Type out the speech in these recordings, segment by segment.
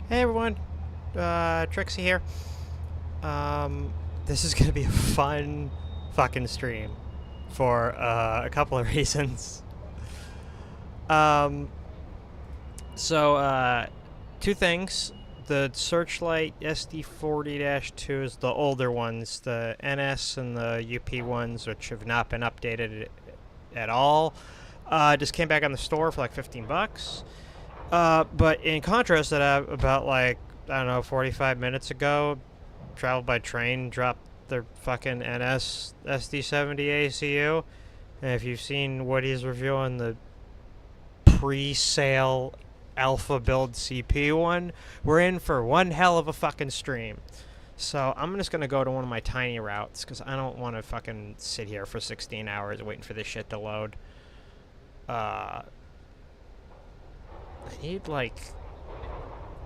Hey everyone, Trixie here. This is gonna be a fun fucking stream for a couple of reasons. Um, so, two things. The Searchlight SD40-2 is the older ones. The NS and the UP ones, which have not been updated at all, just came back on the store for like 15 bucks. But in contrast, that about like, I don't know, 45 minutes ago, traveled by train, dropped their fucking NS SD70 ACU. And if you've seen Woody's review on the pre-sale alpha build CP one, we're in for one hell of a fucking stream. So I'm just gonna go to one of my tiny routes because I don't want to fucking sit here for 16 hours waiting for this shit to load. I need, like...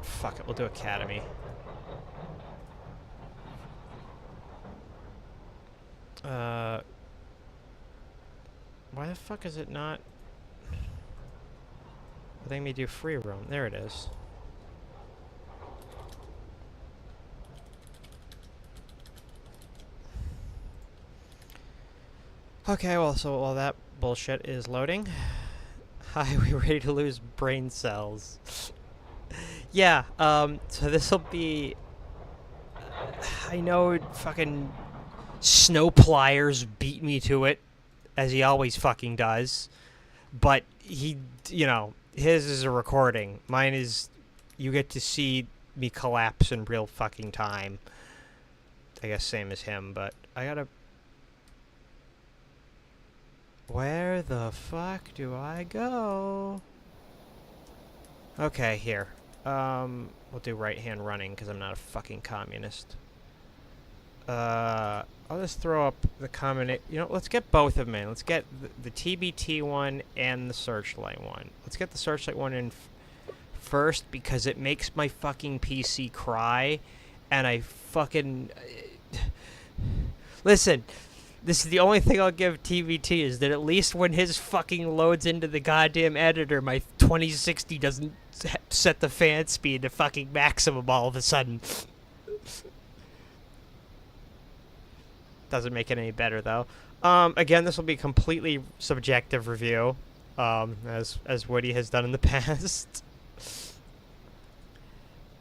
Fuck it, we'll do Academy. Why the fuck is it not... letting me do free roam? There it is. Okay, well, so while that bullshit is loading... Hi, we ready to lose brain cells? Yeah, so this'll be... I know fucking Snow Pliers beat me to it, as he always fucking does. But he, you know, his is a recording. Mine is, you get to see me collapse in real fucking time. I guess same as him, but I gotta... Where the fuck do I go? Okay, here. We'll do right-hand running, because I'm not a fucking communist. I'll just throw up the combination. You know, let's get both of them in. Let's get the TBT one and the Searchlight one. Let's get the Searchlight one in first, because it makes my fucking PC cry, and I fucking... Listen, this is the only thing I'll give TBT, is that at least when his fucking loads into the goddamn editor, my 2060 doesn't set the fan speed to fucking maximum all of a sudden. Doesn't make it any better, though. Again, this will be a completely subjective review, as Woody has done in the past.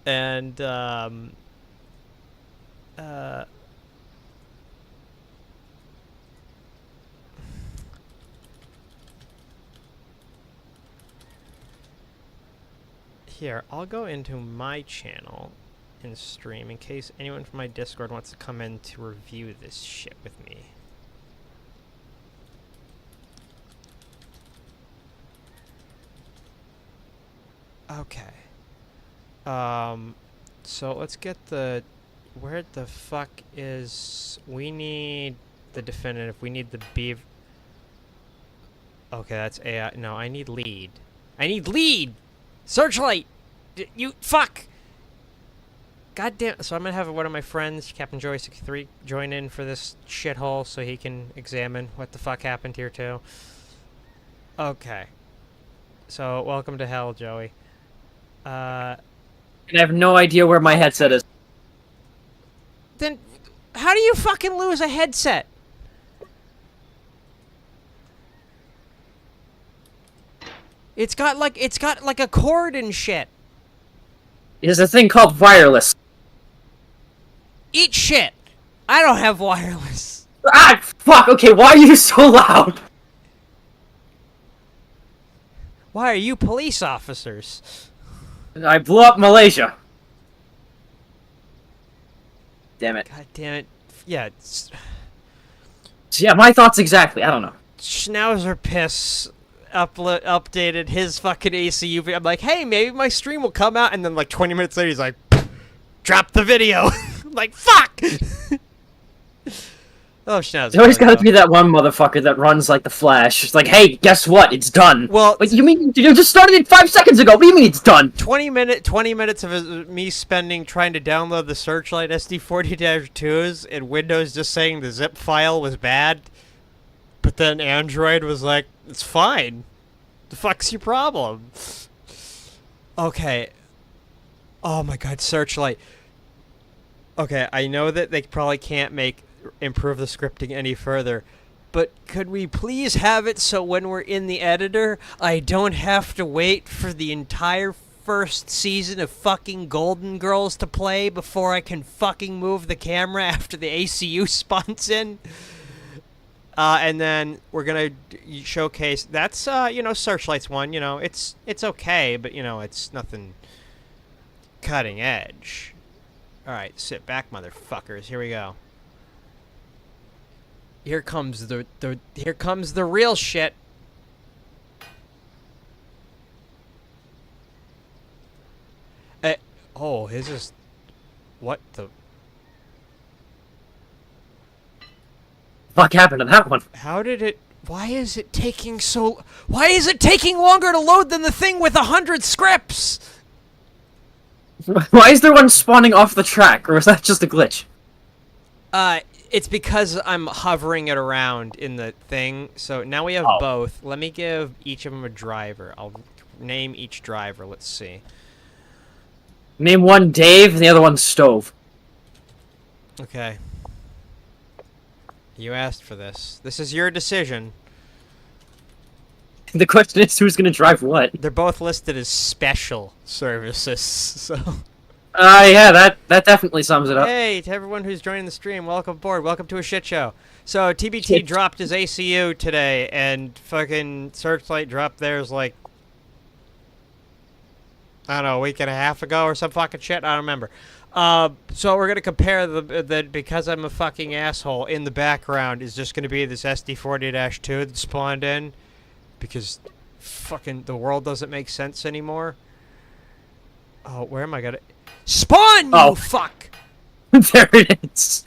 And, here, I'll go into my channel and stream in case anyone from my Discord wants to come in to review this shit with me. Okay. So let's get the... Where the fuck is... We need the definitive. We need the beav... Okay, that's AI. No, I need lead. I need lead! Searchlight! You... Fuck! God damn. So I'm gonna have one of my friends, Captain Joey63, join in for this shithole so he can examine what the fuck happened here, too. Okay. So, welcome to hell, Joey. And I have no idea where my headset is. Then, how do you fucking lose a headset? It's got like a cord and shit. There's a thing called wireless. Eat shit. I don't have wireless. Ah, fuck, okay, why are you so loud? Why are you police officers? I blew up Malaysia. Damn it. God damn it. Yeah, it's... Yeah, my thoughts exactly, I don't know. Schnauzer Piss updated his fucking ACU. I'm like, hey, maybe my stream will come out, and then like 20 minutes later he's like, drop the video. I'm like, fuck! Oh, Schnauzer. There's always gotta be that one motherfucker that runs like the Flash. It's like, hey, guess what? It's done. Well, wait, you mean you just started it 5 seconds ago? What do you mean it's done? 20 minutes of me spending trying to download the Searchlight SD40-2s and Windows just saying the zip file was bad. But then Android was like, it's fine. The fuck's your problem? Okay. Oh my god, Searchlight. Okay, I know that they probably can't improve the scripting any further, but could we please have it so when we're in the editor, I don't have to wait for the entire first season of fucking Golden Girls to play before I can fucking move the camera after the ACU spawns in? And then we're gonna showcase. That's you know, Searchlight's one. You know, it's okay, but you know, it's nothing cutting edge. All right, sit back, motherfuckers. Here we go. Here comes the real shit. Oh, his is what the fuck happened to that one? How did it? Why is it taking so? Why is it taking longer to load than the thing with 100 scripts? Why is there one spawning off the track, or is that just a glitch? It's because I'm hovering it around in the thing. So now we have both. Let me give each of them a driver. I'll name each driver. Let's see. Name one Dave, and the other one Stove. Okay. You asked for this. This is your decision. The question is, who's gonna drive what? They're both listed as special services, so... yeah, that definitely sums it up. Hey, to everyone who's joining the stream, welcome aboard. Welcome to a shit show. So, TBT dropped his ACU today, and fucking Searchlight dropped theirs, like... I don't know, a week and a half ago or some fucking shit? I don't remember. So we're gonna compare the because I'm a fucking asshole, in the background is just gonna be this SD40-2 that spawned in. Because fucking the world doesn't make sense anymore. Oh, where am I gonna... Spawn, you fuck! There it is.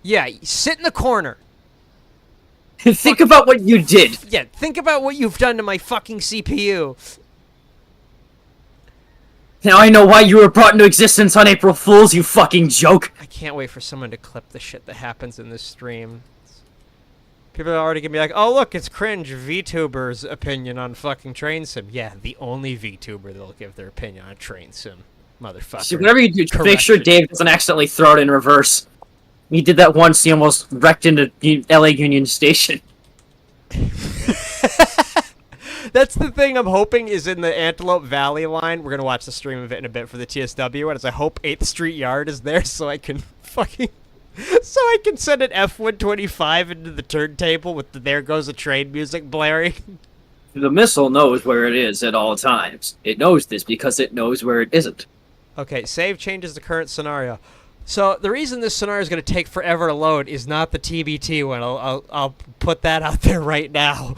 Yeah, sit in the corner. Think about what you did. Yeah, think about what you've done to my fucking CPU. Now I know why you were brought into existence on April Fool's, you fucking joke. I can't wait for someone to clip the shit that happens in this stream. People are already gonna be like, oh look, it's cringe VTuber's opinion on fucking train sim. Yeah, the only VTuber that'll give their opinion on train sim. Motherfucker. So whatever you do, make sure Dave doesn't accidentally throw it in reverse. He did that once, he almost wrecked into LA Union Station. That's the thing I'm hoping is in the Antelope Valley Line. We're gonna watch the stream of it in a bit for the TSW, and as I hope 8th Street Yard is there so I can fucking... So I can send an F-125 into the turntable with the There Goes a Train music blaring. The missile knows where it is at all times. It knows this because it knows where it isn't. Okay, save changes the current scenario. So the reason this scenario is going to take forever to load is not the TBT one. I'll put that out there right now.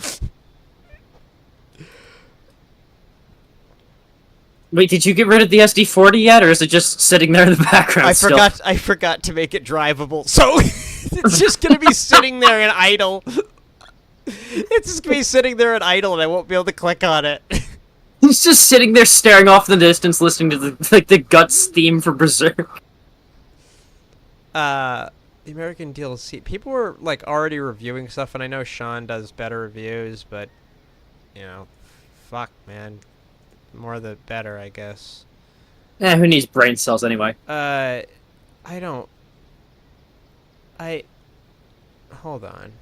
Wait, did you get rid of the SD40 yet, or is it just sitting there in the background I forgot to make it drivable, so it's just gonna be sitting there and idle. It's just gonna be sitting there and idle, and I won't be able to click on it. He's just sitting there staring off in the distance, listening to the Guts theme for Berserk. The American DLC. People were like already reviewing stuff, and I know Sean does better reviews, but you know, fuck, man. More the better, I guess. Who needs brain cells anyway? I don't... Hold on.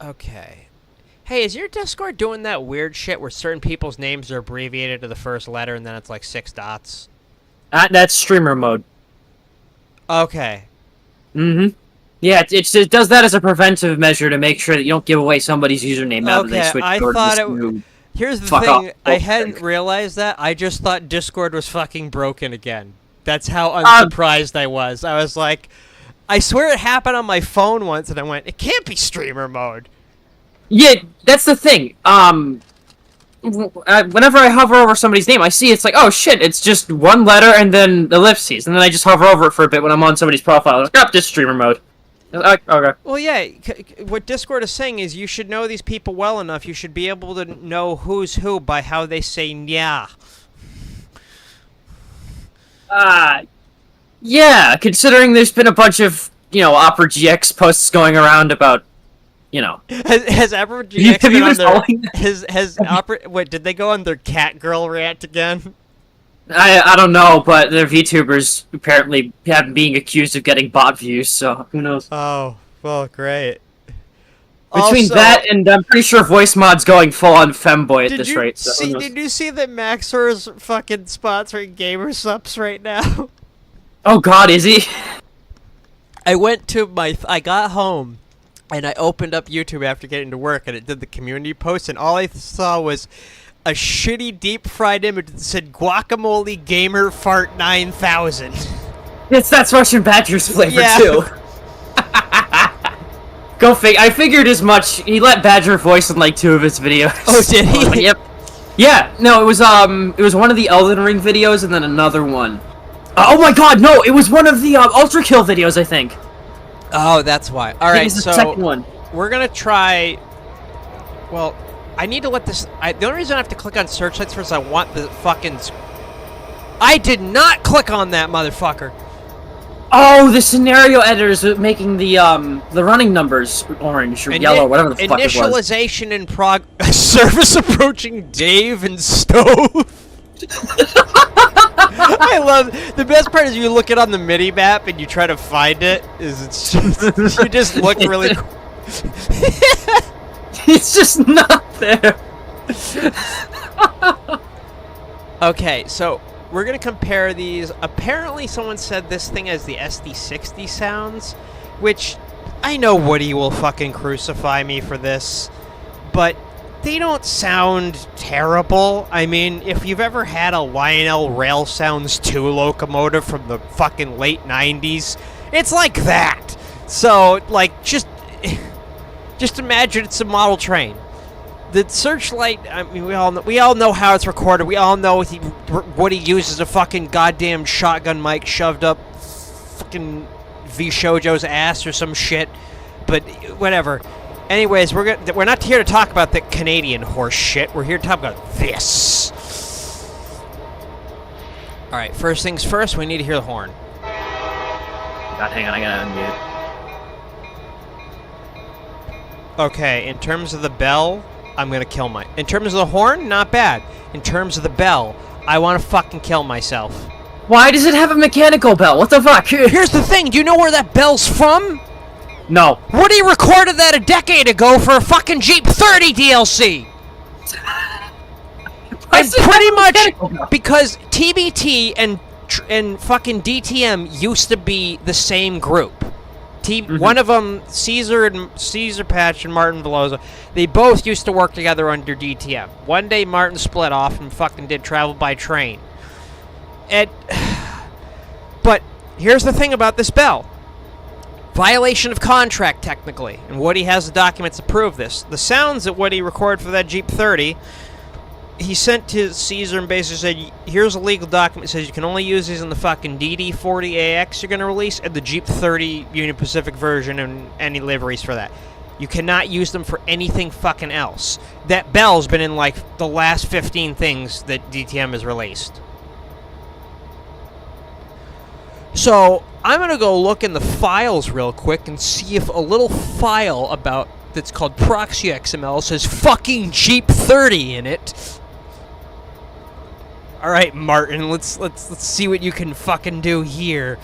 Okay. Hey, is your Discord doing that weird shit where certain people's names are abbreviated to the first letter and then it's like 6 dots? That's streamer mode. Okay. Mm-hmm. Yeah, it does that as a preventive measure to make sure that you don't give away somebody's username now that they switch over to this new... Here's the thing, I hadn't realized that. I just thought Discord was fucking broken again. That's how unsurprised I was. I was like, I swear it happened on my phone once, and I went, it can't be streamer mode. Yeah, that's the thing. Whenever I hover over somebody's name, I see it's like, oh shit, it's just one letter and then ellipses, and then I just hover over it for a bit when I'm on somebody's profile. I was like, oh, this streamer mode. Okay. Well, yeah, what Discord is saying is you should know these people well enough. You should be able to know who's who by how they say nya. Yeah, considering there's been a bunch of, Opera GX posts going around about, Has Opera GX Have been you on been their... following Has Opera... Wait, did they go on their cat girl rant again? I don't know, but their VTubers apparently have being accused of getting bot views, so who knows. Oh, well, great. Between Also, that and I'm pretty sure voice mod's going full on femboy at this rate. So who knows. Did you see that Maxor's fucking sponsoring gamer subs right now? Oh god, is he? I got home, and I opened up YouTube after getting to work, and it did the community post, and all I saw was a shitty deep fried image that said "Guacamole Gamer Fart 9000." That's Russian Badger's flavor Yeah. too. Go fig. I figured as much. He let Badger voice in like 2 of his videos. Oh, did he? Yep. Yeah. No, it was one of the Elden Ring videos and then another one. Oh my god, no! It was one of the Ultra Kill videos, I think. Oh, that's why. All I think right, it was the so second one. we're gonna try. Well, I need to let this. The only reason I have to click on searchlights first is I want the fucking. I did not click on that motherfucker. Oh, the scenario editors are making the running numbers orange or yellow, whatever the fuck it was. Initialization in service approaching Dave and Stove. I love the best part is you look it on the mini map and you try to find it. It's just you just look really. It's just not there. Okay, so we're gonna compare these. Apparently, someone said this thing has the SD60 sounds, which I know Woody will fucking crucify me for this, but they don't sound terrible. I mean, if you've ever had a Lionel Rail Sounds 2 locomotive from the fucking late 90s, it's like that. So, like, just imagine it's a model train. The Searchlight, I mean, we all know how it's recorded. We all know what he uses a fucking goddamn shotgun mic shoved up fucking V Shoujo's ass or some shit. But whatever. Anyways, we're not here to talk about the Canadian horse shit. We're here to talk about this. All right, first things first. We need to hear the horn. God, hang on, I gotta unmute. Okay, in terms of the bell, I'm gonna kill in terms of the horn, not bad. In terms of the bell, I want to fucking kill myself. Why does it have a mechanical bell? What the fuck? Here's the thing. Do you know where that bell's from? No. Woody recorded that a decade ago for a fucking Jeep 30 DLC. And pretty much because TBT and fucking DTM used to be the same group. One of them, Caesar Patch and Martin Veloza, they both used to work together under DTM. One day Martin split off and fucking did Travel by Train. But here's the thing about this bell. Violation of contract, technically. And Woody has the documents to prove this. The sounds that Woody recorded for that Jeep 30, he sent to Caesar and basically said, here's a legal document that says you can only use these in the fucking DD40AX you're going to release and the Jeep 30 Union Pacific version and any liveries for that. You cannot use them for anything fucking else. That bell's been in like the last 15 things that DTM has released. So I'm going to go look in the files real quick and see if a little file that's called proxy XML says fucking Jeep 30 in it. All right, Martin, let's see what you can fucking do here.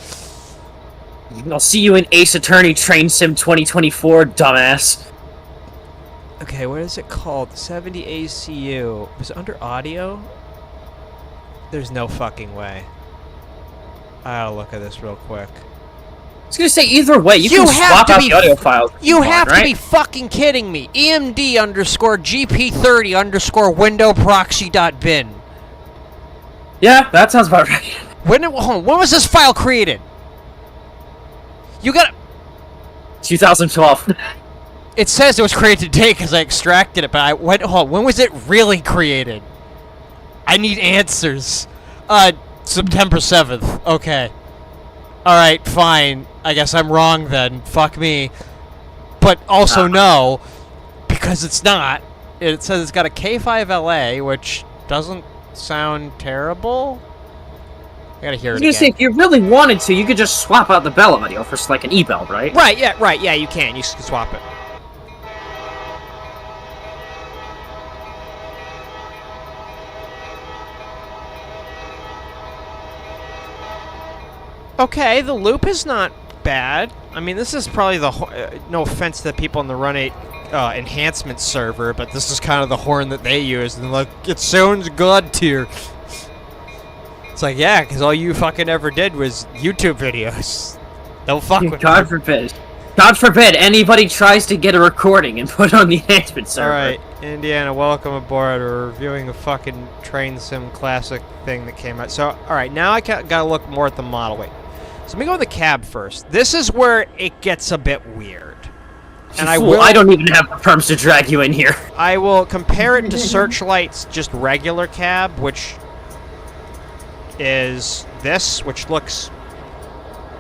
I'll see you in Ace Attorney Train Sim 2024, dumbass. Okay, what is it called? 70 ACU. Was it under audio? There's no fucking way. I gotta look at this real quick. I was gonna say, either way, you can swap out the audio files. You have to be fucking kidding me. EMD underscore GP30 underscore window proxy.bin. Yeah, that sounds about right. When was this file created? You got 2012. It says it was created today because I extracted it, but when was it really created? I need answers. September 7th. Okay. Alright, fine. I guess I'm wrong then. Fuck me. But also no, because it's not. It says it's got a K5LA, which doesn't sound terrible. I gotta hear I it was gonna say, again. if you really wanted to, you could just swap out the bell audio for like an e-bell, right? Right, yeah, you can. You can swap it. Okay, the loop is not bad. I mean, this is probably the... no offense to the people on the Run 8 enhancement server, but this is kind of the horn that they use. And like, it sounds god tier. It's like, yeah, because all you fucking ever did was YouTube videos. Don't fuck with God me. forbid. God forbid anybody tries to get a recording and put it on the enhancement server. Alright, Indiana, welcome aboard. We're reviewing a fucking Train Sim Classic thing that came out. So, alright, now I gotta look more at the model. Wait. So let me go with the cab first. This is where it gets a bit weird. And I don't even have the perms to drag you in here. I will compare it to Searchlight's just regular cab, which is this, which looks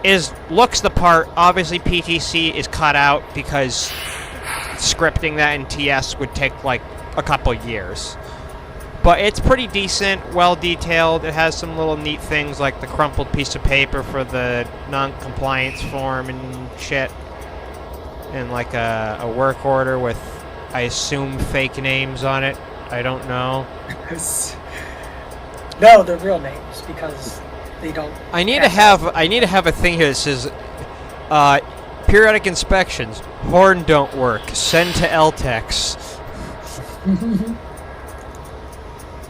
the part. Obviously, PTC is cut out because scripting that in TS would take like a couple years. But it's pretty decent, well detailed. It has some little neat things like the crumpled piece of paper for the non-compliance form and shit. And like a work order with, I assume, fake names on it. I don't know. No, they're real names because they don't. I need to have a thing here that says, periodic inspections. Horn don't work. Send to LTEX.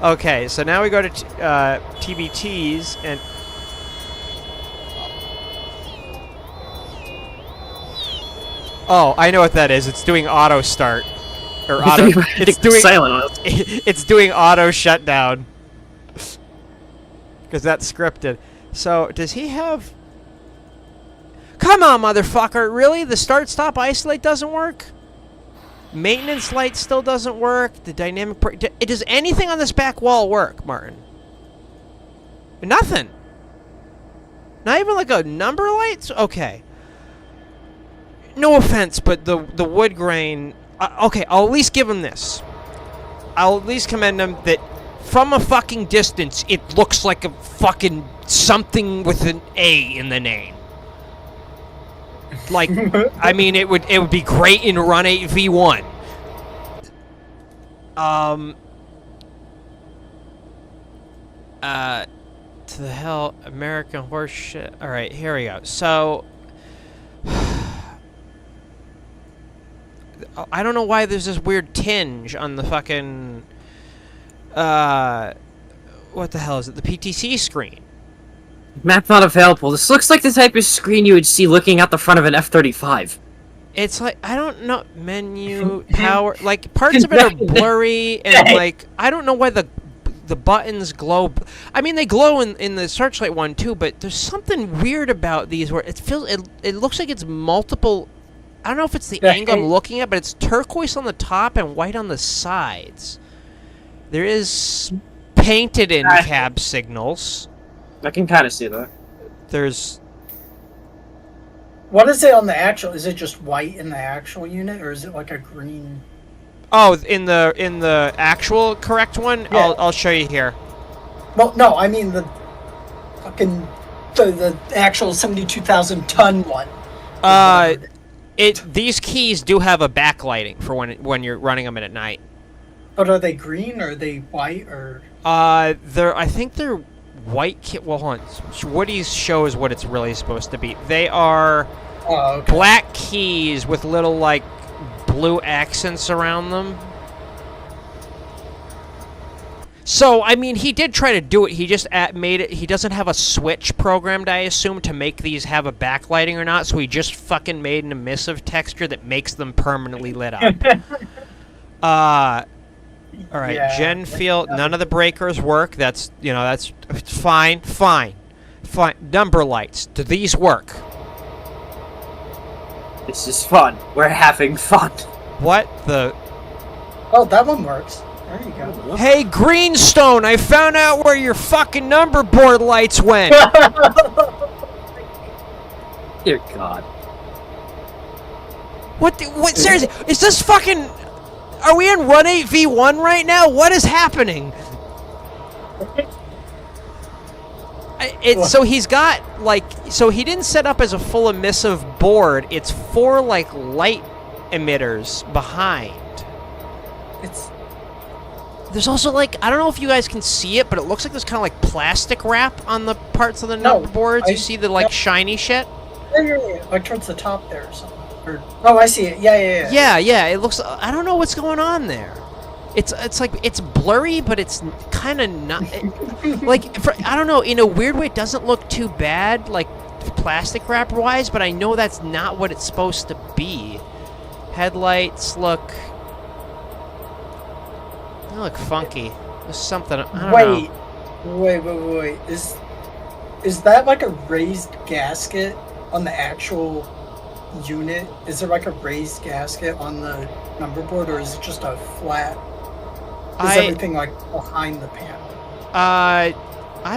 Okay, so now we go to TBTs and. Oh, I know what that is. It's doing auto start. Or auto. It's doing silent. It's doing auto shutdown. Because that's scripted. So, does he have... Come on, motherfucker! Really? The start-stop isolate doesn't work? Maintenance light still doesn't work? The dynamic... Does anything on this back wall work, Martin? Nothing! Not even like a number of lights? Okay. No offense, but the wood grain... okay, I'll at least give him this. I'll at least commend him that from a fucking distance, it looks like a fucking something with an A in the name. Like, I mean, it would be great in Run 8 V1. To the hell, American horse shit. All right, here we go. So, I don't know why there's this weird tinge on the fucking, what the hell is it? The PTC screen. Map not available. This looks like the type of screen you would see looking out the front of an F-35. It's like, I don't know, menu, power, like, parts of it are blurry, and, like, I don't know why the buttons glow. I mean, they glow in the Searchlight one, too, but there's something weird about these where it looks like it's multiple... I don't know if it's the angle I'm looking at, but it's turquoise on the top and white on the sides. There is painted in cab signals. I can kind of see that. There's... What is it on the actual? Is it just white in the actual unit, or is it like a green? Oh, in the actual correct one? Yeah. I'll show you here. Well, no, I mean the fucking the actual 72,000 ton one. These keys do have a backlighting for when you're running them at night. But are they green or are they white or? I think they're white. Well, hold on. Woody's shows what it's really supposed to be. They are black keys with little like blue accents around them. So, I mean, he did try to do it. He just made it. He doesn't have a switch programmed, I assume, to make these have a backlighting or not. So he just fucking made an emissive texture that makes them permanently lit up. All right, yeah. Gen field. None of the breakers work. That's fine. Number lights. Do these work? This is fun. We're having fun. What the? Oh, that one works. There you go. Hey, Greenstone, I found out where your fucking number board lights went. Dear God. What seriously? Is this fucking... Are we in Run 8 V1 right now? What is happening? So he's got so he didn't set up as a full emissive board. It's 4 like light emitters behind. There's also like, I don't know if you guys can see it, but it looks like there's kind of like plastic wrap on the parts of the number boards. You see the like shiny shit? Yeah. Like towards the top there or something. Oh, I see it. Yeah. Yeah. It looks. I don't know what's going on there. It's like it's blurry, but it's kind of not. I don't know. In a weird way, it doesn't look too bad, like plastic wrap wise. But I know that's not what it's supposed to be. Headlights look. They look funky. There's something. I don't know. Wait. Is that like a raised gasket on the actual unit? Is there like a raised gasket on the number board, or is it just a flat? Is everything like behind the panel? I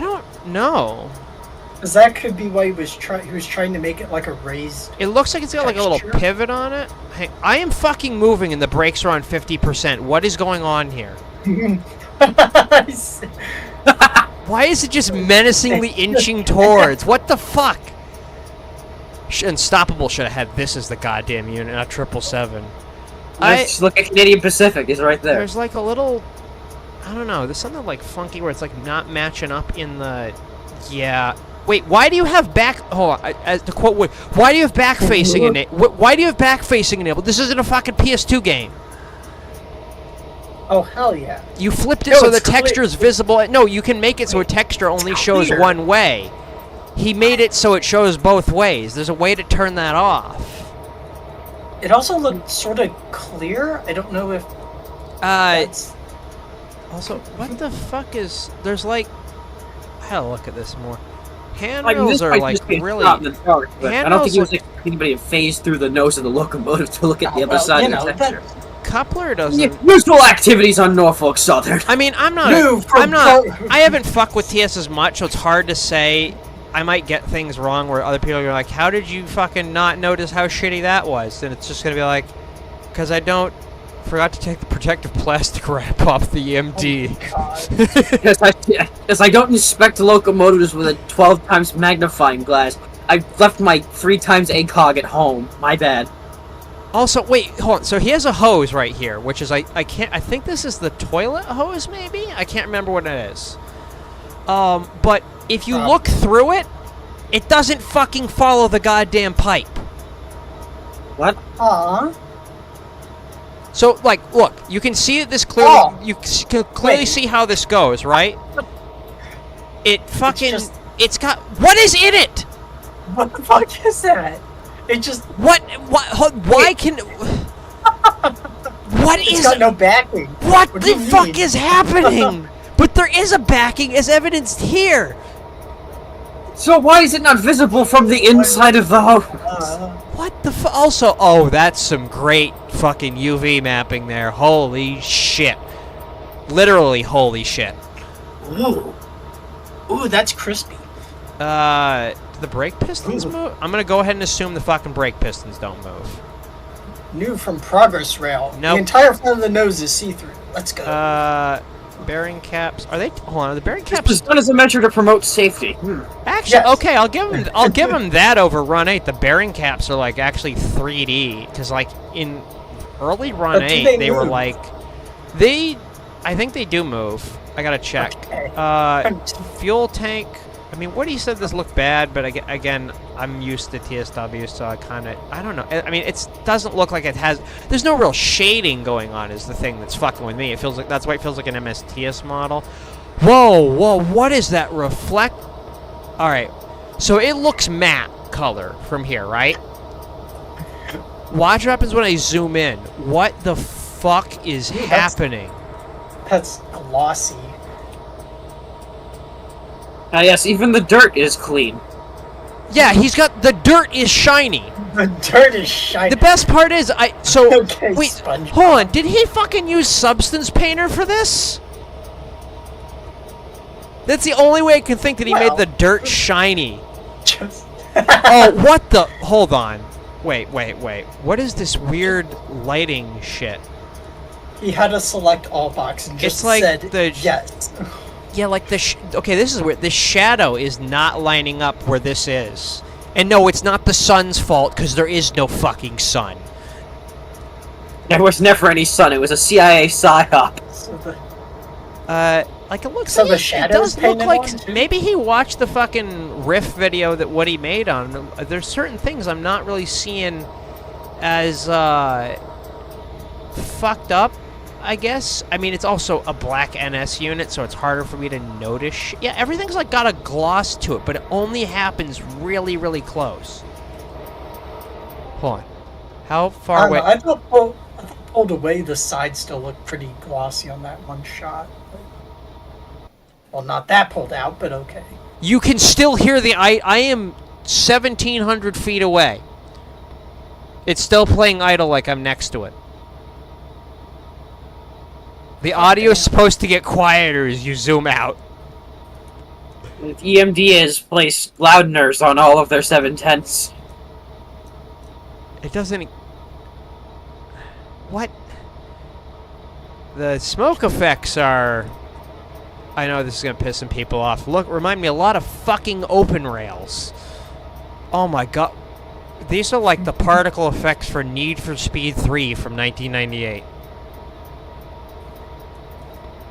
don't know. Because that could be why he was trying to make it like a raised. It looks like it's got like a little pivot on it. Hey, I am fucking moving and the brakes are on 50%. What is going on here? Why is it just menacingly inching towards? What the fuck? Unstoppable should have had this as the goddamn unit, not 777. Let's look at Canadian Pacific. It's right there. There's like a little, I don't know. There's something like funky where it's like not matching up in the. Yeah. Wait. Why do you have back? Hold on. As to quote Wood, why do you have back facing enabled? Why do you have back facing enabled? This isn't a fucking PS2 game. Oh hell yeah! You flipped it so the texture is visible. No, you can make it so a texture only shows one way. He made it so it shows both ways. There's a way to turn that off. It also looked sort of clear. I don't know if. That's... Also, what the fuck is? There's like. I gotta look at this more. Handrails are like really. In the dark, but I don't think he was expecting anybody to phase through the nose of the locomotive to look at the other side of the texture. Coupler doesn't. Usual activities on Norfolk Southern. I mean, I'm not. I haven't fucked with TS as much, so it's hard to say. I might get things wrong where other people are like, "How did you fucking not notice how shitty that was?" And it's just gonna be like, "Cause I forgot to take the protective plastic wrap off the EMD." Because I don't inspect locomotives with a 12 times magnifying glass. I left my 3 times ACOG at home. My bad. Also, wait, hold on. So he has a hose right here, which is I think this is the toilet hose, maybe? I can't remember what it is. But if you look through it, it doesn't fucking follow the goddamn pipe. What? So, like, look, you can see it this clearly. You can clearly see how this goes, right? It fucking. It's got. What is in it? What the fuck is that? It just. What? Why can. What is? It's got no backing. What the fuck is happening? But there is a backing, as evidenced here. So why is it not visible from the inside of the hose? What the fuck? Also, that's some great fucking UV mapping there. Holy shit. Literally, holy shit. Ooh, that's crispy. Do the brake pistons move? I'm gonna go ahead and assume the fucking brake pistons don't move. New from Progress Rail. Nope. The entire front of the nose is see-through. Let's go. Bearing caps. Are they? Hold on. Are the bearing caps? This was done as a measure to promote safety. Actually, yes. Okay. I'll give them that over Run 8. The bearing caps are like actually 3D because like in early Run 8 they were like I think they do move. I gotta check. Okay. Fuel tank. I mean, Woody said this looked bad, but again, I'm used to TSW, so I don't know. I mean, it doesn't look like it has. There's no real shading going on. Is the thing that's fucking with me. It feels like that's why it feels like an MSTS model. Whoa, what is that reflect? All right, so it looks matte color from here, right? Watch what happens when I zoom in. What the fuck is happening? That's glossy. Yes, even the dirt is clean. Yeah, the dirt is shiny. The dirt is shiny. The best part is, wait, SpongeBob. Hold on, did he fucking use Substance Painter for this? That's the only way I can think that he made the dirt shiny. What the, hold on. Wait, what is this weird lighting shit? He had to select all box and just said yes. Yeah, like okay, this is weird. The shadow is not lining up where this is. And no, it's not the sun's fault, because there is no fucking sun. There was never any sun. It was a CIA psyop. So the, like, it looks So like the it shadow's does look painted like on, too? maybe he watched the fucking riff video that Woody made on. There's certain things I'm not really seeing as fucked up, I guess. I mean, it's also a black NS unit, so it's harder for me to notice. Yeah, everything's like got a gloss to it, but it only happens really, really close. Hold on. How far away? I thought pulled away, the side still looked pretty glossy on that one shot. Well, not that pulled out, but okay. You can still hear the... I am 1,700 feet away. It's still playing idle like I'm next to it. The audio is supposed to get quieter as you zoom out. EMD has placed loudners on all of their 710s. It doesn't... What? The smoke effects are... I know this is going to piss some people off. Look, remind me a lot of fucking open rails. Oh my god. These are like the particle effects for Need for Speed 3 from 1998.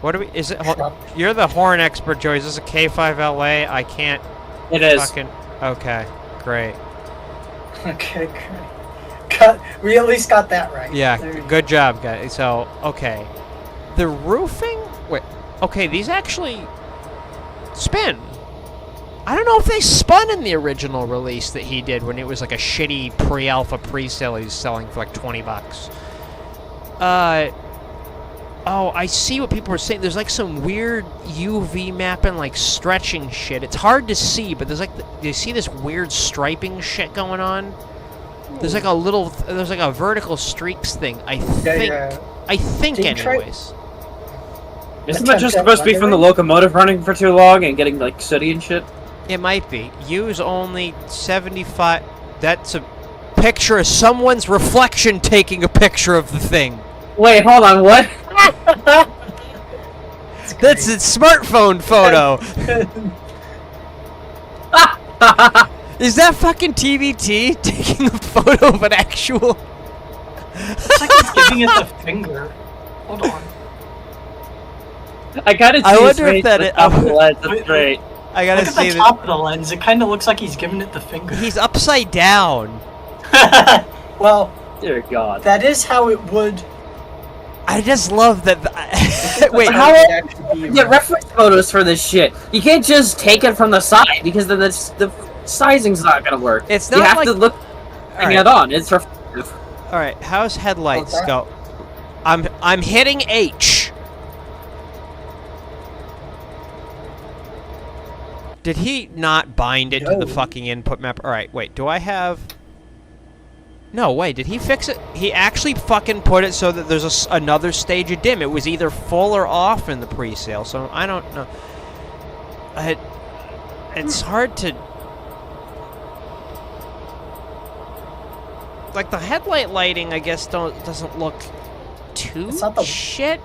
What do we... Is it... You're the horn expert, Joey. Is this a K5LA? I can't... It is. Fucking... Okay. Great. Okay, great. We at least got that right. Yeah, There you good job, guys. So, okay. The roofing... Wait. Okay, these actually spin. I don't know if they spun in the original release that he did when it was like a shitty pre-alpha pre-sale he was selling for like $20. Oh, I see what people were saying. There's like some weird UV mapping, like stretching shit. It's hard to see, but there's like, you see this weird striping shit going on? There's like a little, there's like a vertical streaks thing, I think. I think, Did you try- anyways. Isn't that just supposed to be from the locomotive running for too long and getting, like, sooty and shit? It might be. Use only 75... That's a picture of someone's reflection taking a picture of the thing. Wait, hold on, what? That's a smartphone photo. Is that fucking TBT taking a photo of an actual... It's like he's giving it the finger. Hold on. I gotta see I his wonder if face that at the top of the lens. That's great. I gotta Look at see the that. top of the lens. It kind of looks like he's giving it the finger. He's upside down. Well, Dear God. that is how it would. I just love that... Wait, How it are would actually be, you get right? reference photos for this shit? You can't just take it from the side because then the sizing's not gonna work. It's You not have like... to look bring it on. It's reflective. Alright, how's headlights Okay. go? I'm hitting H. Did he not bind it to the No. fucking input map? Alright, wait, do I have... No, wait, did he fix it? He actually fucking put it so that there's another stage of dim. It was either full or off in the pre-sale, so I don't know. It's hard to... Like, the headlight lighting, I guess, doesn't look too It's not the- shit.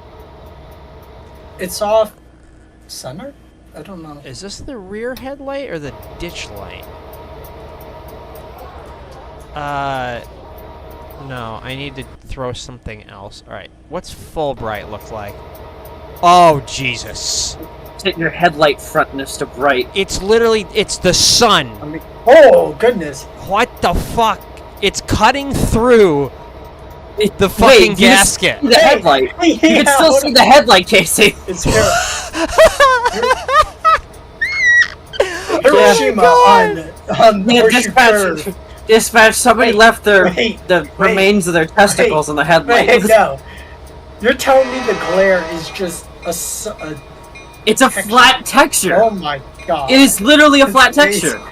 It's off center? I don't know. Is this the rear headlight or the ditch light? No, I need to throw something else. Alright, what's full bright look like? Oh, Jesus. Set your headlight frontness to bright. It's literally, it's the sun. I mean, oh, goodness. What the fuck? It's cutting through the Wait, fucking you just gasket. see the headlight. You can still see the headlight casing. It's Hiroshima on Yeah, Horseshoe Curve. dispatch. Somebody Wait, left the wait, remains of their testicles in the headlight. Wait, no. You're telling me the glare is just a It's a texture. flat texture. Oh my god. It is literally a It's flat amazing. texture.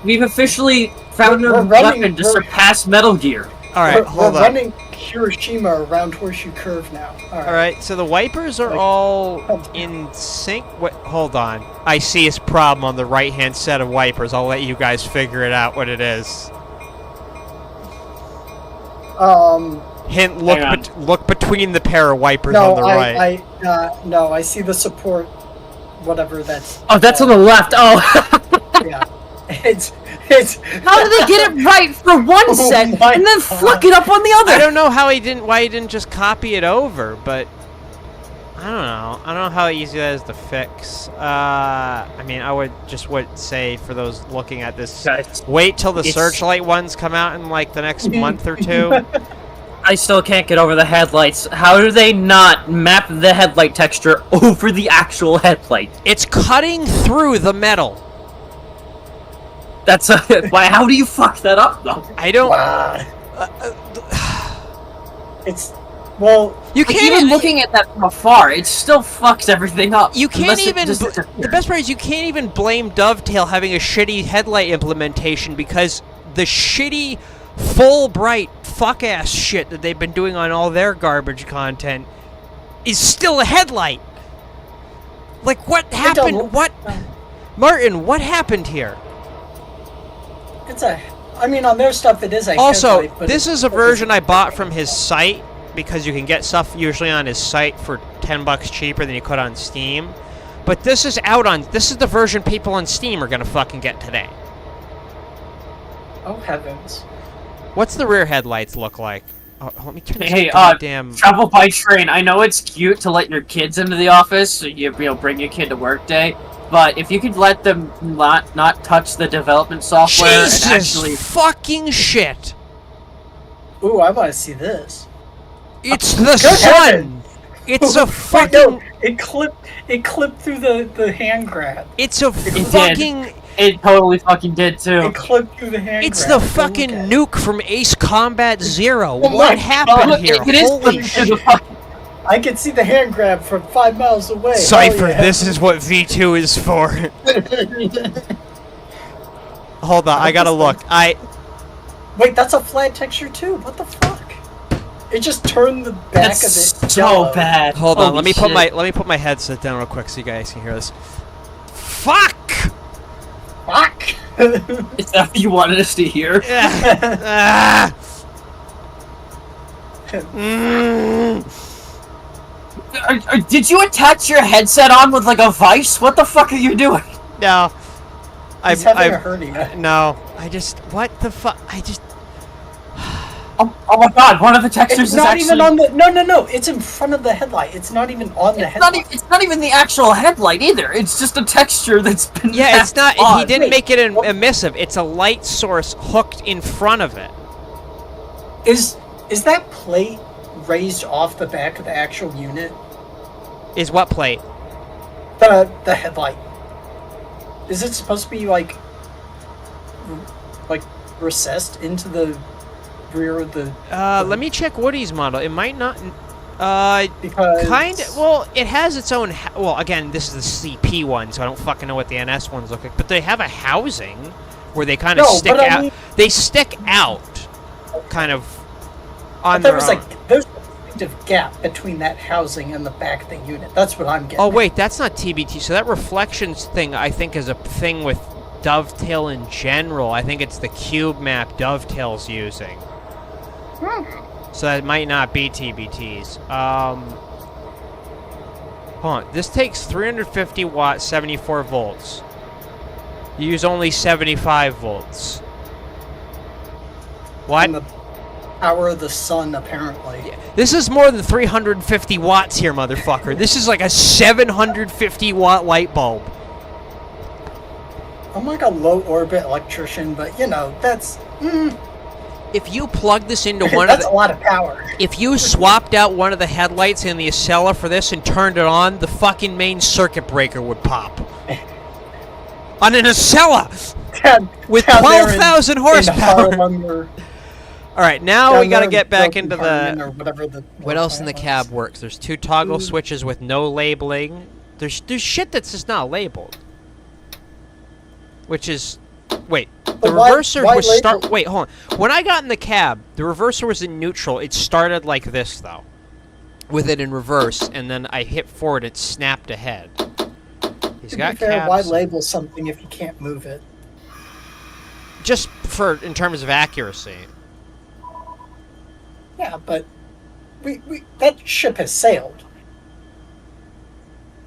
We've officially found We're a running- weapon to we're- surpass Metal Gear. Alright, we're hold on. running Hiroshima around Horseshoe Curve now. Alright, so the wipers are Like- all in sync. Wait, hold on. I see his problem on the right-hand set of wipers. I'll let you guys figure it out what it is. Hint, Hang on. look between the pair of wipers on the right. No, I see the support, whatever that's. Oh, that's on the left. Oh. Yeah, it's. How did they get it right for one Oh set and my then fuck it up on the other? I don't know why he didn't just copy it over, but I don't know. I don't know how easy that is to fix. I mean, I would say for those looking at this, Guys, wait till the Searchlight ones come out in like the next month or two. I still can't get over the headlights. How do they not map the headlight texture over the actual headlight? It's cutting through the metal. That's why. How do you fuck that up, though? I don't. It's well. You Like, can't even looking at that from afar, it still fucks everything up. You can't unless it even. just The disappears. best part is you can't even blame Dovetail having a shitty headlight implementation because the shitty, full bright fuck ass shit that they've been doing on all their garbage content is still a headlight. Like what happened? What, Martin? What happened here? I mean, on their stuff, it is a Also, headlight, but this is a version I bought from his site because you can get stuff usually on his site for $10 cheaper than you could on Steam. But this is this is the version people on Steam are gonna fucking get today. Oh heavens! What's the rear headlights look like? Oh, let me turn this Hey, goddamn. travel by train. I know it's cute to let your kids into the office, so you bring your kid to work day. But if you could let them not touch the development software Jesus and actually fucking shit! Ooh, I want to see this. It's the Good sun. heavens. It's a Wait, fucking. no, it clipped through the hand grab. It's a did. fucking. it totally fucking did too. It clipped through the hand It's grab. the fucking nuke from Ace Combat Zero. Oh my What happened God. here? It is Holy flipping shit! through the fucking. I can see the hand grab from 5 miles away. Cypher, Oh, yeah. this is what V2 is for. Hold on, I gotta look. Wait, that's a flat texture too. What the fuck? It just turned the back That's of it so yellow. bad. Hold on. Holy Let me shit. put my headset down real quick so you guys can hear this. Fuck! Fuck! Is that what you wanted us to hear? Ah. Mm. Did you attach your headset on with like a vice? What the fuck are you doing? No. He's having a hernia. No. What the fuck? Oh my god, one of the textures It's is not actually... even on the. No. It's in front of the headlight. It's not even on the headlight. It's not even the actual headlight either. It's just a texture that's been Yeah, it's not. on. He didn't Wait, make it what? emissive. It's a light source hooked in front of it. Is that plate raised off the back of the actual unit? Is what plate? The headlight. Is it supposed to be like recessed into the rear of the? Let me check Woody's model. It might not. Because Kind of. Well, it has its own. Well, again, this is the CP one, so I don't fucking know what the NS ones look like. But they have a housing where they kind of stick but I out. mean- They stick out, kind of. On there their was own. there's a distinctive gap between that housing and the back of the unit. That's what I'm getting. Oh at. wait, that's not TBT. So that reflections thing, I think, is a thing with Dovetail in general. I think it's the cube map Dovetail's using. So that might not be TBTs. Hold on. This takes 350 watts, 74 volts. You use only 75 volts. What? And the power of the sun, apparently. This is more than 350 watts here, motherfucker. This is like a 750 watt light bulb. I'm like a low orbit electrician, but that's If you plug this into one of that's the... a lot of power. If you swapped out one of the headlights in the Acela for this and turned it on, the fucking main circuit breaker would pop. On an Acela! With Down there 12,000 in horsepower! Harlem or Alright, now down we gotta there get back Broken into Canyon the... or whatever the What else in the cab works? There's 2 toggle switches with no labeling. There's shit that's just not labeled. Which is... Wait. The why reverser was label- Wait, hold on. When I got in the cab, the reverser was in neutral. It started like this, though. With it in reverse, and then I hit forward, it snapped ahead. He's To got be fair, cabs. why label something if you can't move it? Just in terms of accuracy. Yeah, but that ship has sailed.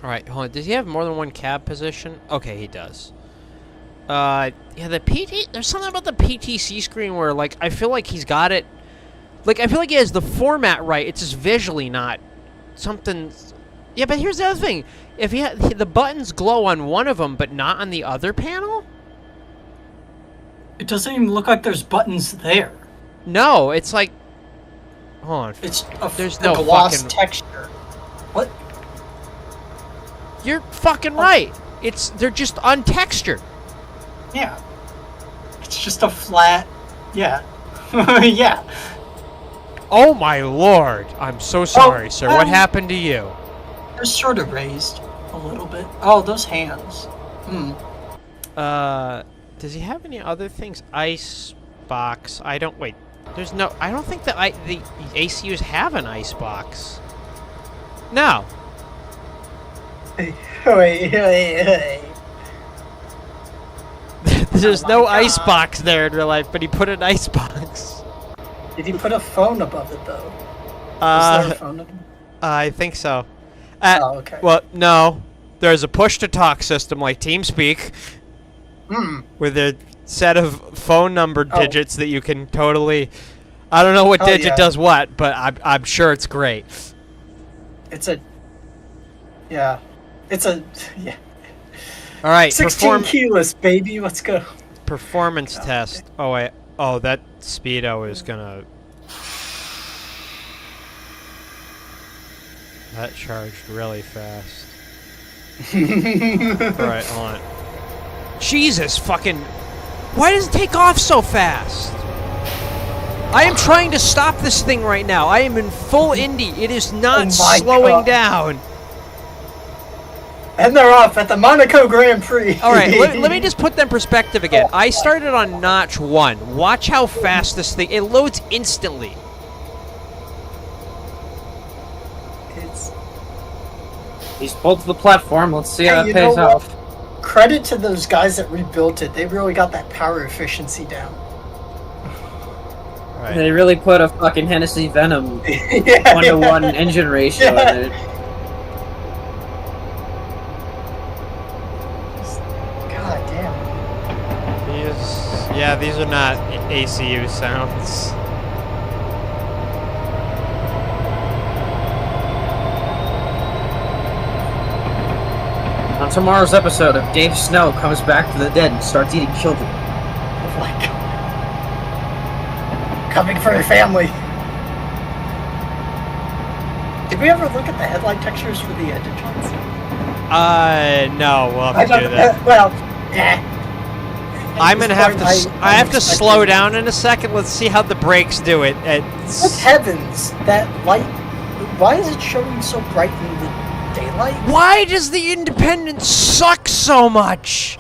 All right, hold on. Does he have more than one cab position? Okay, he does. Yeah, the PT. There's something about the PTC screen where, like, I feel like he's got it. Like, I feel like he has the format right. It's just visually not something. Yeah, but here's the other thing. If he had, the buttons glow on one of them, but not on the other panel. It doesn't even look like there's buttons there. No, it's like. Hold on. It's There's a no gloss fucking texture. What? You're fucking right. They're just untextured. Yeah. It's just a flat. Yeah. Yeah. Oh my lord! I'm so sorry, sir. What happened to you? They're sort of raised a little bit. Oh, those hands. Hmm. Does he have any other things? Ice box. I don't. Wait. There's no. I don't think that the ACUs have an ice box. No. Wait. There's Oh my no God. ice box there in real life, but he put an ice box. Did he put a phone above it though? Is there a phone above it? I think so. Oh, okay. Well, no. There's a push-to-talk system like TeamSpeak with a set of phone number digits that you can totally... I don't know what digit does what, but I'm sure it's great. It's a... Yeah. It's a... Yeah. All right, 16 kilos, baby. Let's go. Performance test. Oh, wait. Oh, that speedo is gonna... That charged really fast. Alright, hold on. Jesus fucking... Why does it take off so fast? I am trying to stop this thing right now. I am in full Indy. It is not slowing down. And they're off at the Monaco Grand Prix. Alright, let me just put that in perspective again. I started on notch 1. Watch how fast this thing... It loads instantly. He's pulled to the platform. Let's see how Hey, it pays off. Credit to those guys that rebuilt it. They really got that power efficiency down. Right. They really put a fucking Hennessy Venom Yeah, 1-to-1 engine ratio in it. God damn. These are not ACU sounds. On tomorrow's episode of Dave Snow comes back to the dead and starts eating children. Oh my God. Coming for your family. Did we ever look at the headlight textures for the engine shots? No, we'll have to do that. Well, yeah. I'm gonna have to. I have to slow down in a second. Let's see how the brakes do it. Good heavens, that light. Why is it showing so bright in the daylight? Why does the Independent suck so much?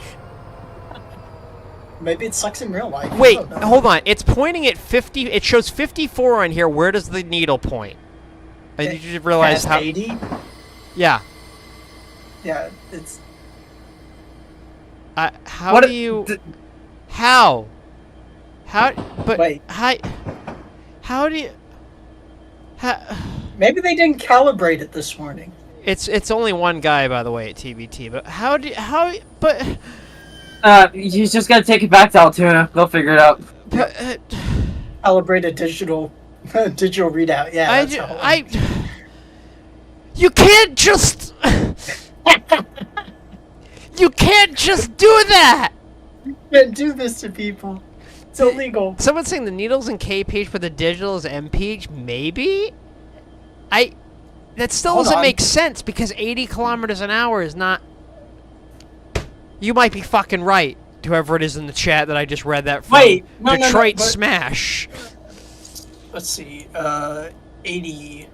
Maybe it sucks in real life. Wait, hold on. It's pointing at 50. It shows 54 on here. Where does the needle point? Did you realize how? 80? Yeah. Yeah, it's. How What do you? How? But Wait. How do you? Maybe they didn't calibrate it this morning. It's only one guy, by the way, at TBT. But But You just gotta take it back to Altoona. They'll figure it out. Calibrated digital readout. Yeah. You can't just. You can't just do that. You can't do this to people. It's illegal. Someone's saying the needle's in kph, but the digital is mph. Maybe. That still doesn't make sense because 80 kilometers an hour is not. You might be fucking right, whoever it is in the chat that I just read that from. Wait, no, Detroit no, Smash. Let's see. 80.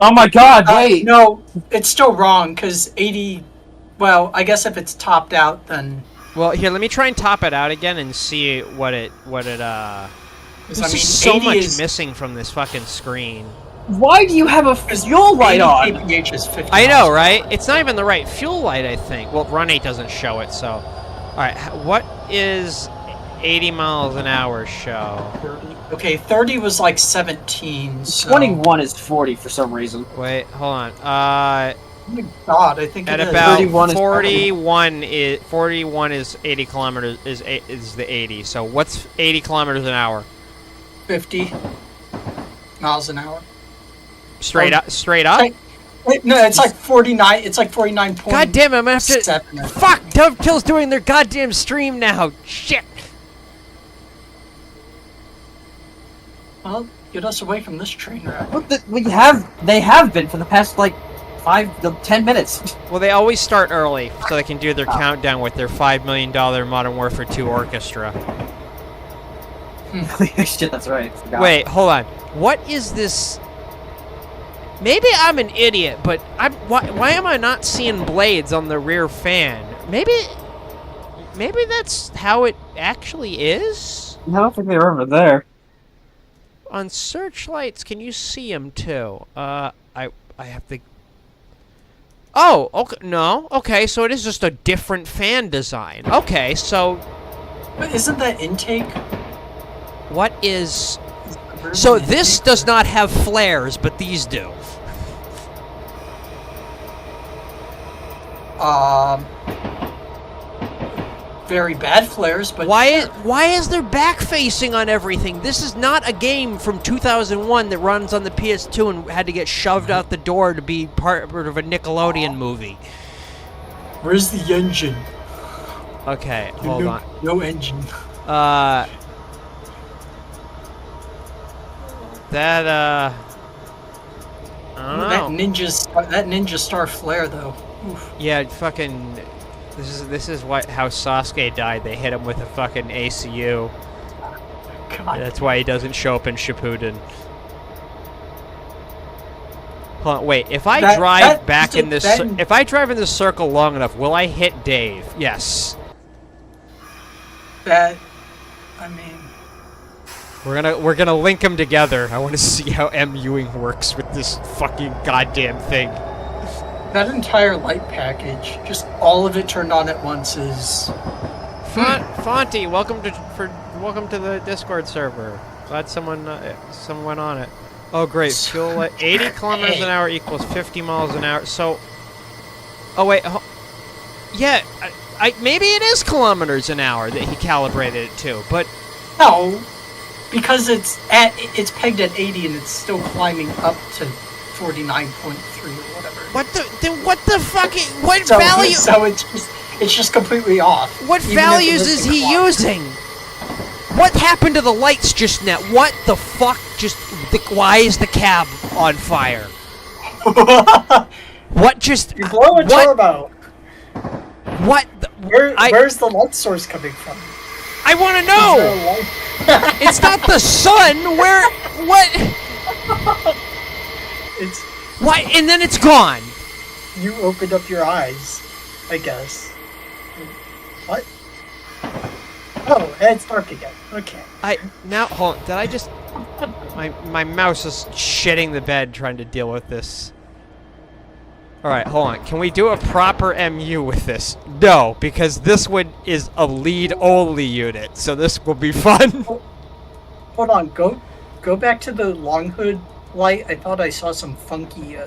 Oh my God! Wait. No, it's still wrong because 80. Well, I guess if it's topped out, then. Well, here, let me try and top it out again and see what it. There's just so 80 much is, missing from this fucking screen. Why do you have a fuel light 80 on? kph is 50 I know, miles. right? It's not even the right fuel light, I think. Well, Run 8 doesn't show it, so. Alright, what is 80 miles an hour show. 30. Okay, 30 was like 17. So. 21 is 40 for some reason. Wait, hold on. Oh my god, I think At it is. about 41 is 41 is 80 kilometers is the 80. So what's 80 kilometers an hour? 50 miles an hour. Straight up. No, it's like 49. It's like 49. God damn it! I'm gonna have to. 7. Fuck! Dovetail's doing their goddamn stream now. Shit. Well, get us away from this train wreck. What they have been for the past, like, 5 to 10 minutes. Well, they always start early so they can do their countdown with their $5 million Modern Warfare 2 orchestra. Shit, that's right. Wait, hold on. What is this? Maybe I'm an idiot, but why am I not seeing blades on the rear fan? Maybe that's how it actually is? I don't think they were over there. On searchlights, can you see them too? I have to. Oh, okay. No. Okay, so it is just a different fan design. Okay, so But isn't that intake? what is? So this does not have flares, but these do. Very bad flares, but Why is there back facing on everything? This is not a game from 2001 that runs on the PS2 and had to get shoved out the door to be part of a Nickelodeon movie. Where's the engine? Okay, hold on. No engine. That I don't know. That ninja star flare though. Oof. Yeah, fucking. This is how Sasuke died. They hit him with a fucking ACU. God. That's why he doesn't show up in Shippuden. Hold on, wait. If I drive back in this, if I drive in this circle long enough, will I hit Dave? Yes. I mean, we're gonna link them together. I want to see how MUing works with this fucking goddamn thing. that entire light package, just all of it turned on at once is. Fonty, welcome to the Discord server. Glad someone on it. Oh great, fuel light 80 kilometers an hour equals 50 miles an hour. So, oh wait, yeah, maybe it is kilometers an hour that he calibrated it to, but No, because it's pegged at 80 and it's still climbing up to 49.3 or whatever. what the fucking value? So it's just completely off. What even if it values isn't is he clocked. using? What happened to the lights just now? What the fuck why is the cab on fire? What just... You blow a turbo. What? Where's the light source coming from? I want to Is there know! a light- It's not the sun! What? It's Why? And then it's gone! you opened up your eyes, I guess. What? Oh, it's dark again. Okay. Hold on, did I just... My mouse is shitting the bed trying to deal with this. Alright, hold on. Can we do a proper MU with this? No, because this one is a lead-only unit, so this will be fun. Hold on. Go back to the long hood light. I thought I saw some funky.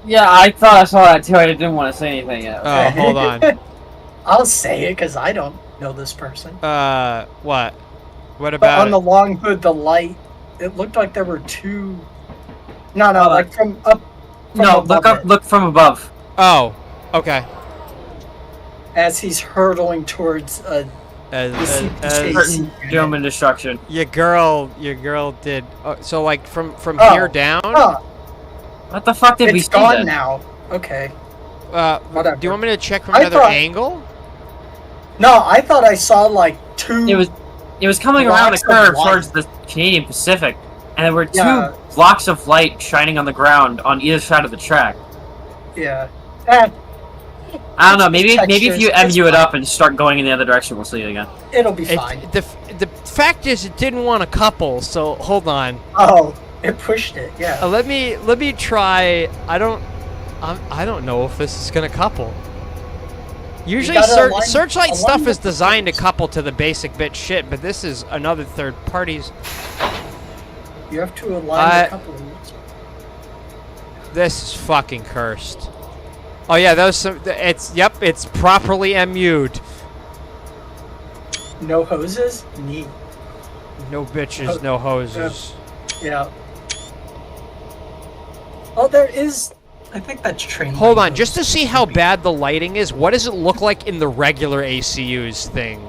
Yeah, I thought I saw that too. I didn't want to say anything yet. Oh, hold on. I'll say it because I don't know this person. What? What But about on the long hood, the light. It looked like there were two. No, like from up. From No, above it, look from above. Oh, okay. as he's hurtling towards Certain doom and destruction. Your girl did. So like from Oh. here down. Oh, What the fuck did we it's see gone then? now. Okay. Do you want me to check from I another thought- angle? No, I thought I saw like two. It was coming around the Blocks of curve light. towards the Canadian Pacific, and there were two Yeah. blocks of light shining on the ground on either side of the track. Yeah. I don't know. Maybe if you Textures, MU it's it up and start going in the other direction, we'll see it again. It'll be fine. The fact is, it didn't want a couple. So hold on. Oh, it pushed it. Yeah. Let me try. I don't know if this is gonna couple. Usually, gotta align- Searchlight align stuff is with the designed to settings. couple to the basic bit shit, but this is another third party's. You have to align the couplings. This is fucking cursed. Oh yeah, it's properly MU'd. No hoses? Neat. No bitches, no hoses. Yeah. Oh, there is. I think that's train. Hold line on, just to hose. see how bad the lighting is, what does it look like in the regular ACU's thing?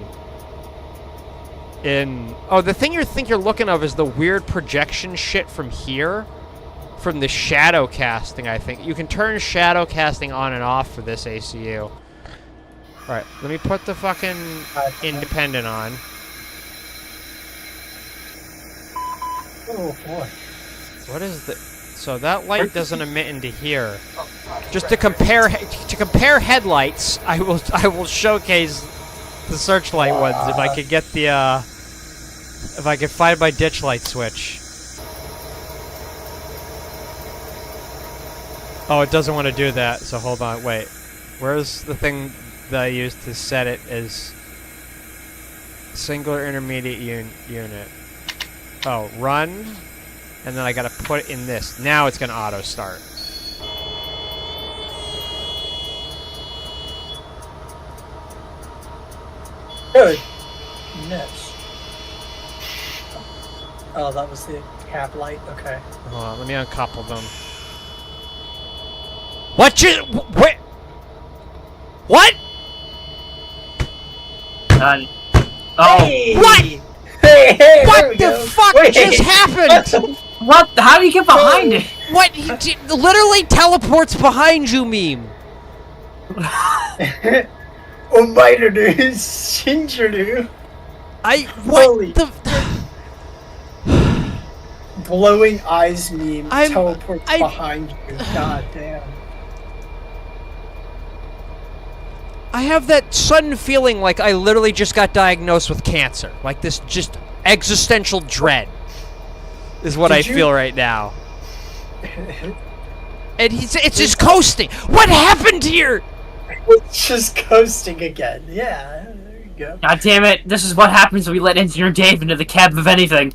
The thing you're looking of is the weird projection shit from here. From the shadow casting, I think. You can turn shadow casting on and off for this ACU. Alright, let me put the fucking independent on. Oh boy. What is the... So that light doesn't emit into here. Just to compare headlights, I will showcase the searchlight ones if I could get the if I could find my ditch light switch. Oh, it doesn't want to do that, so hold on, wait. Where's the thing that I used to set it as singular intermediate unit? Oh, run, and then I gotta put it in this. Now it's gonna auto start. Good. Nice. Oh, that was the cap light. Okay. Hold on, let me uncouple them. What you... Wait... What? Done. Oh. Hey! What? Hey, there What we the go. fuck Wait. just happened? What? How do you get behind it? What? He literally teleports behind you, meme. Omaru Shinjuru. What Holy- the... Glowing eyes meme I'm- teleports I- behind you. God damn. I have that sudden feeling like I literally just got diagnosed with cancer. Like this just existential dread is what Did I you- feel right now. And it's just coasting. What happened here? It's just coasting again. Yeah, there you go. God damn it! This is what happens when we let Engineer Dave into the cab of anything.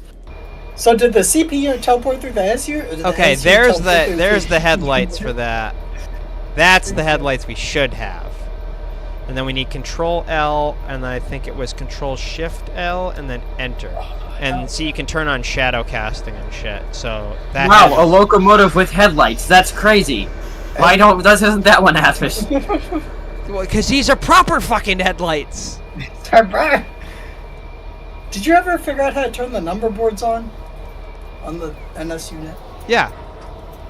So did the CPU teleport through the SU? Or did the Okay, SU there's teleport through the headlights for that. That's the headlights we should have. And then we need Control L, and then I think it was Control Shift L, and then Enter. And see, you can turn on shadow casting and shit. So that. Wow, a locomotive with headlights. That's crazy. Why doesn't that one happen? Because these are proper fucking headlights. Did you ever figure out how to turn the number boards on the NS unit? Yeah.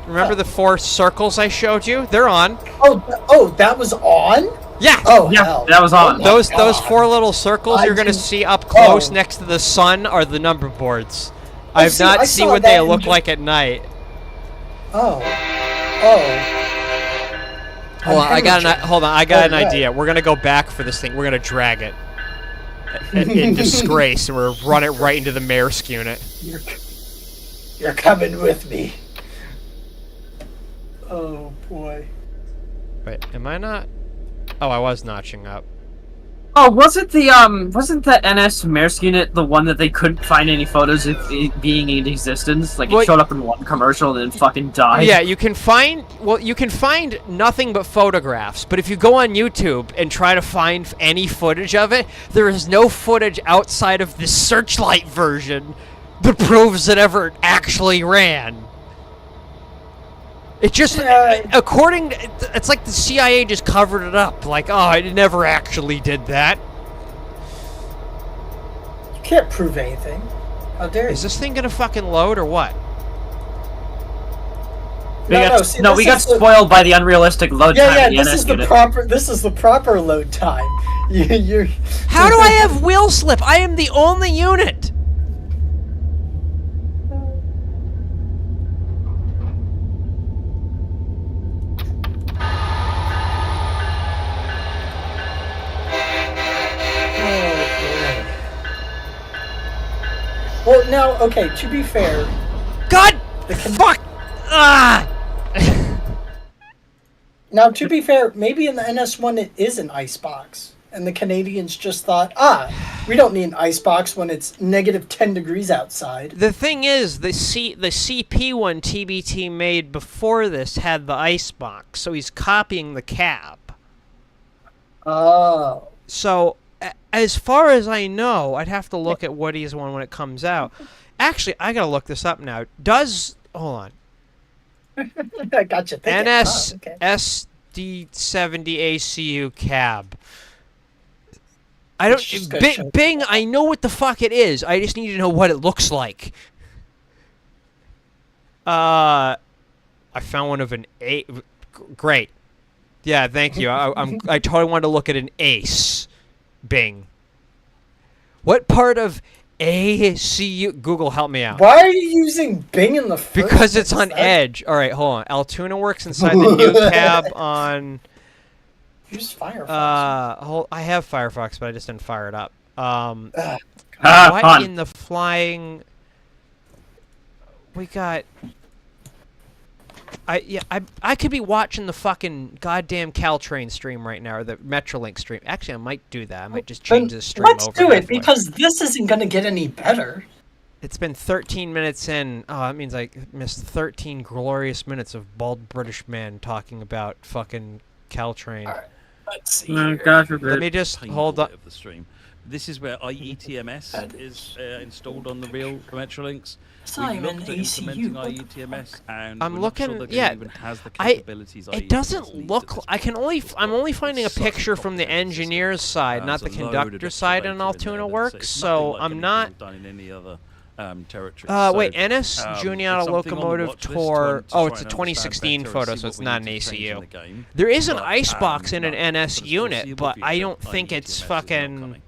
Remember the 4 circles I showed you? They're on. Oh, that was on? Yeah. Oh, Yeah, hell. that was on. Oh my Those God. 4 little circles I you're gonna didn't- see up close Oh. next to the sun are the number boards. I've see, not I seen saw what that they in look ju- like at night. Oh. Hold on, I got an right. idea. We're gonna go back for this thing. We're gonna drag it in disgrace, and we're run it right into the Maersk unit. You're coming with me. Oh boy. Wait, am I not? Oh, I was notching up. Oh, wasn't the NS Maersk unit the one that they couldn't find any photos of it being in existence? Like, it Well, showed up in one commercial and then fucking died? Yeah, you can find nothing but photographs, but if you go on YouTube and try to find any footage of it, there is no footage outside of the Searchlight version that proves it ever actually ran. It just, it's like the CIA just covered it up, like, oh, it never actually did that. You can't prove anything. How dare you? Is this thing gonna fucking load or what? We got this is the- spoiled by the unrealistic load time Yeah, of the this NS is the unit. proper load time. You're How do I have wheel slip? I am the only unit. Well, now, okay, to be fair, God, fuck, ah! Now, to be fair, maybe in the NS1 it is an icebox, and the Canadians just thought, we don't need an icebox when it's negative 10 degrees outside. The thing is, the CP one TBT made before this had the icebox, so he's copying the cab. Oh. So, as far as I know, I'd have to look at Woody's one when it comes out. Actually, I gotta look this up now. Hold on. I got you thinking. SD70 ACU cab. I don't. Just gotta show Bing, I know what the fuck it is. I just need to know what it looks like. I found one of an A. Great. Yeah, thank you. I totally wanted to look at an Ace. Bing. What part of ACU? Google, help me out. Why are you using Bing in the first Because it's on place? Edge. All right, hold on. Altoona works inside the new cab on. Use Firefox. I have Firefox, but I just didn't fire it up. What fun. in the flying? We got. I could be watching the fucking goddamn Caltrain stream right now, or the Metrolink stream. Actually, I might do that. I might just change the stream Let's over. do it, halfway. because this isn't going to get any better. It's been 13 minutes in. Oh, that means I missed 13 glorious minutes of bald British man talking about fucking Caltrain. All right, let's see. God Let forbid. me just painful hold up. bit of the stream. This is where IETMS is installed on the real Metrolinks. It's not We even looked at ACU. implementing What the IETMS, and I'm we're not sure looking- the game yeah, even has the I- capabilities It IETMS doesn't needs look. at this I can point. only. It's I'm got only finding a such picture from the complicated system. engineer's side, not the There's a load of conductor different side in data in there Altoona that's- Works. it's So nothing like I'm anything not. we've done in any other territory. Wait, So, NS it's Juniata something on the Locomotive watch list Tour. to Oh, try it's a and understand 2016 better and photo, see so what it's we not need an to change in ACU. the game. There is an But, icebox in an but NS for the unit, foreseeable but I future, don't think IETMS it's is not fucking. coming.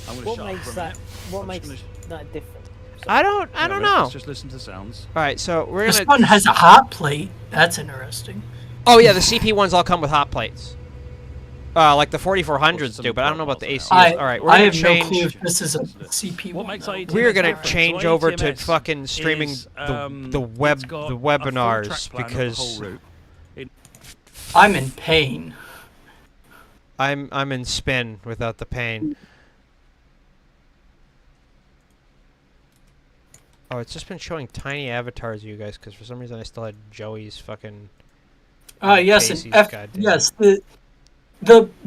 I'm gonna What shut up makes for a that? minute. What I'm makes just that different? I don't know. Let's just listen to sounds. All right, so we're This gonna. one has a hot plate. That's interesting. Oh yeah, the CP ones all come with hot plates. Like the 4400s do, but I don't know about the ACUs. I, All right, we're I gonna have no change. clue if this is a CP What one. makes though. IETMS We're gonna different? change So over to IETMS fucking streaming is, the web it's got the a full track webinars plan of the because whole route. I'm in pain. I'm in spin without the pain. Oh, it's just been showing tiny avatars of you guys because for some reason I still had Joey's fucking. Yes, Casey's and goddamn- yes, the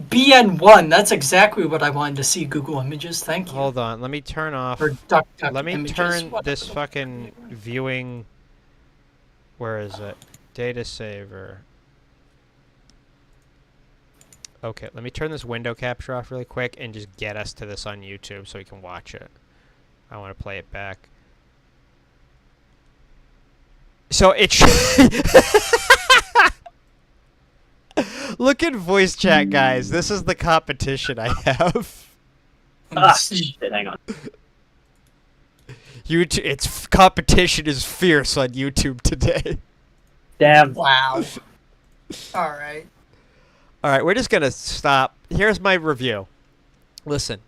BN1. That's exactly what I wanted to see. Google Images. Thank you. Hold on, let me turn off. Or Duck Let me Images, turn whatever this the- fucking viewing. Where is it? Data saver. Okay, let me turn this window capture off really quick and just get us to this on YouTube so we can watch it. I want to play it back. So it Look at voice chat, guys. This is the competition I have. Shit, hang on. YouTube, competition is fierce on YouTube today. Damn. Wow. All right. All right, we're just gonna stop. Here's my review. Listen,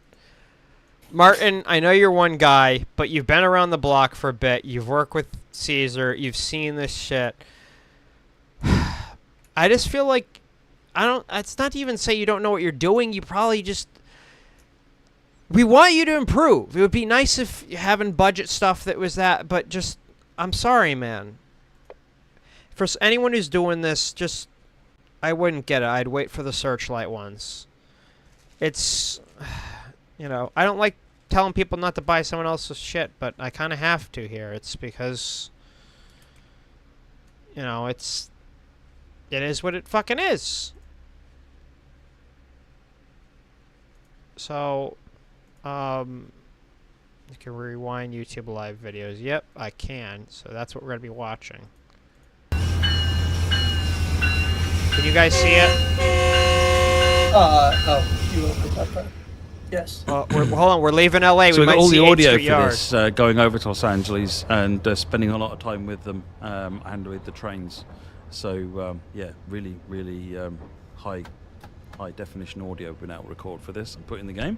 Martin, I know you're one guy, but you've been around the block for a bit. You've worked with Caesar. You've seen this shit. I just feel like it's not to even say you don't know what you're doing. You probably just. We want you to improve. It would be nice if having budget stuff that was that, but just, I'm sorry, man. For anyone who's doing this, just, I wouldn't get it. I'd wait for the Searchlight ones. It's, you know, I don't like telling people not to buy someone else's shit, but I kind of have to here. It's because, you know, it is what it fucking is. So, you can rewind YouTube live videos. Yep, I can. So that's what we're going to be watching. Can you guys see it? You want to put that there? Yes. Hold on, we're leaving LA. So we we've might got all see the 8th audio Street for Yard. this, going over to Los Angeles and spending a lot of time with them and with the trains. So yeah, really, really high definition audio we've been able to record for this and put in the game,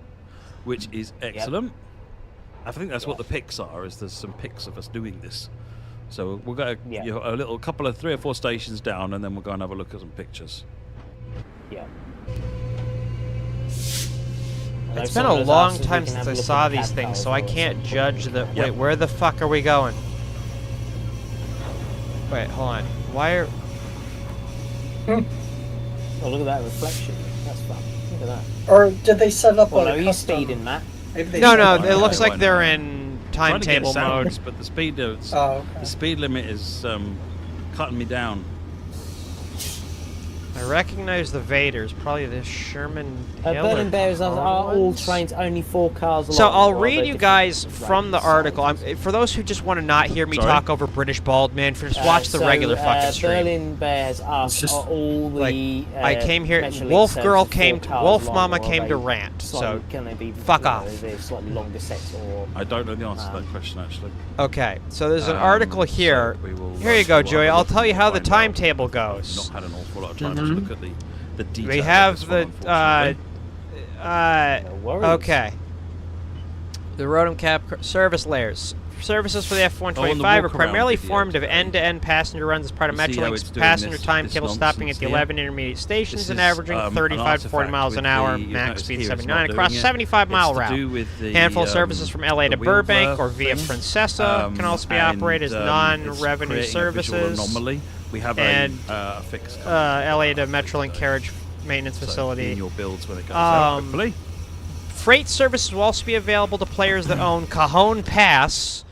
which is excellent. I think that's what the pics are. Is there's some pics of us doing this, So we'll go a little couple of 3 or 4 stations down, and then we'll go and have a look at some pictures. Yeah. It's been a long time since I saw these things, so I can't judge the... Wait, where the fuck are we going? Wait, hold on. Why are... Oh, look at that reflection. That's fun. Look at that. Or did they set up Well, a no, you custom... speed in that. No, it it looks looks like like they're in Trying to get timetable mode. sounds, but the speed okay. the speed limit is cutting me down. I recognize the Vaders, probably the Sherman Hill or Berlin Bears are all ones. trains, only 4 cars long. So I'll or are read they you different guys from the range article. sizes? For those who just want to not hear me Sorry? talk over British bald man, just watch the regular fucking stream. Berlin Bears are all the. I came here. Metrolink Wolf serves Girl are 4 came. cars Wolf long, Mama or are came they to rant. So slightly- can they be, fuck you know, off. They're slightly longer sets or. I don't know the answer to that question actually. okay, so there's an article here. So we will, Here you go, we'll Joey. have a I'll look tell you and how the find out. timetable I've goes. not had an awful lot of time to look at the detail. We of have this the one, unfortunately. No worries. okay. The Rotom Cap service layers. Services for the F-125 are walk-around primarily video formed of today. end-to-end passenger runs as part of You see how it's Metrolink's doing passenger this timetable, stopping at the nonsense 11 intermediate stations This and is, averaging an 35 to 40 artifact miles with an hour, the- you'll max notice speed here it's 79 not across doing it. 75-mile It's to route. do with the, Handful of services from LA to the wheel Burbank or blur via thing. Francesa can also be operated as It's non-revenue creating a visual services. anomaly. We have And, a fix LA to Metrolink carriage maintenance facility. in your builds when it goes out, hopefully. Freight services will also be available to players that own Cajon Pass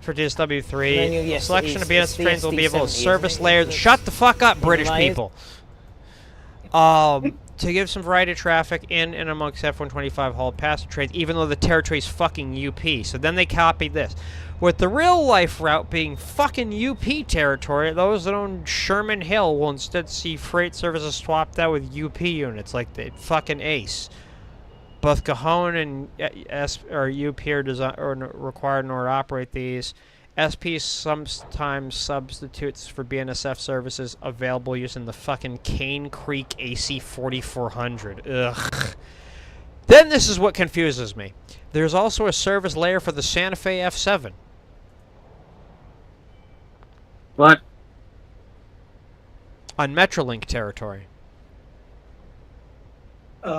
for DSW3. Manual, yes, Selection of it's BNS trains will be able to SD70, service isn't it? layers. Shut the fuck up, British layers? people. To give some variety of traffic in and amongst F-125 hauled passenger trains, even though the territory is fucking UP. So then they copied this. With the real life route being fucking UP territory, those that own Sherman Hill will instead see freight services swapped out with UP units like the fucking Ace. Both Cajon and UP are required in order to operate these. SP sometimes substitutes for BNSF services available using the fucking Cane Creek AC 4400. Ugh. Then this is what confuses me. There's also a service layer for the Santa Fe F7. What? On Metrolink territory. Just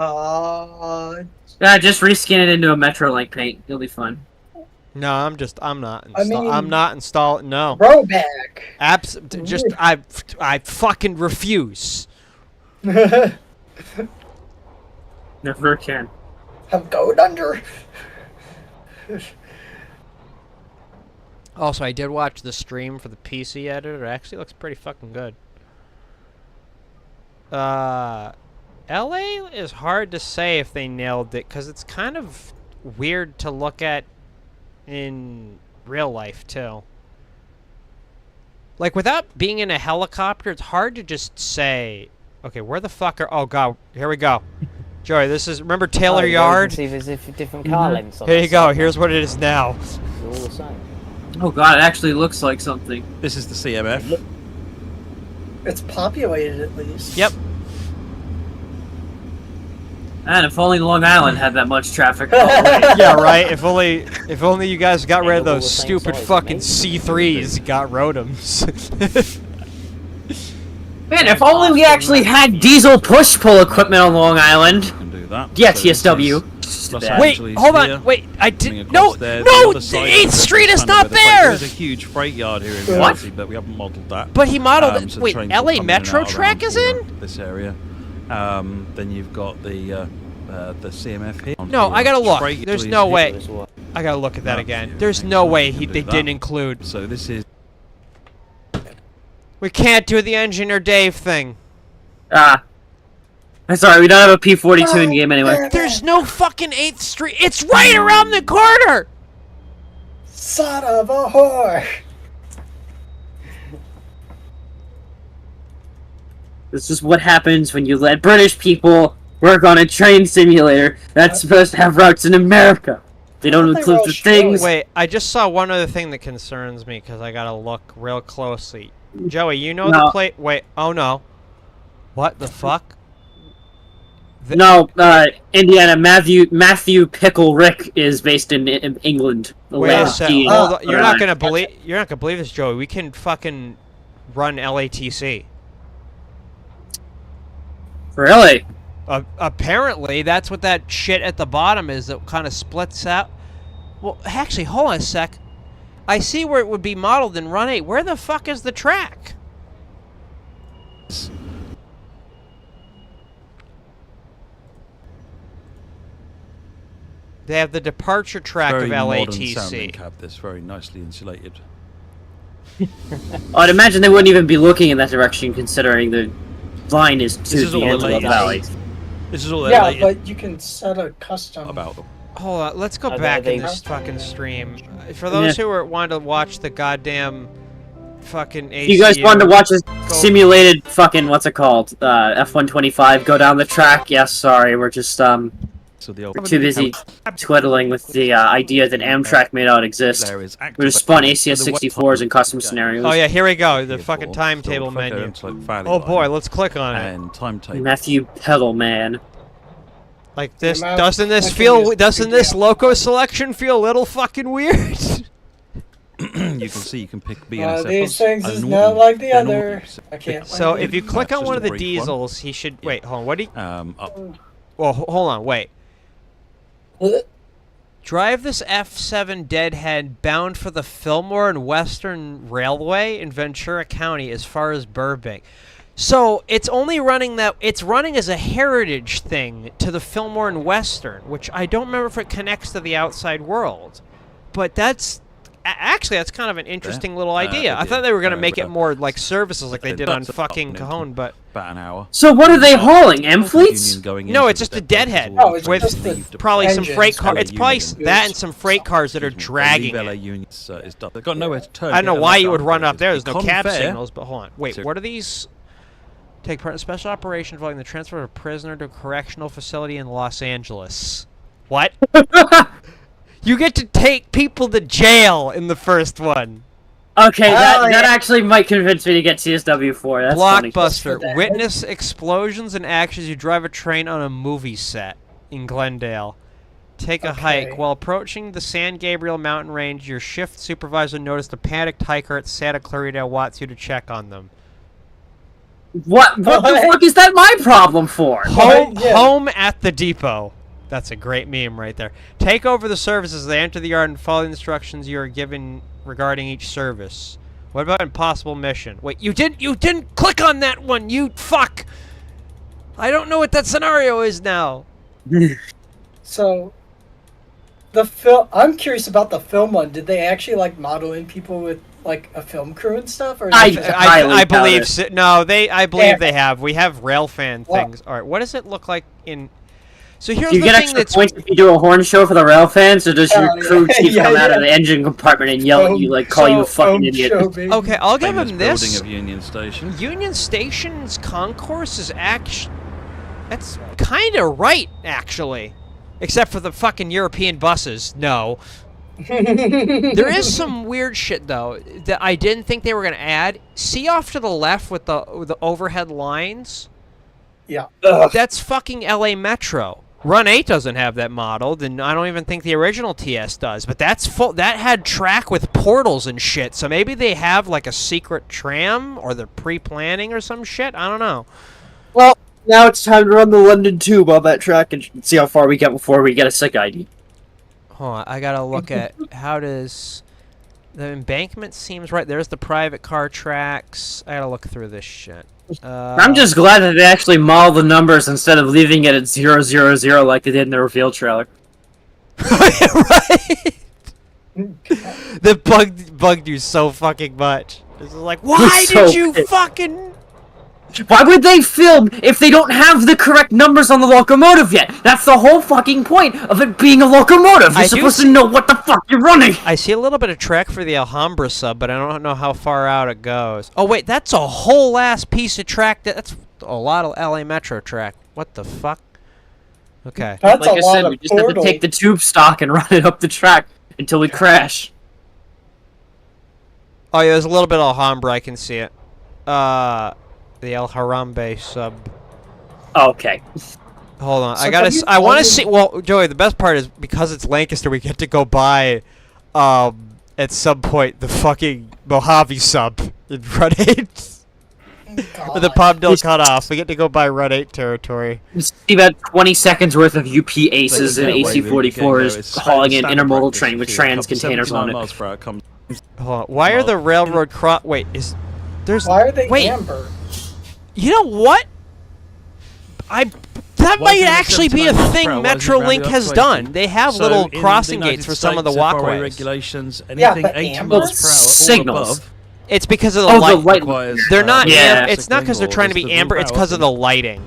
reskin it into a Metrolink paint. It'll be fun. No, I'm not. I mean- I'm not installing. No. Throwback. I fucking refuse. Never can. Have going under. Also, I did watch the stream for the PC editor. It actually looks pretty fucking good. LA is hard to say if they nailed it, because it's kind of weird to look at in real life, too. Like, without being in a helicopter, it's hard to just say, okay, where the fuck are... Oh, God, here we go. Joey, this is... Remember Taylor Yard? See, there's a different car lengths on Here that you go. side. Here's what it is now. It's all the same. Oh god, it actually looks like something. This is the CMF. It's populated at least. Yep. And if only Long Island had that much traffic. Yeah, right. If only you guys got rid of all those the same stupid size, fucking mate. C3s, got Rotoms. Man, if only we actually had diesel push-pull equipment on Long Island. Can do that. Yeah, So this TSW. is Los Wait, Wait, Angeles hold here, on. Wait, I coming did across no, there. no. The other side The 8th is Street is kind of not where the freight- there. There's a huge freight yard here in What? reality, but we haven't modelled that. But he modeled. So Wait, trains will LA come in and Metro out track around is here, in? this area. Then you've got the CMF here. No, I gotta look. Freight There's is no here. way. As well. I gotta look at that No, again. yeah, There's thanks, no we way can do they that. didn't include. So this is We can't do the Engineer Dave thing. Sorry, we don't have a P-42 in game anyway. There's no fucking 8th Street. It's right around the corner. Son of a whore. This is what happens when you let British people work on a train simulator that's supposed to have routes in America. They don't I thought they include were all the things. Wait, I just saw one other thing that concerns me because I gotta look real closely. Joey, you know the No. plate? Wait, oh no. What the fuck? No, Indiana. Matthew Pickle Rick is based in England. The Wait a land of second. tea. Hold on. You're not gonna believe this, Joey. We can fucking run LATC. Really? Apparently, that's what that shit at the bottom is that kind of splits out. Well, actually, hold on a sec. I see where it would be modeled in Run 8. Where the fuck is the track? They have the departure track Very of modern sounding LATC. cab. This very nicely insulated. I'd imagine they wouldn't even be looking in that direction, considering the line is to is the all the Antelope latest. Valley. This is all Yeah, but you can set a custom. about them. Hold on, let's go Are back they- in this fucking stream. For those who are wanting to watch the goddamn fucking ACU, You guys wanted to watch a simulated fucking what's it called? F-125 go down the track? Yes, sorry, we're just So the old we're too busy twiddling with the idea that Amtrak may not exist. there is We just spawn ACS 64s in custom scenarios. Oh yeah, here we go. The Here fucking for timetable Philadelphia menu. Antelope Valley Oh Line boy, let's click on it. and timetable. Matthew Pedalman. Like this, I'm out doesn't this clicking feel? this Doesn't this video. loco selection feel a little fucking weird? You can see you can pick BNSF. These things and is an not audio. like the An other. audio. I can't. So wait. if you click That's on just one of a the brief one. diesels, he should wait. Hold on. What do you? Up. Well, hold on. Wait. Drive this F7 Deadhead bound for the Fillmore and Western Railway in Ventura County as far as Burbank. So it's only running that. It's running as a heritage thing to the Fillmore and Western, which I don't remember if it connects to the outside world. But that's actually that's kind of an interesting little idea. I thought they were gonna make it more like services, like they did on fucking Cajon, but About an hour. So what are they hauling? M fleets? Union going no, into it's the just a depot deadhead is all Oh, it's with just the received probably some engines. freight car. LA It's probably Union. that and some freight cars that are Excuse me, dragging LA it. Union is done. They've got nowhere to turn. I don't know get why them you would run up upgraded. there. There's no Econ cab fare. signals, but hold on. Wait, So- what are these? Take part in a special operation involving the transfer of a prisoner to a correctional facility in Los Angeles. What? You get to take people to jail in the first one. Okay, that, Oh, yeah. that actually might convince me to get CSW4. That's funny. Blockbuster. Funny. Witness explosions and action as you drive a train on a movie set in Glendale. Take a hike. Okay. While approaching the San Gabriel mountain range, your shift supervisor noticed a panicked hiker at Santa Clarita and wants you to check on them. What the fuck is that my problem for? Home, yeah. home at the depot. That's a great meme right there. Take over the services. They enter the yard and follow the instructions you are given regarding each service. What about impossible mission? Wait, you didn't click on that one. You fuck. I don't know what that scenario is now. So, the film. I'm curious about the film one. Did they actually like model in people with like a film crew and stuff, or is I- it just- highly I doubt believe it. so. No, I believe Yeah. they have. We have railfan Well- things. All right, what does it look like in? So here's Do you the get thing extra that's points if you do a horn show for the rail fans, or does your Oh, crew yeah. chief Yeah, come out of yeah. the engine compartment and yell at you, like call you a fucking idiot? Show, baby. okay. I'll give Famous him building this. of Union Station. Union Station's concourse is actually... That's kind of right, actually. Except for the fucking European buses. No. There is some weird shit, though, that I didn't think they were going to add. See off to the left with the overhead lines? Yeah. That's fucking LA Metro. Run 8 doesn't have that modeled, and I don't even think the original TS does. But that's full. That had track with portals and shit. So maybe they have like a secret tram, or they're pre-planning or some shit. I don't know. Well, now it's time to run the London Tube on that track and see how far we get before we get a sick ID. Hold on, I gotta look at how does the embankment seems right. There's the private car tracks. I gotta look through this shit. I'm just glad that they actually model the numbers instead of leaving it at 000 like they did in the reveal trailer. right. That bugged you so fucking much. This is like, why So did you pissed. fucking? Why would they film if they don't have the correct numbers on the locomotive yet? That's the whole fucking point of it being a locomotive. You're I do supposed see- to know what the fuck you're running. I see a little bit of track for the Alhambra sub, but I don't know how far out it goes. Oh wait, that's a whole ass piece of track. That's a lot of LA Metro track. What the fuck? Okay. That's Like a I lot said, of we just have to portal. take the tube stock and run it up the track until we crash. Oh yeah, there's a little bit of Alhambra. I can see it. The El Harambe sub. Okay. Hold on, So I gotta. have you I want to played- see. Well, Joey, the best part is because it's Lancaster, we get to go buy, at some point the fucking Mojave sub in Run 8. With the Palmdale cutoff, we get to go buy Run 8 territory. See about 20 seconds worth of UP Aces They and get away with it, AC-44s it's hauling an standard intermodal practice train with to trans cover containers 79 on it. miles per hour comes Hold on. Why are the railroad Wait, is there's? Why are they Wait, amber? you know what? That Why might isn't it actually be a 79 miles per thing hour? Why isn't it Metrolink rounded has up to done. 80? They have So little in the crossing United gates for some of the States, FRA walkways. regulations, Yeah, anything but 80 amber? miles per hour or Signals. above It's because of the Oh, light. the light. requires, They're not. Yeah. It's not because they're signaling trying to or be is the amber. It's route because of the and- lighting.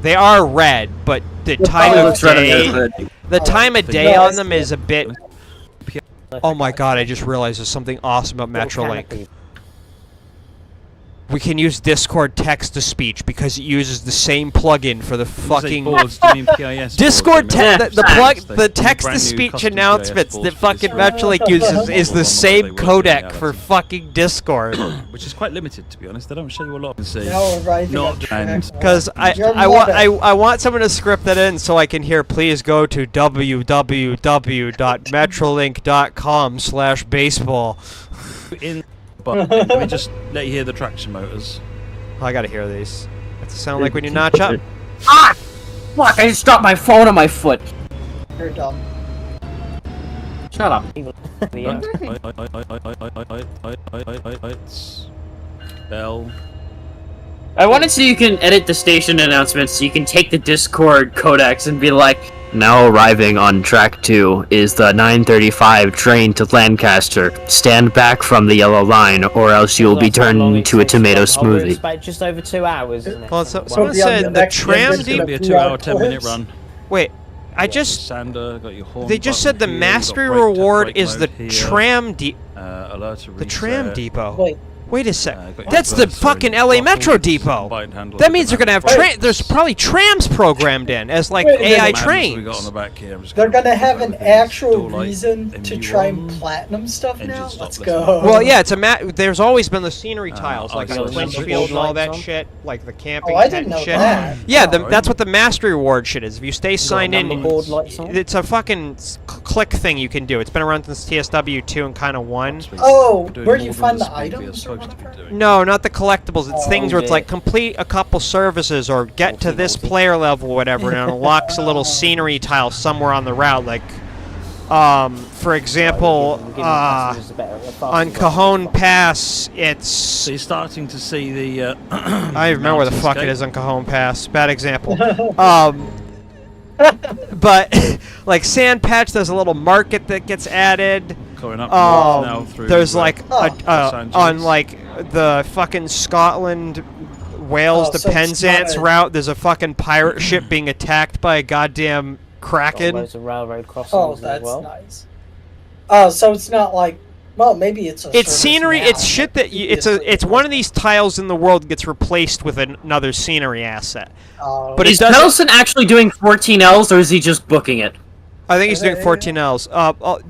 They are red, but the Well, time it of looks red on the day, hood. the time of day No, on it's them good. is a bit. Oh my god! I just realized there's something awesome about Metrolink. We can use Discord text to speech because it uses the same plugin for the You say fucking boards, do you mean PIS Discord. boards? I mean, The Yeah. plug, They the do text to brand new speech custom announcements PIS that boards for fucking Discord. Metrolink uses is the They same work in codec reality. for fucking Discord. Which is quite limited, to be honest. They don't show you a lot. See, Now arriving not at track and one. Because Your I want mother. I want someone to script that in so I can hear. Please go to www.metrolink.com/baseball. in. But let me just let you hear the traction motors. Oh, I gotta hear these. Does it sound like when you notch up? Ah! Fuck, I just dropped my phone on my foot. You're dumb. Shut up. Bell. I wanted so you can edit the station announcements so you can take the Discord codecs and be like, now arriving on track 2 is the 9:35 train to Lancaster. Stand back from the yellow line or else you will be turned into a tomato smoothie. It's about just over 2 hours, isn't it? Well, So someone be on the said the next tram. visit. It's gonna be a Few 2 hour, hour 10-minute clips. run. Wait, I just. Sander, got your horn They just button said the here, mastery you've got brake reward brake is the mode here, tram alert to the tram reset. depot. Wait, Wait a sec. Got your That's the reverser and fucking your LA throttle, Metro which is depot. combined handle That of means the they're gonna have Wait. there's probably trams programmed in as like Wait a minute. AI Mans trains. we got on the back here. I'm just they're gonna have an everything's actual still like reason to MU1, try and platinum stuff engine now? stop, Let's listen. go. Well, yeah, it's a there's always been the scenery tiles, oh, like so on it's Clinchfield just and all that lights on? shit, like the camping Oh, I tent didn't know shit. that. Yeah, Oh. that's what the mastery reward shit is. If you stay signed in, number board lights on? it's a fucking click thing you can do. It's been around since TSW 2 and kind of 1. Oh, We're doing where more you than find the the speed we are items or supposed to be whatever? doing. No, not the collectibles. It's Oh, things where it's yeah. like complete a couple services or get to this player level, or whatever, and it unlocks a little scenery tile somewhere on the route. Like, for example, on Cajon Pass, it's. So you're starting to see the. I remember where the fuck it is on Cajon Pass. Bad example. But like Sand Patch, there's a little market that gets added. Going up north now through. There's like Oh. Los Angeles. on like the fucking Scotland, Wales Oh, to so it's Penzance not a- route. There's a fucking pirate ship being attacked by a goddamn kraken. Loads of railroad crossings Oh, as that's well. nice. Oh, so it's not like, well, maybe it's a. It's service scenery. now, It's shit that it's one of these tiles in the world that gets replaced with another scenery asset. Oh, But Is it doesn't. Nelson actually doing 14Ls or is he just booking it? I think he's doing 14Ls.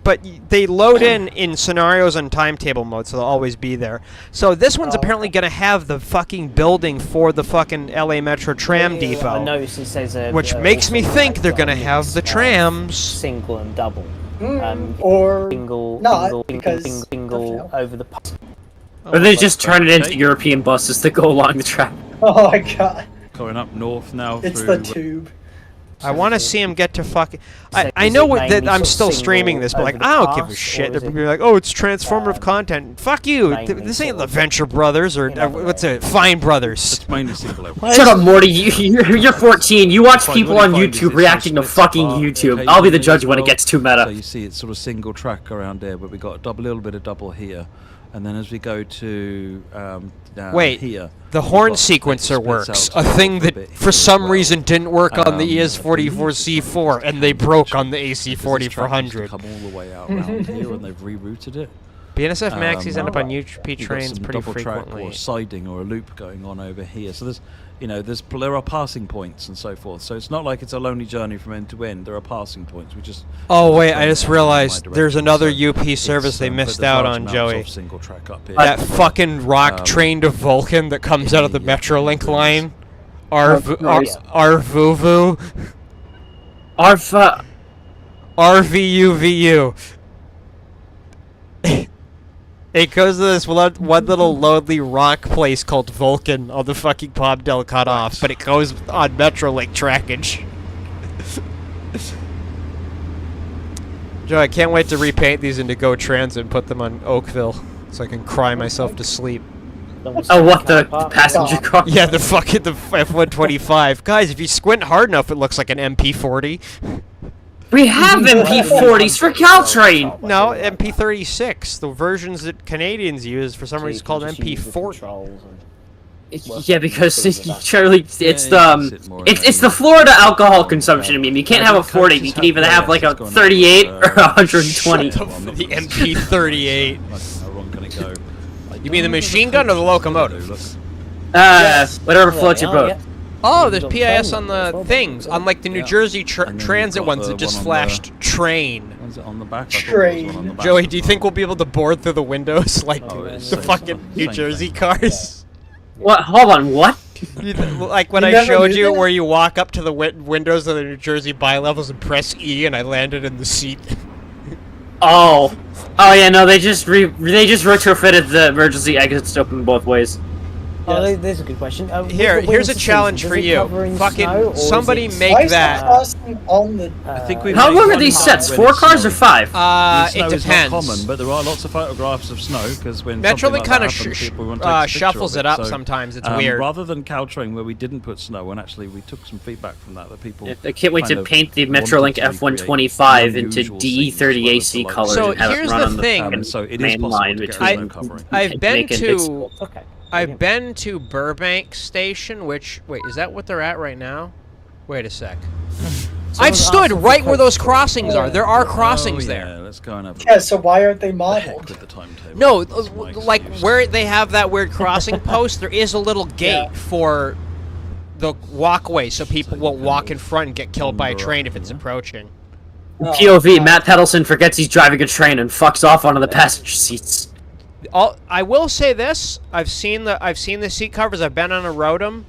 But they load in scenarios and timetable mode, so they'll always be there. So this one's Oh, apparently going to have the fucking building for the fucking LA Metro tram I depot, noticed it says which makes me think they're going to have the trams. single and double. or Single, not, single, because- single, single over the. Or they just turn it into European buses that go along the track? oh my god, Going up north now it's through. the tube. I want to see him get to fucking. I is know it what that mainly I'm sort of still single streaming this, but over like the I don't give a pass, shit. or They're is gonna it, be like, oh, it's transformative um, content. Fuck you. mainly This ain't sort the of Venture Brothers or in other what's it? Fine Brothers. It's mainly single level. Shut up, Morty. You're 14. You watch Fine, people what on do you find is YouTube it's reacting to sort of split fucking apart YouTube. I'll be the occasionally judge as when it well. gets too So meta. you see it's sort of single track around there, but we got a little bit of double here, and then as we go to down Wait, here, the we've horn got- sequencer it works. splits A out thing a that bit for here as some well. reason didn't work on the I believe ES44C4 and they broke on the because this AC40 track used to 400. come all the way out around here, and they've rerouted it. BNSF Maxis end up on UP You've got trains some pretty double track frequently. or siding or a loop going on over here. So there's, there are passing points and so forth. So it's not like it's a lonely journey from end to end. There are passing points. We just. Oh wait, I just in my realized there's direction. another So UP service it's, they but missed there's out large on, amounts Joey. of single track up here. That fucking rock train to Vulcan that comes out of the yeah, Metrolink yeah. line. Nice. Arvuvu. Arfa. RVUVU. It goes to this one little lonely rock place called Vulcan on the fucking Palmdale cutoff, but it goes on Metrolink trackage. Joe, I can't wait to repaint these into Go Transit and put them on Oakville so I can cry myself to sleep. Oh, what, the passenger car? Yeah, the F-125. Guys, if you squint hard enough, it looks like an MP40. We have MP40s for Caltrain! No, MP36. The versions that Canadians use, for some reason, is called MP40. Yeah, because Charlie, it's the Florida alcohol consumption. I mean, you can't have a 40. You can either have like a 38 or a 120. The MP38. You mean the machine gun or the locomotive? Whatever floats your boat. Oh, there's PIS on the things, unlike the New Jersey transit ones that just flashed train. Is it on the back? Train. Joey, do you think we'll be able to board through the windows like the fucking New Jersey cars? What? Hold on, what? Like when I showed you where you walk up to the windows of the New Jersey bi-levels and press E and I landed in the seat. Oh yeah, no, they just retrofitted the emergency exits to open both ways. Oh, there's a good question. Here's a challenge for you. Fucking somebody make that. I think we. How long are these sets? 4 cars or 5? It depends. Not common, but there are lots of photographs of snow because when Metrolink kind of shuffles it up sometimes. It's weird. Rather than Caltrain where we didn't put snow, and actually we took some feedback from that people. I can't wait to paint the Metrolink F-125 into DE30 AC colors and have it run on the main line between. I've been to Burbank Station, which... Wait, is that what they're at right now? Wait a sec. I've stood right where those crossings are. There are crossings there. Let's go and have Yeah, so why aren't they modeled? No, like where they have that weird crossing post, there is a little gate for the walkway so people won't walk in front and get killed by a train if it's approaching. POV, Matt Pedelson forgets he's driving a train and fucks off onto the passenger seats. I will say this: I've seen the seat covers. I've been on a Rotom.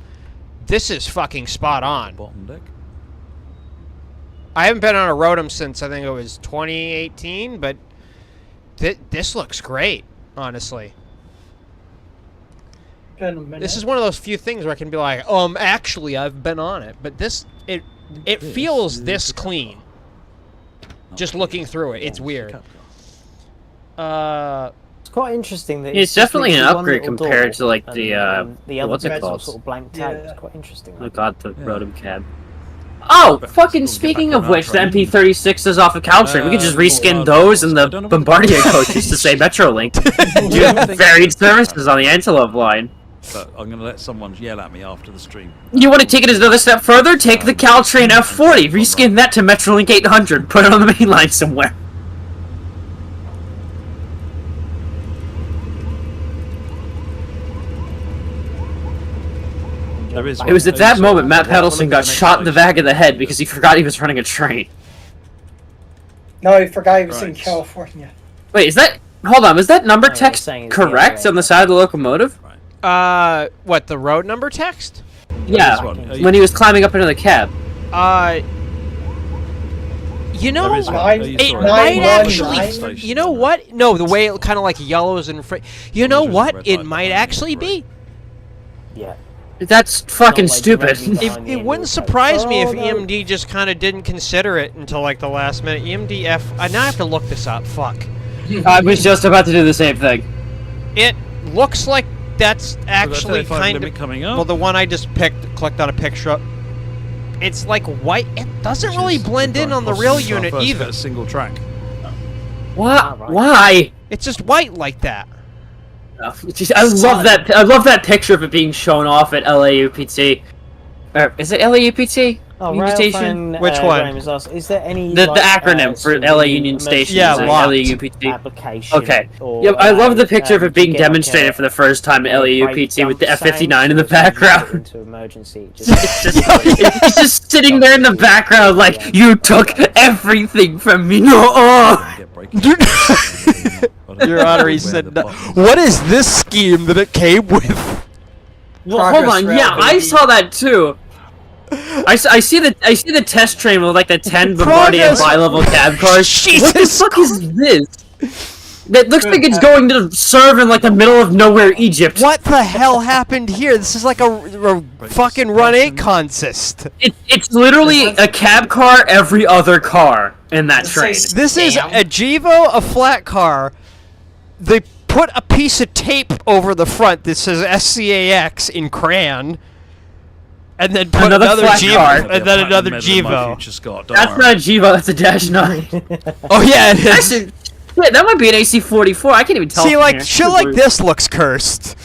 This is fucking spot on. Bottom deck. I haven't been on a Rotom since I think it was 2018, but this looks great, honestly. This is one of those few things where I can be like, actually, I've been on it, but it feels this clean. Just looking through it, it's weird. It's quite interesting that it's definitely an upgrade compared to like the other what's it called? Sort of blanked out. It's quite interesting. Oh god, the Rotom cab. Oh, fucking speaking of which, the MP36 is off of Caltrain. We could just reskin those and the Bombardier coaches to say Metrolink. Do varied services on the Antelope line. But I'm going to let someone yell at me after the stream. You want to take it another step further? Take the Caltrain F40, reskin that to Metrolink 800, put it on the main line somewhere. It was at that moment Matt Pedelson got shot in the back of the head because he forgot he was running a train. No, he forgot he was in California. Wait, is that... Hold on, was that number text correct on the side of the locomotive? What, the road number text? Yeah, when he was climbing up into the cab. You know, it might actually... You know what? No, the way it kind of like yellows and... You know what? It might actually be. Yeah. That's fucking stupid. It wouldn't surprise me if EMD just kind of didn't consider it until like the last minute. EMDF... now I have to look this up. Fuck. I was just about to do the same thing. It looks like that's actually kind of... coming up. Well, the one I just clicked on a picture of. It's like white. It doesn't really blend in on the real unit either. A single track. What? Why? It's just white like that. I love that. I love that picture of it being shown off at LAUPT. Is it LAUPT? Union Station? Which one? Is there any the acronym for LA Union Station? Yeah, LAUPT. Application. Okay. Yeah, I love the picture of it being demonstrated for the first time at LAUPT with the F-59 in the background. It's just sitting there in the background like, you took everything from me. Your Honor, he said, what is this scheme that it came with? Well, hold on. Yeah, I saw that too. I see the test train with like the 10 Bombardier Progress. bi-level cab cars. What the Jesus fuck is this? That looks like it's going to serve in like the middle of nowhere Egypt. What the hell happened here? This is like a fucking Run 8 consist. It's literally a cab car every other car in that Let's train. say This is Damn. a Gevo, a flat car. They put a piece of tape over the front that says SCAX in crayon, and then put Another another flat Gevo, car. and then another Gevo. That's not a Gevo, that's a Dash 9. Oh yeah, it is. Actually, yeah, that might be an AC44. I can't even tell. See, from like here. shit like this looks cursed.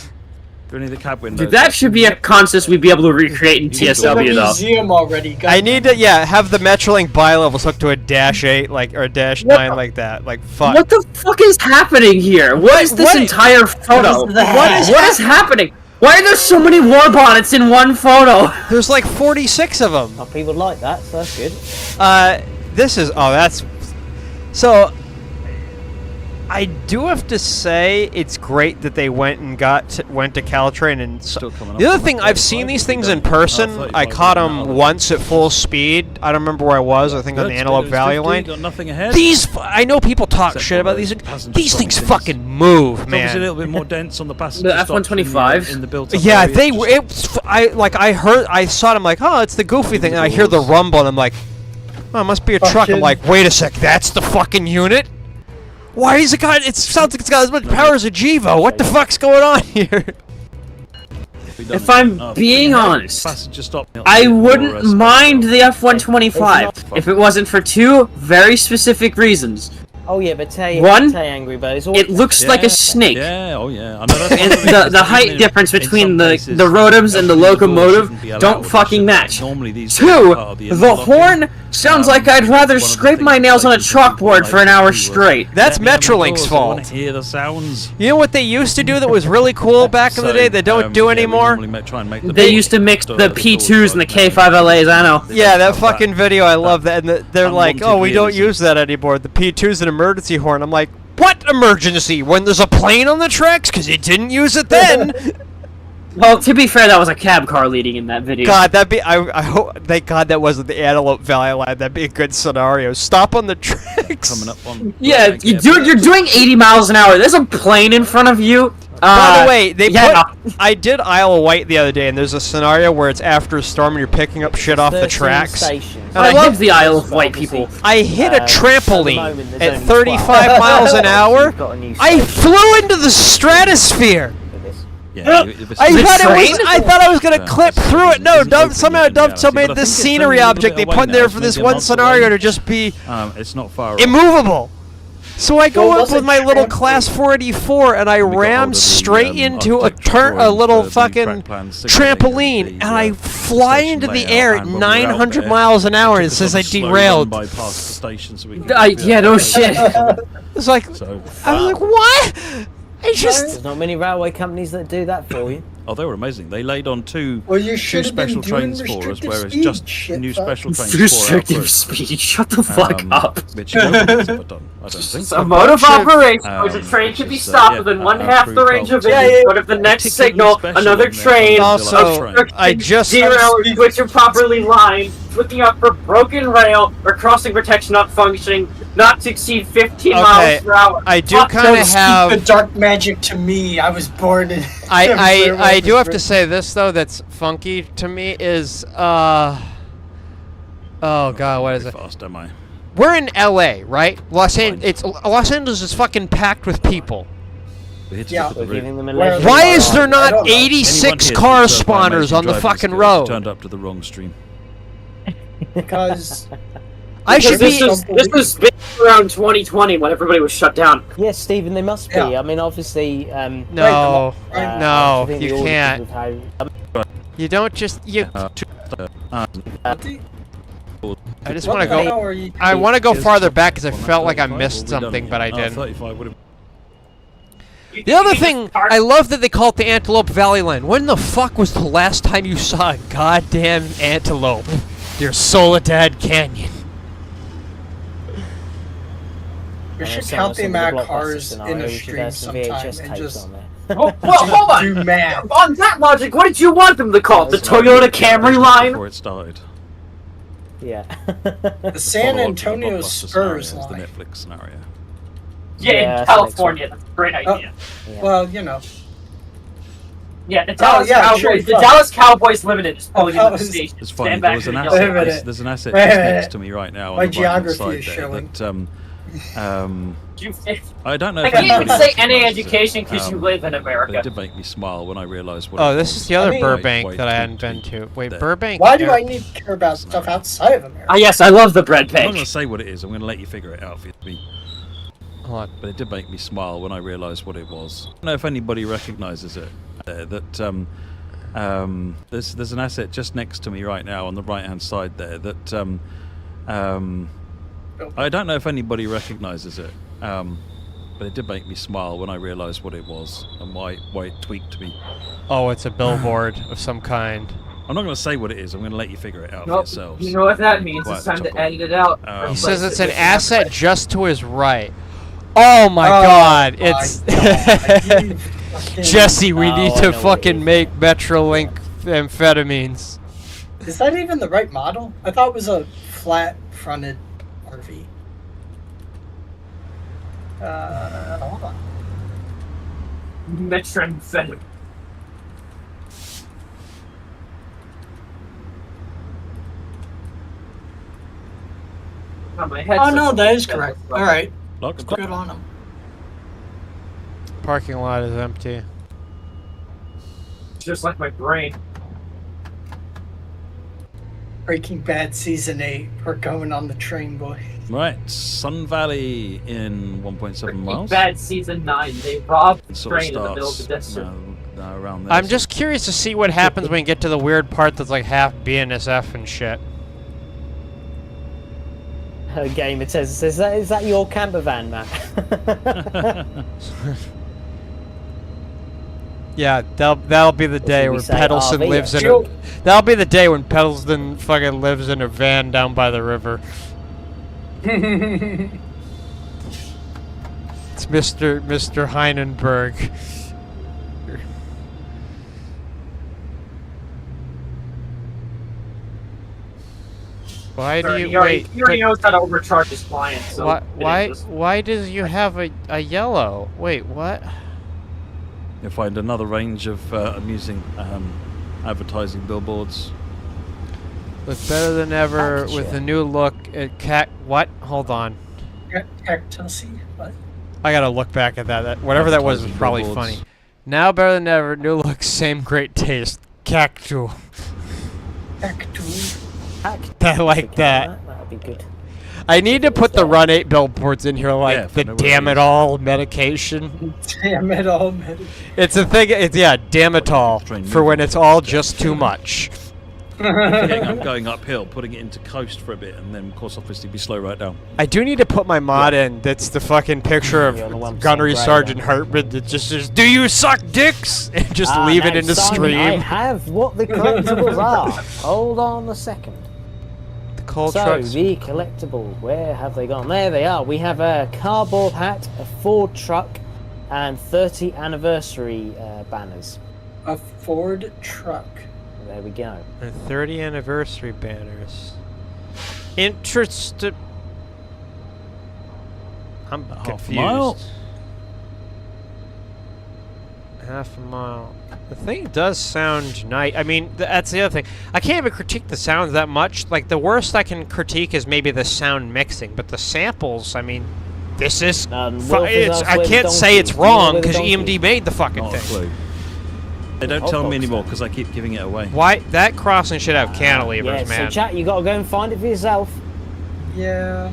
Any of the cab windows. Dude, that should be a consist we'd be able to recreate in It's in a TSW though. museum already. I need to, have the Metrolink bi-levels hooked to a Dash 8, like, or a Dash 9 like that. Like, fuck. What the fuck is happening here? What is this what- entire photo? What is that? What is happening? Why are there so many war bonnets in one photo? There's like 46 of them. Oh, people like that, so that's good. This is, that's, so, I do have to say it's great that they went to Caltrain and Still coming up the other on thing, like I've seen 35, these what we things done? in person. 35 I caught now, them then. once at full speed. I don't remember where I was. I think on the Good, Antelope speed Valley 50, Line. got nothing ahead. I know people talk Except shit for about those these. passenger These things stopping things. fucking move, It's obviously a man. little bit more dense on the passenger The stops F-125? in the built-up Yeah, area. they Just- I saw it. I'm like, oh, it's the goofy thing. And I hear the rumble, and I'm like, oh, it must be a truck. I'm Fucking- like, wait a sec, that's the fucking unit. Why is it got? It sounds like it's got as much power as a Gevo. What the fuck's going on here? If I'm being honest, passenger stop. I wouldn't mind the F-125 if it wasn't for two very specific reasons. Oh yeah, but tell One, Angry Bird, it's always It looks like a snake. Yeah, oh yeah. I know that's And one of reasons the height in- difference in between some the places, rotoms and the opening door locomotive shouldn't be don't allowed, fucking shouldn't. match. Normally these Two, things are part of the interlocking. horn sounds like I'd rather one of the scrape my things nails on a like people chalkboard for an like hour to, straight. That's let me on the Metrolink's doors, I wanna fault. hear the sounds. You know what they used to do that was really cool back in the day? They don't do yeah, we anymore. normally try and make the They doors- used to mix doors the like P2s and the that. K5LAs, I know. They Yeah, don't that have fucking video, I love that. And they're like, unwanted oh, we don't realism. use that anymore. The P2's an emergency horn. I'm like, what emergency? When there's a plane on the tracks? Because it didn't use it then. Well, to be fair, that was a cab car leading in that video. God, that'd be. I hope. Thank God that wasn't the Antelope Valley Line. That'd be a good scenario. Stop on the tracks. Coming up on. Yeah, you're doing 80 miles an hour. There's a plane in front of you. By the way, they yeah. put. I did Isle of Wight the other day, and there's a scenario where it's after a storm and you're picking up shit off the 13 tracks. stations. And I I love hit- the Isle of White people. I hit a at the trampoline moment, there's at only 35 12. miles an hour. You've got a new I station flew into the stratosphere. for this. Yeah, if it's- I The thought train? I thought I was gonna Yeah, clip it's- through it. No, isn't open somehow yet in Dovetail reality, made but I this think it's scenery only a little object they bit away put now, there it's for this maybe a one month scenario away. to just be it's not far off. immovable. So I go Well, up was with it my little trampoline? class 484 and I We got hold ram of the, straight into a architectural a little drawings, the fucking track plans, signaling trampoline, the, and I fly station into the layout, air at and when we were out 900 there, miles an hour, and it took us says on I a slow run derailed. by past the station so we could Yeah, no shit. It's like So, I was like, what? I just There's not many railway companies that do that for you. oh, they were amazing. They laid on two Well, you two should have been special doing trains for us, restrictive whereas speed, just shit new fuck. special trains for Restrictive outwards. speed. Shut the fuck up. Which nobody's ever done. I don't think. It's a mode of operation where the Um, train can be which is, stopped yeah, within one approved half the range of by- it. But if the next Particularly signal, special another in there. train, Also, Train. I just zero, which are properly lined, looking out for broken rail or crossing protection not functioning, not to exceed 15 Okay, miles per hour. I do Fuck kind Don't of speak the have. dark magic to me. I was born in. I do have to say this though that's funky to me is oh god, what is Very it? Fast, am I? We're in LA, right? Los Angeles is fucking packed with people. We hit Yeah. it at the We're giving root. them a Where- leisure Why ride. is there I not don't know. 86 Anyone here car that's certified spawners amazing on the driving fucking skills road? Turned up to the wrong stream. Because I should This be. was around 2020 when everybody was shut down. Yes, Stephen, they must be. Yeah. I mean, obviously. No, Right, no, I think you the auditors can't. would have- You don't just you. I just want to what the go. hell are you? I want to go farther back because I felt like I missed something, but I didn't. 35 would have. The other thing, I love that they call it the Antelope Valley Line. When the fuck was the last time you saw a goddamn antelope near Soledad Canyon? We should some count the of amount blockbuster of cars in scenarios, a we should stream have some sometime VHS and tapes just on there. Well, hold on. Do math. On that logic, what did you want them to call it? The Toyota Camry line? Before it started. Yeah. The San Follow up to the Antonio blockbuster Spurs scenario is the line. Netflix scenario. Yeah, Yeah, in that's California. That's a great idea. Yeah. Well, you know. Yeah, the Dallas yeah, Cowboys. sure, The fuck. Dallas Cowboys Limited is pulling into the Cowboys. station. It's funny. Stand There back was an and Wait a asset. minute. There's an asset Wait a just minute. next to me right now. My on the right-hand geography side is there showing. I don't know. I if can't even anybody say NA recognises it, education because you live in But it America. did make me smile when I realised what. Oh, it this was. is the other I mean- Burbank Wait, that I tweet, hadn't been tweet to. Wait, there. Burbank? Why do Air- I need to care about stuff outside of America? Ah, yes, I love the bread I'm not going pig. to say what it is. I'm going to let you figure it out for you. Hold on. But it did make me smile when I realised what it was. I don't know if anybody recognises it. That there's an asset just next to me right now on the right-hand side there. That I don't know if anybody recognises it. But it did make me smile when I realised what it was and why it tweaked me. Oh, it's a billboard of some kind. I'm not going to say what it is. I'm going to let you figure it out for Nope. yourselves. You know what that means. Quiet It's time the to top edit it out. He He says it's an asset just to his right. Oh my Oh god, my it's God, you fucking- Jesse, we Oh, need I to know what it fucking is. make Metrolink amphetamines. Is that even the right model? I thought it was a flat-fronted RV. Hold on. Methamphetamine. Oh, my Oh headset's no, on. that is correct. All right, Lock the good on him. Parking lot is empty. Just like my brain. Breaking Bad Season 8. We're going on the train, boy. Right, Sun Valley in 1.7 miles. Bad season 9. They robbed the It sort of train in the middle of the starts desert. now around there. I'm just curious to see what happens when we get to the weird part that's like half BNSF and shit. Her game, it says, is that your camper van, Matt? Yeah, that'll be the day should we where say Pedalson RV, lives in actually? a, that'll be the day when Pedalson fucking lives in a van down by the river. It's Mr. Heinenberg. Why do He you already wait? knows how to overcharge his client. So Why does you have a yellow? Wait, what? You'll find another range of amusing advertising billboards. Look better than ever Gotcha. with a new look at cat. What? Hold on. Cactus. What? I gotta look back at that. Whatever that was Advertising probably billboards. funny. Now better than ever, new look, same great taste. Cactus. Cactus. I like that. That'd be good. I need to put the Run 8 billboards in here, like Yeah, the for no damn it reason. all medication. Damn it all, man. It's a thing. It's yeah, damn it all Train for when movement. it's all just too much. I'm going uphill, putting it into coast for a bit, and then of course obviously be slow right down. I do need to put my mod in. That's the fucking picture You're the one of Gunnery saying Sergeant right Hartman that just says, "Do you suck dicks?" and just Ah, leave it now, in the Simon, I stream. have what the collectibles are. Hold on a second. The coal So, trucks. the collectibles, where have they gone? There they are. We have a cardboard hat, a Ford truck, and 30 anniversary banners. A Ford truck. There we go. And 30 anniversary banners. Interested. I'm Half a confused. mile? Half a mile. The thing does sound nice. I mean, that's the other thing. I can't even critique the sounds that much. Like, the worst I can critique is maybe the sound mixing, but the samples, I mean, this is. Wolf is It's, asked I where the can't say donkey it's is. Do you know wrong where the because donkey EMD is? made the fucking Not a thing. clue. They don't tell me anymore because I keep giving it away. Why? That crossing should have cantilevers, Yeah, man. so chat, you gotta go and find it for yourself. Yeah.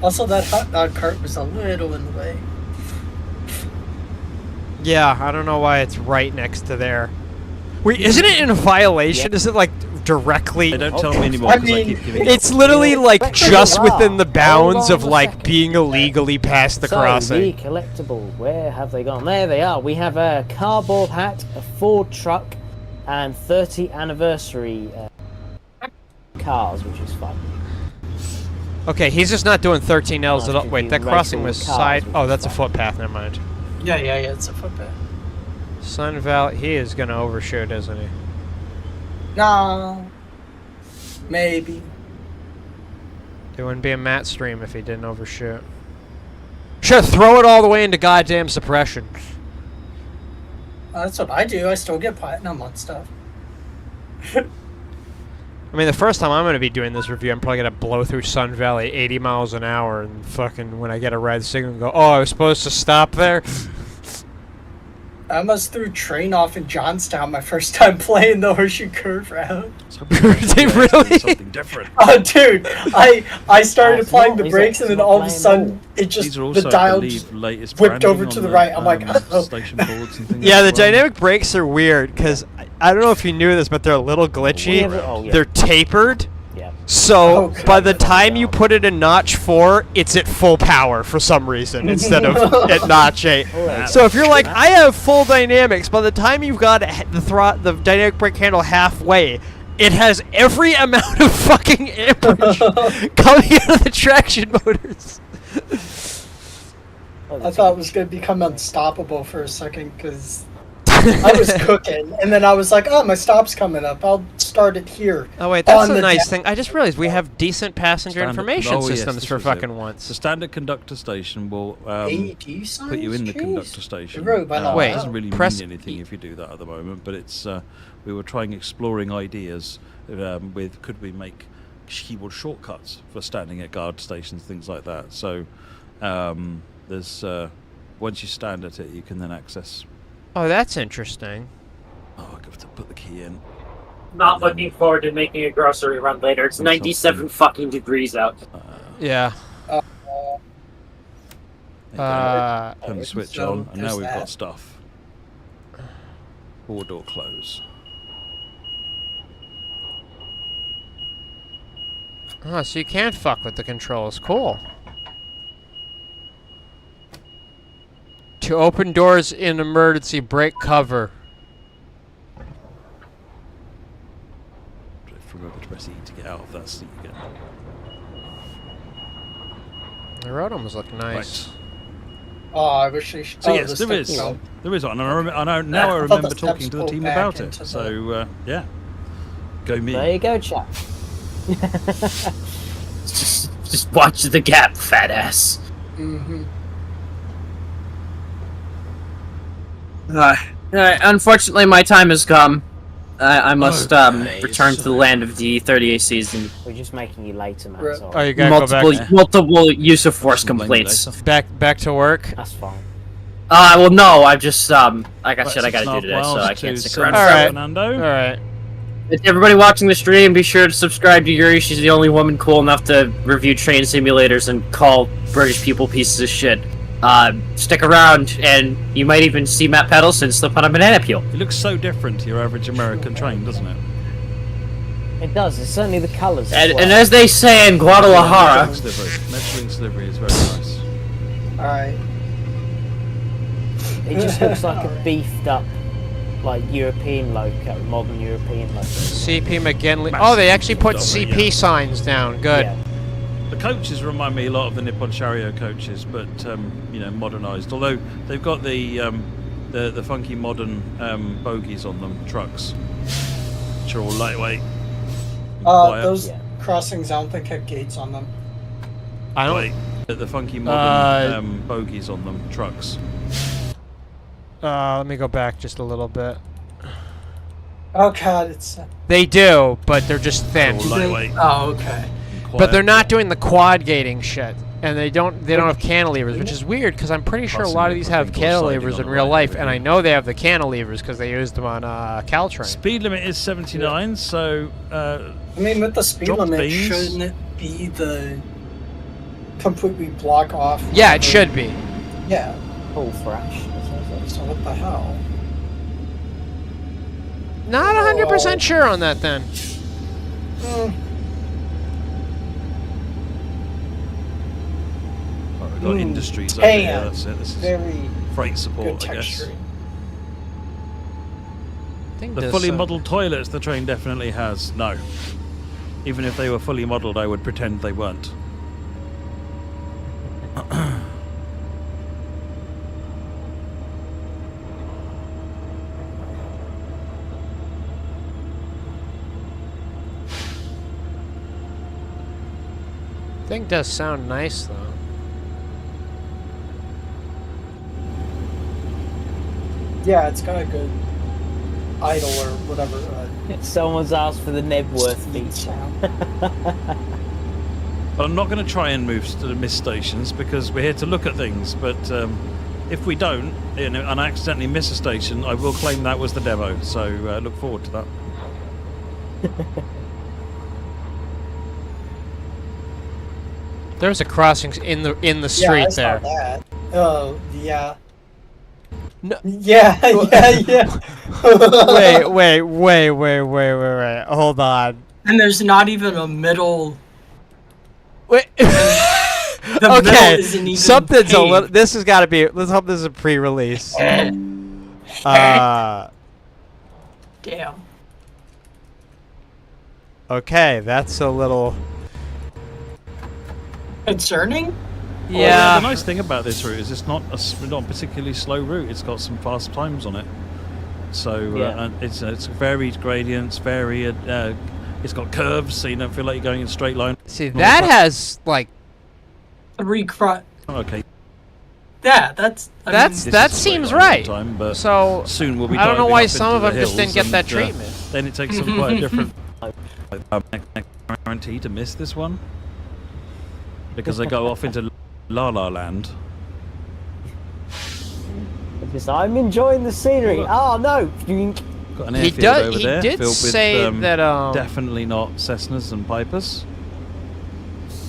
Also, that hot dog cart was a little in the way. Yeah, I don't know why it's right next to there. Wait, isn't it in a violation? Yeah. Is it like directly? They don't tell me anymore I because I mean, keep giving it It's literally like But- just Wow. within the bounds Hold of on a like second. being illegally past the So, crossing. the collectibles, where have they gone? There they are. We have a cardboard hat, a Ford truck, and 30 anniversary cars, which is fun. Okay, he's just not doing 13 Ls Oh, at all. Wait, that confused. crossing Racing was cars, side. which Oh, is that's a fun. footpath. Never mind. Yeah, it's a footbed. Sun Valley, he is gonna overshoot, isn't he? No. Maybe. It wouldn't be a Matt stream if he didn't overshoot. Should throw it all the way into goddamn suppression. That's what I do. I still get platinum on stuff. I mean, the first time I'm going to be doing this review, I'm probably going to blow through Sun Valley 80 miles an hour and fucking, when I get a red signal, go, oh, I was supposed to stop there? I almost threw train off in Johnstown my first time playing the horseshoe curve route. They really? Something different. Oh, dude, I started It's applying not- the he's brakes not- and then he's not all of a playing sudden ball. it just These are also, the dial I believe, just latest whipped branding over on to the right. I'm like, oh. station boards and things Yeah, the as well. dynamic brakes are weird, because I don't know if you knew this, but they're a little glitchy. Yeah. They're tapered. Yeah. So, Oh, God. by the time you put it in notch 4, it's at full power for some reason, instead of at notch 8. Alright. So if you're like, I have full dynamics, by the time you've got the dynamic brake handle halfway, it has every amount of fucking amperage coming out of the traction motors. Oh, I thought it was going to become unstoppable for a second because I was cooking, and then I was like, oh, my stop's coming up. I'll start it here. Oh wait, that's On a the nice deck. thing. I just realized we have decent passenger Standard- information oh, yes, systems this for was fucking it. once. The standard conductor station will AED signs? put you in the Jeez. conductor station. They wrote by now. Wait, it doesn't really press- mean anything if you do that at the moment, but it's we were trying exploring ideas with could we make keyboard shortcuts for standing at guard stations, things like that. So there's once you stand at it, you can then access. Oh, that's interesting. Oh, I have to put the key in. Not looking forward to making a grocery run later. It's 97 fucking degrees out. Yeah. There you go. Turn the okay, switch so on, and now there's we've that. got stuff. Forward door close. Oh, so you can't fuck with the controls. Cool. To open doors in emergency, break cover. Remember to press E to get out of that seat again. The rotoms look nice. Right. Oh, I wish they should. So oh, yes, the there is. steps go. There is one, and I know now I I thought remember the talking steps to the pulled team back about it. into the- So yeah, go me. There you go, chap. Just watch the gap, fat ass. Mhm. Unfortunately, my time has come. I must Okay, return to the land of the 30 ACs and We're just making you later, man. Right. So Oh, you gotta go multiple use of force Blame you complaints. later. back to work. that's fine. Well, no, I've just like I Right, said, I gotta do 6.5 today, so miles I can't to stick San around. All right. Fernando. All right. Everybody watching the stream, be sure to subscribe to Yuri. She's the only woman cool enough to review train simulators and call British people pieces of shit. Stick around, and you might even see Matt Peddleson slip on a banana peel. It looks so different to your average American train, doesn't it? It does. It's certainly the colours. And as they say in Guadalajara, Metrolinx livery is very nice. All right. it just looks like a beefed up, like European loco, modern European loco. CP McGinley. Oh, they actually put Massive CP yeah. signs down. Good. Yeah. The coaches remind me a lot of the Nippon Chariot coaches, but modernised. Although they've got the funky modern bogies on them, trucks, which are all lightweight. and quiet. Those Yeah. crossings, I don't think have gates on them. I don't. Wait, the funky modern bogies on them, trucks. Let me go back just a little bit. Oh God, it's. They do, but they're just thin. All lightweight. Oh, okay. and quiet. But they're not doing the quad gating shit, and they don't have cantilevers, which is weird because I'm pretty sure a lot of these have cantilevers in real life, and I know they have the cantilevers because they used them on Caltrain. Speed limit is 79, so I mean, with the speed Dropped limit, beams. shouldn't it be the completely block off? Yeah, it whatever- should be. Yeah. Full thrash. So what the hell? Not 100% sure on that then. Hmm. oh, we've got Mm, industries over here. tan. That's it. This is Very freight good support, I guess. texture. I think The this, fully modelled toilets the train definitely has. No. Even if they were fully modelled, I would pretend they weren't. Thing does sound nice though. Yeah, it's got a good idle or whatever. Someone's asked for the Nebworth feature. sound. But I'm not going to try and miss stations because we're here to look at things. But if we don't, and I accidentally miss a station, I will claim that was the demo. So look forward to that. There's a crossing in the street Yeah, I saw there. that. Oh, yeah. No. Yeah, yeah. Wait. Hold on. And there's not even a middle. Wait. The middle Okay, isn't even something's a paved. little. This has got to be. Let's hope this is a pre-release. Damn. Okay, that's a little. Concerning? Yeah. The nice thing about this route is it's not a particularly slow route. It's got some fast times on it. So Yeah. and it's varied gradients, varied. It's got curves, so you don't feel like you're going in a straight line. See, that has like. Okay. Yeah, that's. I mean, That's This that is a straight seems line all the right. time, but So soon we'll be. I don't know diving why up some into of the them just didn't hills get that and, treatment. Then it takes some quite a different. Guarantee to miss this one because they go off into La La Land. Because I'm enjoying the scenery. Oh no! Got an He airfield does. over He there did filled say with, that. definitely not Cessnas and Pipers.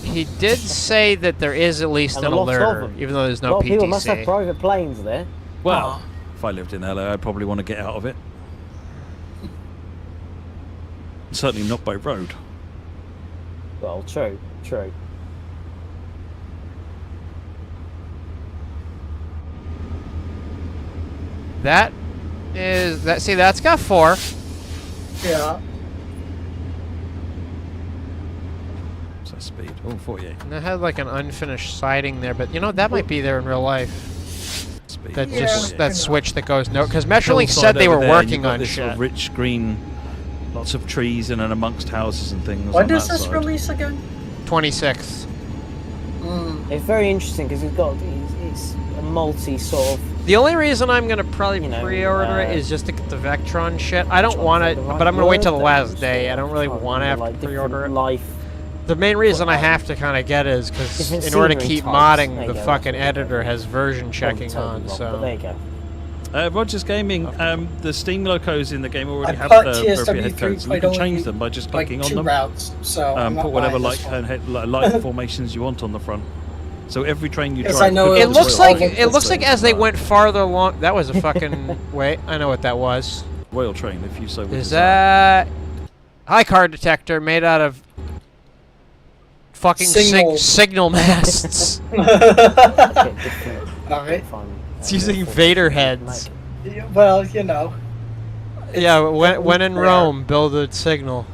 He did say that there is at least And an a lot of alert, them. even though there's A no lot of people must have PTC. private planes there. Well, if I lived in LA, I'd probably want to get out of it. Certainly not by road. Well, true. That is that. See, that's got 4. Yeah. What's that speed? Oh, 48 And that had like an unfinished siding there, but you know that might be there in real life. speed. That Yeah. just that switch that goes no, because Metrolink Hillside said they over were there, and working you've got on this sort shit. of rich green, lots of trees in and amongst houses and things. When on does that this side. release again? 26th. It's very interesting because it's a multi sort of. The only reason I'm gonna probably You know, pre-order it is just to get the Vectron shit. I don't trying to want think it, the right but I'm gonna wait word till the there, last sort day. of I don't really trying to want to have remember, to like, pre-order it. different life. The main reason I Well, have to kind of get it is because different in order to scenery keep types. modding, There the you go, fucking that's what editor has version checking Totally on. wrong, but So there you go. Rogers Gaming, the Steam locos in the game already I have put appropriate TSW3 headphones. You played can only, change them by just like clicking on 2 them. routes, so I'm not Put whatever buying this one. light formations you want on the front. So every train you Yes, drive. I know could be it it's looks Royal like all it looks like as they train. went farther along. That was a fucking wait. I know what that was. Royal train, if you so would Is desire. that high card detector made out of fucking Signals. signal masts? Okay, different. Alright. Fine. It's using Vader heads. Well, you know. Yeah, when in rare. Rome, build a signal.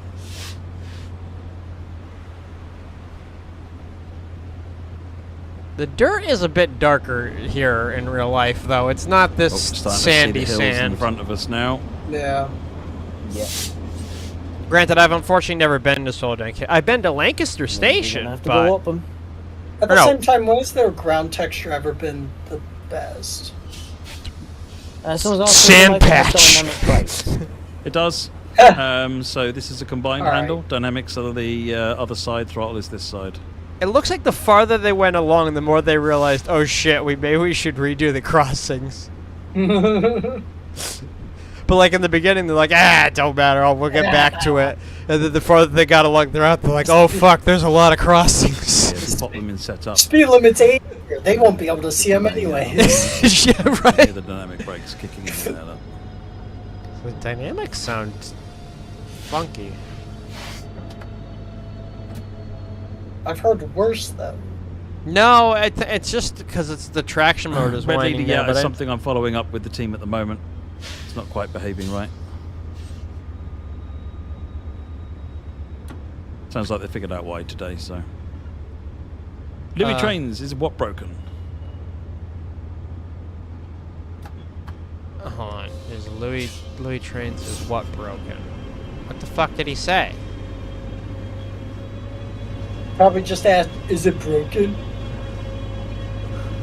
The dirt is a bit darker here in real life, though. It's not Oh, this we're starting to see sandy the hills in sand. front of us now. Yeah. Yeah. Granted, I've unfortunately never been to Soldier. I've been to Lancaster You're Station, gonna have to go but up them. At the No. same time, when has their ground texture ever been the best? Someone's asking Sand if I can have patch. dynamic brakes. It does. So this is a combined Alright. handle. Dynamics are the other side. Throttle is this side. it looks like the farther they went along, the more they realized, oh shit, maybe we should redo the crossings. But like in the beginning, they're like, it don't matter, we'll get back to it. And then the farther they got along, they're out, they're like, oh fuck, there's a lot of crossings. Yeah, just pop them in setup. Speed limit's 8. They won't be able to see them anyway. Yeah, Hear right. the dynamic brakes kicking in there. The dynamics sound funky. I've heard worse, though. No, it's just because it's the traction mode is Red winding Lady, down, yeah, but it's I- something I'm following up with the team at the moment. It's not quite behaving right. Sounds like they figured out why today, so. Louis Trains, is what broken? Hold on. Is Louis Trains is what broken? What the fuck did he say? Probably just asked, is it broken?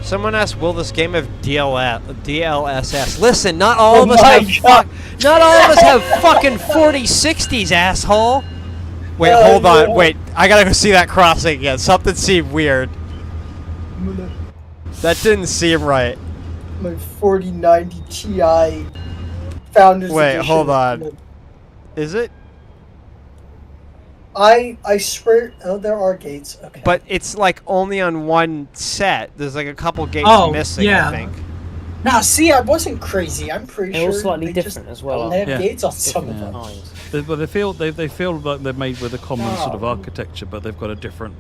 Someone asked, "Will this game have DLSS?" Listen, not all Oh of us my have not all of us have fucking 4060s, asshole. Wait, Yeah, hold on. yeah. Wait, I gotta go see that crossing again. Something seemed weird. That didn't seem right. My 4090 Ti Founders Wait, Edition. hold on. Is it? I swear, oh, there are gates. Okay. But it's like only on one set. There's like a couple gates Oh, missing, yeah. I think. Now, see, I wasn't crazy. I'm pretty They're all sure slightly they different just as well, don't aren't have they? gates on some of Different them. kinds. Well, they feel like they're made with a common sort of Oh. architecture, but they've got a different,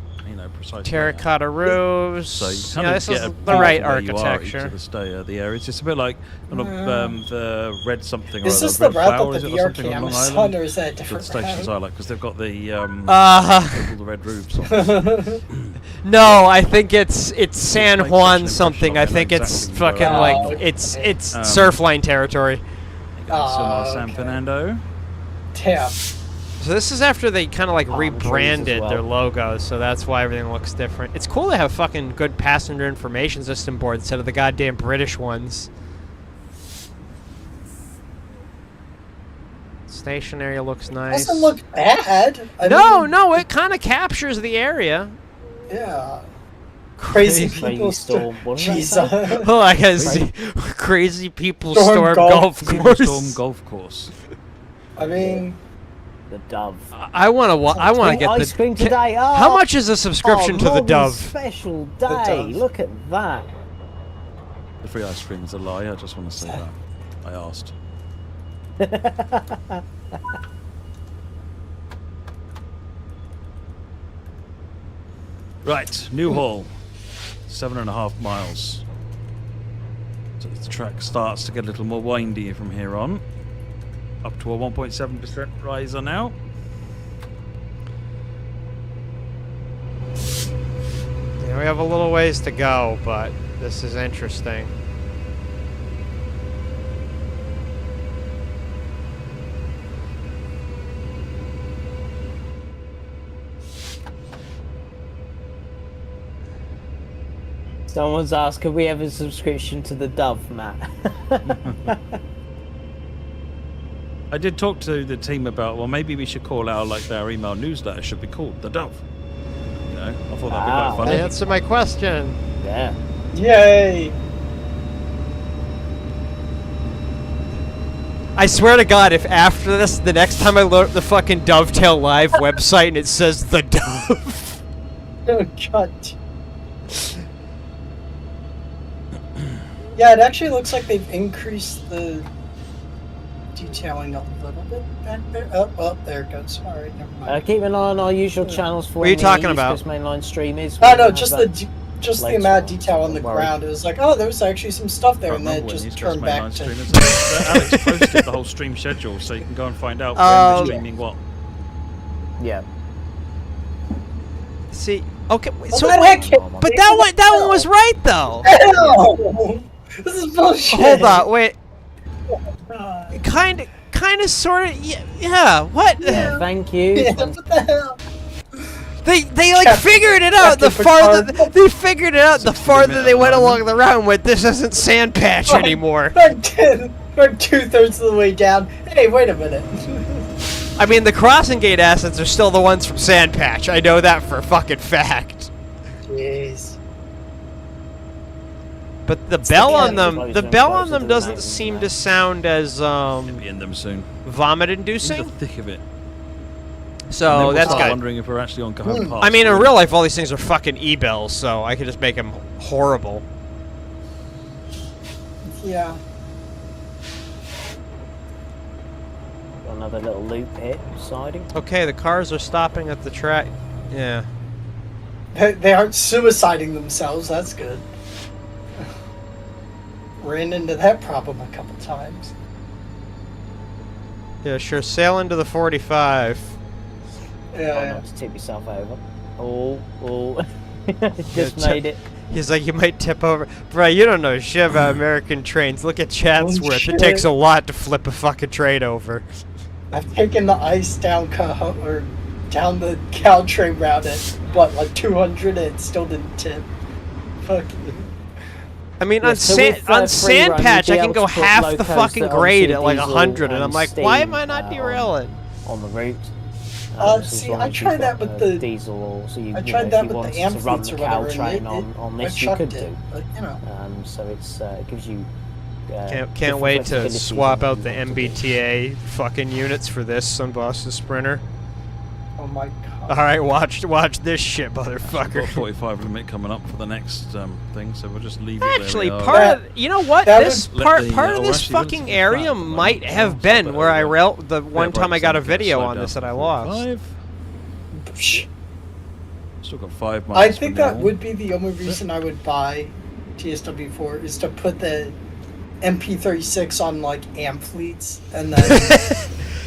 precise layout. Terracotta roofs. So you Yeah, kind of this get is a the feel right for where you are at each architecture. of the areas. It's a bit like the red something or Is other, this the red route flower, that is the it, or VR something on Long cameras on, Island? or is that a The different stations route? are like because they've got the all the red roofs on. No, I think it's San makes such Juan an something. I impression on think them, it's exactly fucking where they like are. it's Um, Surfline territory. Oh, San okay. Fernando. Damn. So this is after they kind of like Palm trees as rebranded their well. logos, so that's why everything looks different. It's cool to have fucking good passenger information system board instead of the goddamn British ones. Station area looks nice. Doesn't look bad. I No, mean, no, it kind of captures the area. Yeah. Crazy Crazy people storm. What did that Jesus. say? Oh, I guess crazy people Storm storm golf golf course. Storm Golf Course. I mean, The Dove. I want to. I want to get ice the. cream Can- today. Oh, How much is a subscription to the modern Dove? Special Dove. day. Look at that. The free ice cream is a lie. I just want to say that. I asked. Right, Newhall, 7.5 miles. So the track starts to get a little more windy from here on. Up to a 1.7% riser now. Yeah, we have a little ways to go, but this is interesting. Someone's asked, could we have a subscription to the Dove, Matt? I did talk to the team about, well, maybe we should call our email newsletter should be called The Dove. You know, I thought that'd be Ah. quite funny. Answer my question. Yeah. yay. I swear to God, if after this, the next time I load up the fucking Dovetail Live website and it says The Dove. Oh, God. Yeah, it actually looks like they've increased the detailing a little bit back there. Oh, well, there it goes. All right, never mind. Keep an eye on our usual channels for What are you when talking the about? East Coast mainline stream is. Oh, We no, have just that. the later amount of on, detail on the don't worry. ground. It was like, oh, there was actually some stuff there, I and then it remember when just East turned Coast back mainline to. streamers. Alex posted the whole stream schedule, so you can go and find out when we're streaming what. Yeah. See, okay, What so the wait, heck? but that one was right though. Hell! This is bullshit. Hold on, wait. Uh, Kind of, sort of, yeah. What? Yeah. Thank you. yeah, what the hell? They like Captain- figured it out. The Captain farther Picard. they figured it out, the 60 farther minute they went run. along the round with this isn't sand patch Right. anymore. We're 2/3 of the way down. Hey, wait a minute. I mean, the crossing gate assets are still the ones from sand patch. I know that for a fucking fact. Jeez. But the bell on them, closer the and bell closer on them to the doesn't mountain, seem man. to sound as Be in them soon. vomit In the inducing. thick of it. And then So we'll that's start good. wondering if we're actually on Cajon Pass. I mean, in real life, all these things are fucking e-bells, so I could just make them horrible. Yeah. Got another little loop here, siding. Okay, the cars are stopping at the track. Yeah. They aren't suiciding themselves. That's good. Ran into that problem a couple times. Yeah, sure. Sail into the 45. Try Yeah. not to tip yourself over. Oh. Just Yeah, made it. He's like, you might tip over. Bro, you don't know shit about American trains. Look at Chatsworth. shit. It takes a lot to flip a fucking train over. I've taken the ice down down the Caltrain route at what, like 200, and it still didn't tip. Fuck you. I mean, Yeah, on so sand with, on free run, Sandpatch, you'd I be can able go to put half the locos fucking that grade obviously at like diesel 100, and I'm like, why steam, am I not derailing? on the route. See, as long I as tried you've that got, with the- diesel, or so you, I you tried know, that if you with the wanted to run amphitheats the or whatever, and Caltrain it- on I this, you chucked could it, do. but, you know. So it gives you. Can't different wait to flexibilities swap on out what the you want to do. MBTA fucking units for this on Boss's Sprinter. Oh my god. Alright, watch this shit, We've got motherfucker. 45 limit coming up for the next thing, so we'll just leave it Actually, where we are. part of you know what that this would- part Let the, part of oh, this actually, let's fucking be area flat at the moment. might Oh, have stop been it where I over. the one time I brakes got a and get video slowed on down this to that I lost. 45. Psh. Still got 5 miles. I think for that now. would be the only reason I would buy TSW4 is to put the MP36 on like amp fleets, and then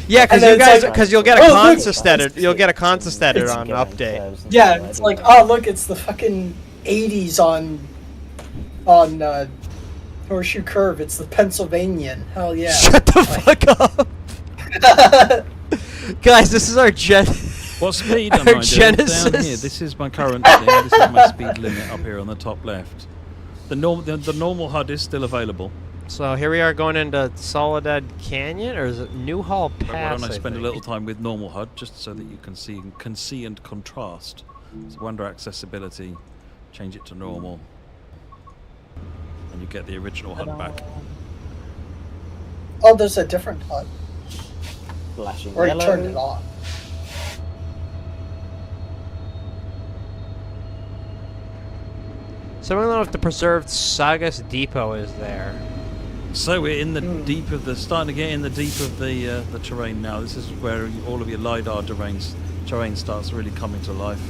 Yeah, because And you then guys it's like, because you'll get a oh, look, consisted you'll get a consisted it's on update. yeah, it's like, oh look, it's the fucking 80s on Horseshoe Curve. It's the Pennsylvanian. Hell yeah. Shut the fuck up, guys. This is our gen. What speed am Our I doing? Genesis. Down here. This is my current thing. This is my speed limit up here on the top left. The normal HUD is still available. So here we are going into Soledad Canyon, or is it Newhall But why Pass? don't I spend a think? little time with normal HUD just so that you can see and contrast. So under accessibility, change it to normal, and you get the original HUD back. Oh, there's a different HUD. Flashing Or you yellow. turned it off. So I don't know if the preserved Saugus Depot is there. So we're in the deep of the starting to get in the deep of the terrain now. This is where all of your lidar terrain starts really coming to life.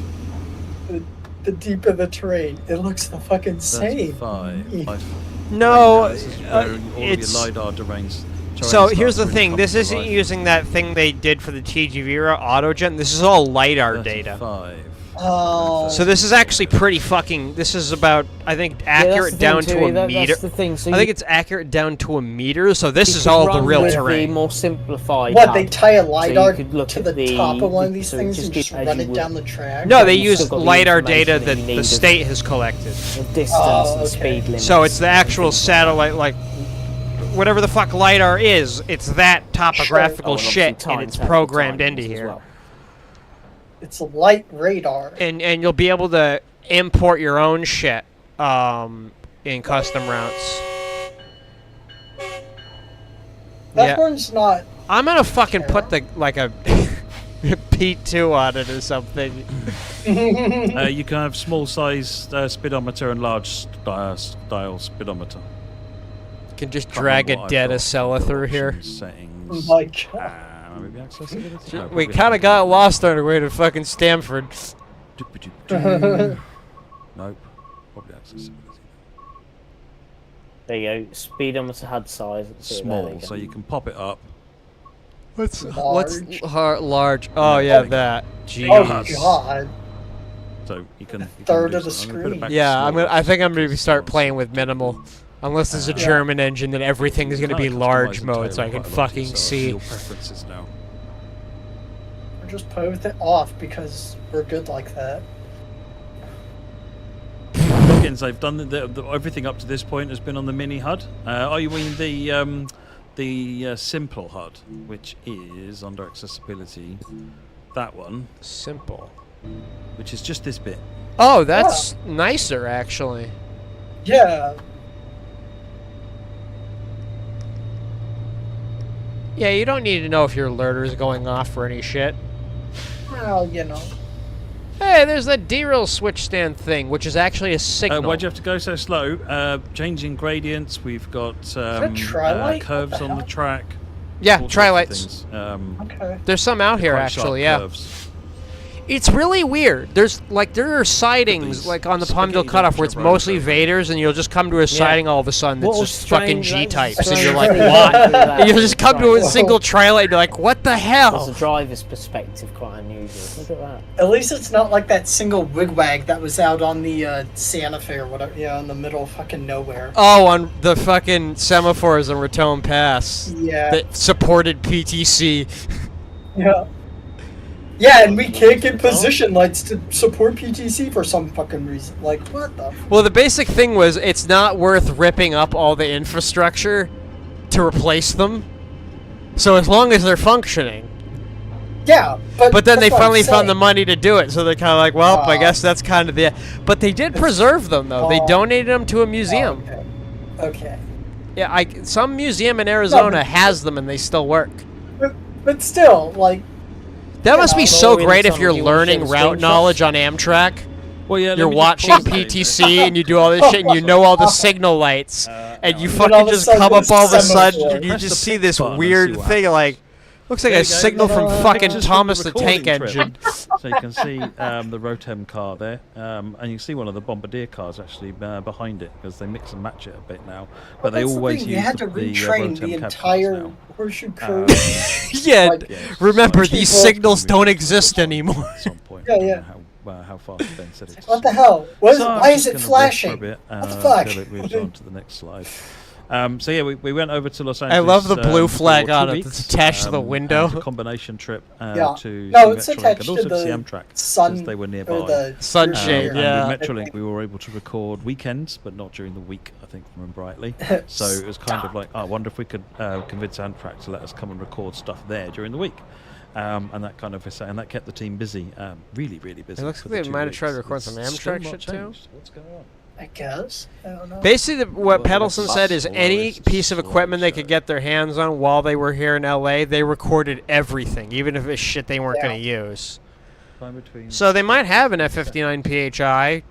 The deep of the terrain. It looks the fucking same. 35. No, This is where all of it's. your lidar terrain So starts here's the really thing. coming This to isn't life. using that thing they did for the TG Vera AutoGen. This is all lidar data. 35. Oh. So this is actually pretty fucking. This is about, I think, accurate down to a meter. That's the thing. So I think it's accurate down to a meter. So this you is could all the run real with terrain. The more simplified. What, hub. they tie a So you LiDAR could look to at the top of one of these so things just and just as run you it would- down the track? No, they You've use still got the lidar information data that that you the need state has collected. The distance Oh, and the okay. speed limit. So it's the actual satellite, like whatever the fuck lidar is. It's that topographical shit, and it's programmed into here. Well. It's a light radar. And you'll be able to import your own shit in custom routes. That Yeah. one's not. I'm gonna fucking put the like a P2 on it or something. You can have small size speedometer and large style speedometer. Can just Can't drag remember a what I've data got. cella through here. Options, Settings. Oh my god. Maybe accessibility. No, We probably kind of got lost on our way to fucking Stanford. Nope. Probably accessibility. There you go. Speedometer HUD size. Small, so you can pop it up. What's Large. large? Oh yeah, that. Oh Jeez. god. So you can. Third do of the something. I'm gonna put it screen. back to Yeah, small, I think I'm gonna because start small playing is with minimal. Unless there's a Yeah. German engine, then everything is gonna be Kinda large customize the mode, so I tail can quite a lot fucking yourself, see. your preferences now. Or just put it off because we're good like that. Plugins, I've done everything up to this point has been on the mini HUD. Oh, you mean the simple HUD, which is under accessibility. That one, Simple. which is just this bit. Oh, that's nicer actually. Yeah. Yeah, you don't need to know if your alerter's going off for any shit. Well, you know. Hey, there's that derail switch stand thing, which is actually a signal. Why'd you have to go so slow? Changing gradients. We've got Trilite? curves What the on the hell? track. Yeah, all sorts of trilights. things. Okay. There's some out here Quite sharp actually, yeah. curves. It's really weird. There are sightings these like on the spaghetti Palmdale cutoff where it's Nitro mostly roads. Vaders, and you'll just come to a sighting all of a sudden that's What was just fucking strange- G-types, that's and you're strange. like, what? That And you'll was just come to a strange. single trilite and you're like, what the As a hell? driver's perspective, quite unusual. Look at that. At least it's not like that single wigwag that was out on the Santa Fe or whatever. Yeah, in the middle of fucking nowhere. Oh, on the fucking semaphores on Raton Pass Yeah. that supported PTC. Yeah. Yeah, and we can't get position lights to support PTC for some fucking reason. Like, what the? Well, the basic thing was it's not worth ripping up all the infrastructure to replace them. So as long as they're functioning. Yeah, But then they that's what I'm finally found the saying. money to do it, so they're kind of like, well, I guess that's kind of the... But they did preserve them, though. They donated them to a museum. Okay. Yeah, some museum in Arizona has them, and they still work. But still, like... That must be so Maybe great if some you're of you wanna learning share the route screenshots? knowledge on Amtrak. Well, yeah, You're let me just watching pause there. PTC, and you do all this shit, and you know all the signal lights, and you all fucking of a just sudden come up it's all of a semaphore. sudden, and you Press just the see pick this button and weird see what thing, happens. like... Looks like There a you go. signal from fucking Just from Thomas the the Tank recording trip. Engine. So you can see the Rotem car there, and you can see one of the Bombardier cars actually behind it because they mix and match it a bit now. But they That's the always thing, use you had to the retrain Rotem the cab cars entire now. horseshoe curve. Yeah, Like, remember, people- these signals don't exist anymore. At some point, Yeah, I don't yeah. know how fast Ben said it. What the hell? Why I'm is just it gonna rest flashing? for a bit, What the fuck? Until it moves on to the next slide. So yeah, we went over to Los I Angeles. love the blue for flag 2 on it weeks, that's attached to the and window. it's a combination trip Yeah. to No, see it's Metrolink attached and to also to see the Amtrak sun because they were nearby. or the Sunshade, And yeah. with Metrolink, we were able to record weekends, but not during the week, I think, from Brightly. So it was kind of like, I wonder if we could convince Amtrak to let us come and record stuff there during the week. And that kind of, and that kept the team busy, really, really busy. It looks for like the they 2 might have weeks. tried to record It's some still Amtrak not shit, too. changed. What's going on? I guess. I don't know. Basically, what Well, Pedelson that's said is all any it's piece of slow equipment they show. could get their hands on while they were here in LA, they recorded everything, even if it's shit they weren't Yeah. going to use. Time between So they might have an F59 PHI.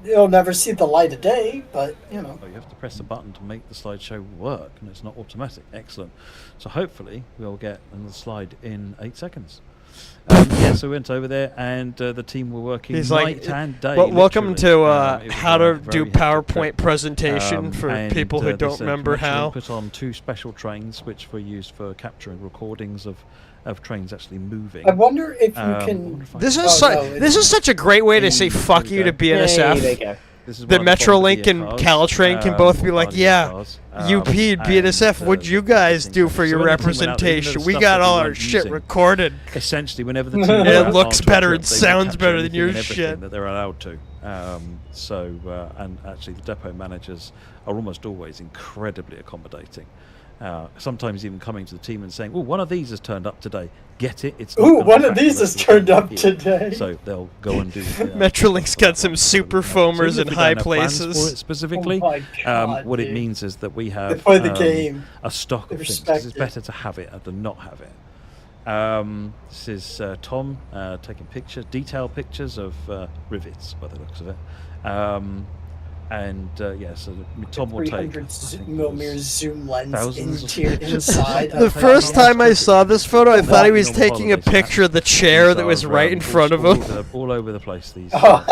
You'll never see the light of day, but you know. Oh, you have to press a button to make the slideshow work, and it's not automatic. Excellent. So hopefully we'll get another slide in 8 seconds. Yeah, so we went over there, and the team were working He's like, night and day. welcome to literally. It was how a to very do hectic PowerPoint trip. presentation for And, people who they don't said remember Metrolink how. put on 2 special trains, which were used for capturing recordings of trains actually moving. I wonder if you I can. wonder if I This can- is Oh, no, this is such a great way to say There fuck you you to go. Hey, there you BNSF. go. This is The one of Metrolink Bombardier and cars, Caltrain can both be like, Bombardier yeah, cars, UP, and BNSF, what'd you the guys things do like for that. your So when the team went out there, even though representation? the We stuff got that all we our weren't shit using, recorded. essentially, whenever the team It went looks onto a better trip, and they would sounds capture better than anything your and everything shit. that they're allowed to. And actually, the depot managers are almost always incredibly accommodating. Sometimes even coming to the team and saying, "Oh, one of these has turned up today. Get it? It's not Ooh, gonna one of affect the these rest has of the turned up here." today. So they'll go and do. Metrolink's got some super foamers So in if we high don't have plans places. for it specifically. Oh my God, What it dude. means is that we They have play the game. a stock They of things. 'Cause respect it's it. better to have it than not have it. This is Tom taking pictures, detailed pictures of rivets by the looks of it. Yeah, so Tom will take 300 I think it millimeter was zoom lens thousands of into your pictures. inside. The of first the- time I saw this photo, I thought he was Normal taking a holidays, picture of the chair that was right in front of him. all over the place. These Oh.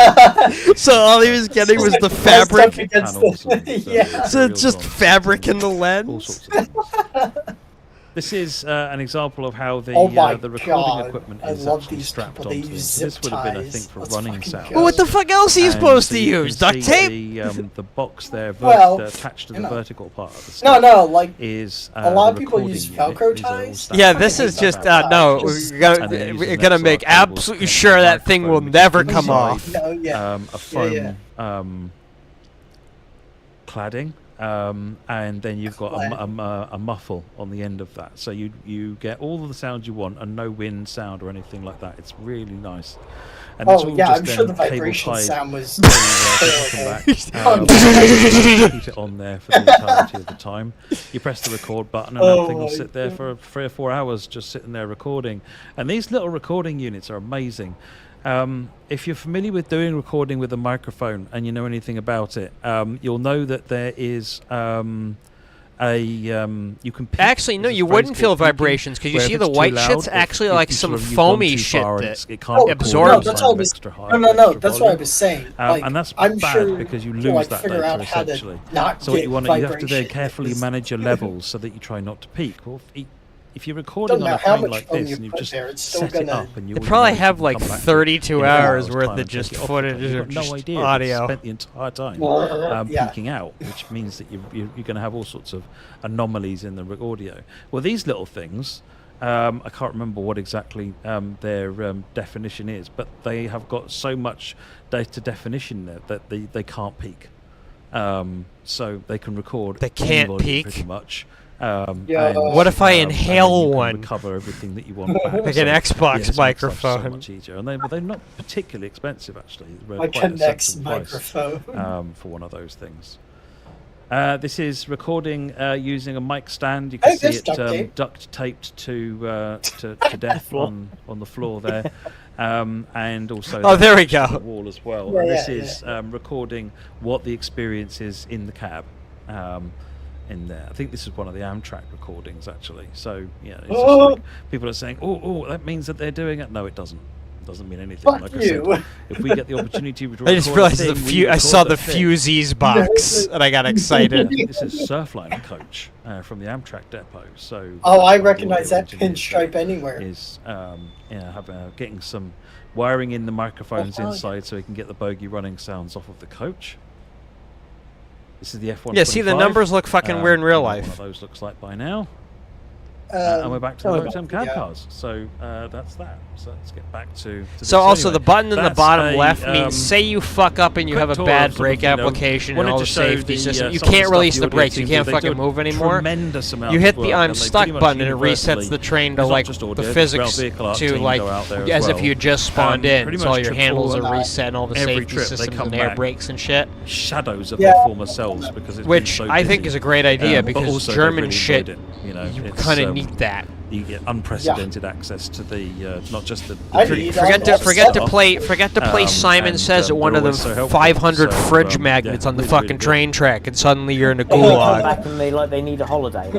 So all he was getting was the Pressed fabric. up against panels the- and, yeah. So it's just materials on fabric in the all lens. sorts of things. This is an example of how the Oh my the recording God. equipment I is love actually these strapped people. They onto use them. So zip this would have been, I ties. think, for Let's running fucking sound. go. Well, what the fuck else are you And supposed so to you can use? Duct see tape? The box there, Well, attached to you the know. vertical part of the stick. No, like Is a lot of the people recording use unit. Velcro These are all ties. stacked Yeah, up this on is the just back. no. Just- We're And then using gonna XLR make cables absolutely connected sure to the that thing will microphone, never which is come inside, off. No, yeah. a foam Yeah. cladding, and then you've got a muffle on the end of that, so you get all of the sounds you want and no wind sound or anything like that. It's really nice. And it's Oh all yeah, just I'm sure then the cable vibration tied sound was to the terrible. back, keep it on there for the entirety of the time. You press the record button and Oh that thing will my sit there for 3 or 4 hours just sitting there recording. And these little recording units are amazing. If you're familiar with doing recording with a microphone and you know anything about it, you'll know that there is you can peak. Actually, no, There's a you phrase wouldn't feel called peaking, vibrations because you where see if the it's too white loud, shit's actually like you some sort of- you've gone foamy too shit far and that it can't Oh, absorbs no, that's them. all I was. Extra high, No, extra that's what I volume. was saying. Like, And that's I'm bad sure because you to, lose like, that figure data out how to essentially. not So what get you want to, you have to vibration then carefully is- manage your levels so that you try not to peak. Well, if you're recording Doesn't on a matter how train much like foam this you and you've put just there, it's still set it gonna- up and you They already probably know you have can like come back to it 32 in an hours hour's worth time of and just take it off footage because or you've got just no idea audio. you spent the entire time Yeah. peaking out, which means that you're going to have all sorts of anomalies in the audio. Well, these little things, I can't remember what exactly their definition is, but they have got so much data definition there that they can't peak. So they can record. They can't any volume peak? pretty much. Yeah. What if I and then inhale you can one? recover everything that you want back. Like So, an Xbox yeah, this makes life so microphone. much easier, and they're not particularly expensive actually. They're Like quite a a next sensible price, microphone. for one of those things. This is recording using a mic stand. You can Hey, see there's it duct tape. duct taped to death on the floor there, and also Oh, there we attached to go. the wall as well. Yeah, and this yeah, is recording what the experience is in the cab. In there, I think this is one of the Amtrak recordings actually. So yeah, it's just like people are saying, "Oh, that means that they're doing it." No, it doesn't. It doesn't mean anything. Fuck like I you. said, if we get the opportunity to record I just realized a the thing, we I saw record the thing. Fusies box and I got excited. This is Surfliner coach from the Amtrak depot. So Oh, I the recognize audio that engineers pinstripe there anywhere. is getting some wiring in the microphones Oh, inside so we can get the bogey running sounds off of the coach. This is the F125. Yeah, see, the numbers look fucking weird in real I don't know life. What those looks like by now. And we're back to the low-term cab yeah. cars. So that's that. So let's get back to So this. also Anyway, the button in the that's bottom a, left means say you fuck up and you quick have a tour bad of brake sort of, application and wanted all to the show safety the, system. You some of the can't stuff release the the audio brakes. You team can't do. They do fucking a move anymore. tremendous amount You of hit the work, I'm and they stuck pretty much button and it resets universally- the train to it's not like just audio, the there's physics vehicle art to team like go out there as as if well. you just spawned in. Pretty So all much your trips handles all are that. reset and all the Every safety trip they systems come and air back. brakes and shit. shadows of Yeah. their former selves because it's Which been so I think busy. is a great idea But because also they German really shit, enjoyed it, you know, you it's, kind of need that. You get unprecedented access to the not just the. I the need Forget that. to forget to stuff. play Simon and, Says at one they're of the always so helpful. 500 So, fridge magnets yeah, on the really, fucking really good. train track, and suddenly you're in a They come gulag. back and they need a holiday.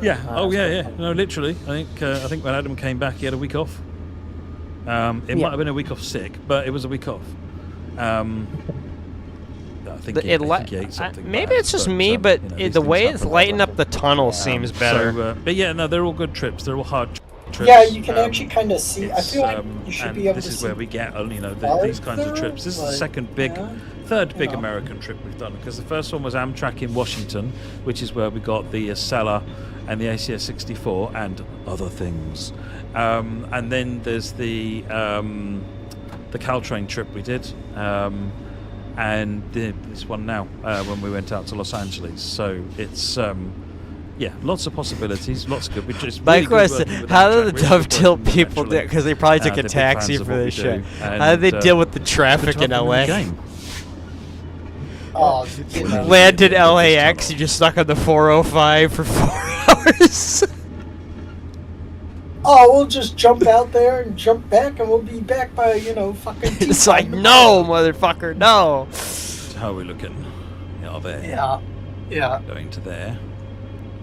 Yeah. Oh yeah. No, literally. I think when Adam came back, he had a week off. It might have been a week off sick, but it was a week off. I think he ate something Maybe bad, it's just me, you but know, the these things way it's happen. lighting up the tunnel seems better. So, but yeah, no, they're all good trips. They're all hard trips. Yeah, you can actually kind of see. I It's, feel like you should and be able this to is see. where we get, these kinds of trips. This is the Like, second big, yeah, third big you know. American trip we've done, because the first one was Amtrak in Washington, which is where we got the Acela and the ACS 64 and other things. And then there's the Caltrain trip we did. And this one now when we went out to Los Angeles. So it's lots of possibilities, lots of good. We just My really good question: working with how Amtrak, do the really good Dovetail working with them, people do? actually. Because they probably took a They're big taxi fans of for what this we shit. do, How did they and, deal with the good traffic to in have them LA? the game. Oh, you know. Landed Yeah, LAX, you just stuck on the 405 for 4 hours. Oh, we'll just jump out there and jump back, and we'll be back by fucking. tea It's like, time no, tomorrow. motherfucker, no. How are we looking? Yeah, there. Yeah. Going to there.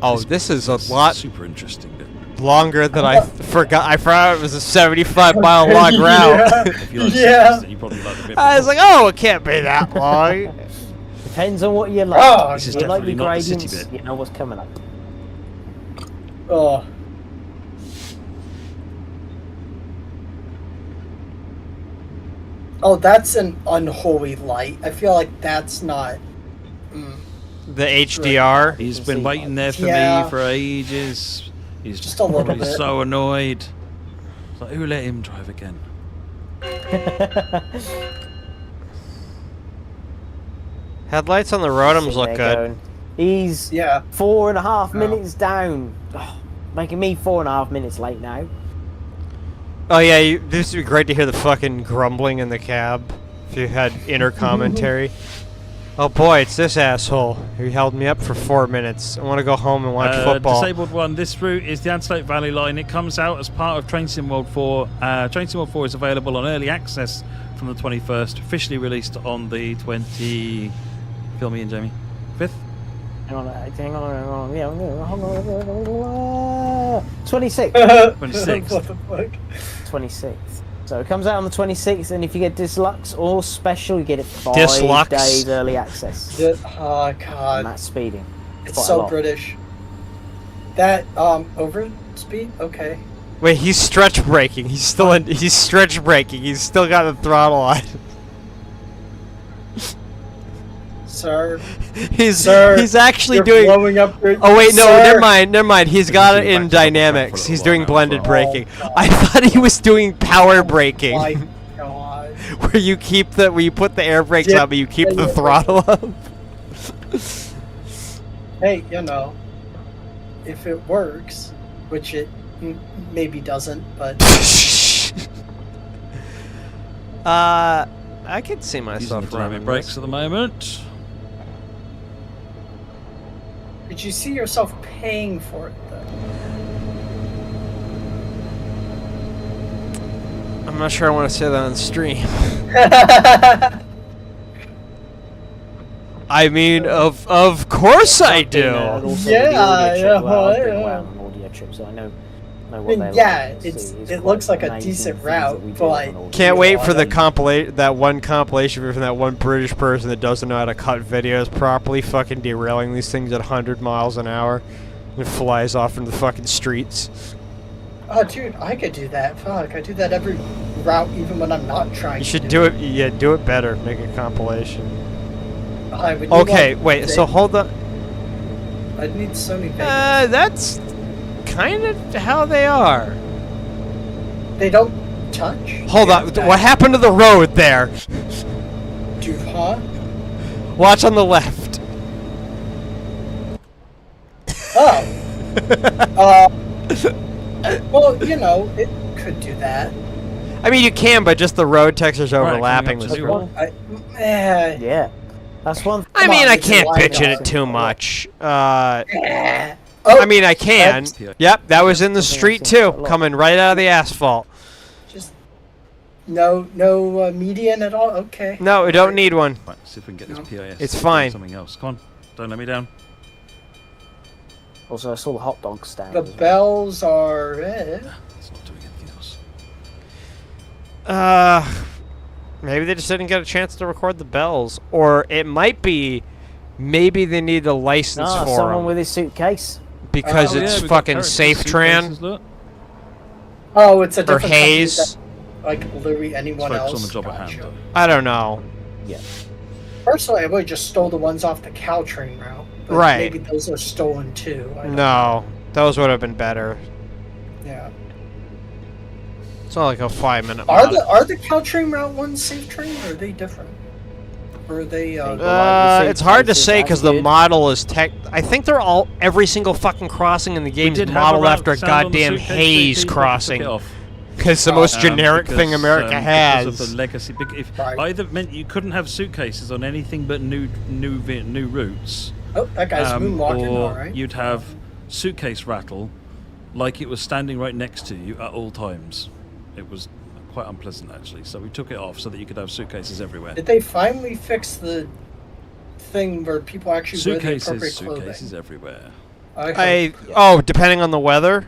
Oh, this is a lot Super interesting bit. longer than I forgot. I forgot it was a 75-mile long route. If you like Yeah. cities, then you probably like the bit I was before. like, oh, it can't be that long. Depends on what you like. Oh, This is you like the definitely not the city gradients, bit. you know what's coming up. Oh. Oh, that's an unholy light. I feel like that's not. The HDR. He's been waiting there for Yeah. me for ages. He's Just a little probably bit. so annoyed. It's like, who let him drive again? Headlights on the Rotoms Sitting look there good. going, He's Yeah. 4.5 Oh. minutes down. Oh, making me 4.5 minutes late now. Oh yeah, this would be great to hear the fucking grumbling in the cab. If you had inner commentary. Oh boy, it's this asshole who held me up for 4 minutes. I want to go home and watch football. Disabled one. This route is the Antelope Valley Line. It comes out as part of Train Sim World 4. Train Sim World 4 is available on early access from the 21st. Officially released on the 20. Fill me in, Jamie. 5th. Hang on. Yeah, hang on. 26th. 26th. What the fuck? 26th. So it comes out on the 26th, and if you get Deluxe or Special, you get it 5 Deluxe? days early access. Oh And god, that's speeding. it's quite a so lot. British. That over speed? Okay. Wait, he's stretch braking. He's still in. He's stretch braking. He's still got the throttle on. Sir, He's Sir, he's actually you're doing. blowing up your... Oh wait, no, Sir. never mind. He's got it in Back to the track for a dynamics. little He's while doing now as blended well. braking. Oh, I thought he was doing power braking, My God. where you put the air brakes Yeah, up, but you keep yeah, the yeah. throttle up. Hey, you know, if it works, which it maybe doesn't, but I could see Using the myself dynamic running brakes this. at the moment. could you see yourself paying for it, though? I'm not sure I want to say that on stream. I mean, of course I do. And also Yeah, with the audio chip, yeah, well, I've been yeah. around an audio chip, so I know I what mean, they're yeah, like. it looks quite like a amazing decent things route, that we do but, on like, an audio Can't chip. wait for the Yeah. that one compilation video from that one British person that doesn't know how to cut videos properly, fucking derailing these things at 100 miles an hour. And flies off into the fucking streets. Oh, dude, I could do that. Fuck, I do that every route, even when I'm not trying. You to should do it. Yeah, do it better. Make a compilation. I would need, Okay, like, wait. So hold on. I'd need Sony Vegas. That's kind of how they are. They don't touch. Hold Yeah, on. okay. What happened to the road there? Dude, huh? Watch on the left. Oh. Well, you know, it could do that. I mean, you can, but just the road textures Right, coming overlapping up to was. New wrong. York. Yeah, that's one. I Come mean, on, I it's a can't wide bitch at off. it too much. Oh, I mean, I can. That's- Yep, that was in the Something I've street seen too, quite a lot. coming right out of the asphalt. just no median at all. Okay. No, we don't need one. Right, see if we can get this No. PIS. It's to do fine. Something else. Come on, don't let me down. Also, I saw the hot dog stand. The as well. bells are. It's not doing anything else. Maybe they just didn't get a chance to record the bells, or it might be, maybe they need a license Ah, for someone them with his suitcase. because Oh, it's we've got fucking characters, safe tran suitcases, look. Oh, it's a or different company haze. that, like literally Let's anyone focus else. on the job at Gotcha. hand. I don't know. Personally, I would just stole the ones off the Caltrain route. But Right. Maybe those are stolen too. I don't No, those would have been better. know. Yeah. It's not like a 5-minute. Are mod. the Caltrain route ones safe train, or are they different? Or are they? It's hard to suitcases, say that's because the good. model is tech. I think they're all every single fucking crossing in the game is did have a modeled route after a sound on the goddamn suitcase, haze JP, but we took crossing. it off. Because it's the most Um, generic thing Because, America because has. of the legacy. If Right. either meant you couldn't have suitcases on anything but new routes, Oh, that guy's moonwalking. or All right. you'd have suitcase rattle, like it was standing right next to you at all times. It was quite unpleasant actually. So we took it off so that you could have suitcases everywhere. Did they finally fix the thing where people actually wear the appropriate Suitcases clothing? everywhere. Depending on the weather.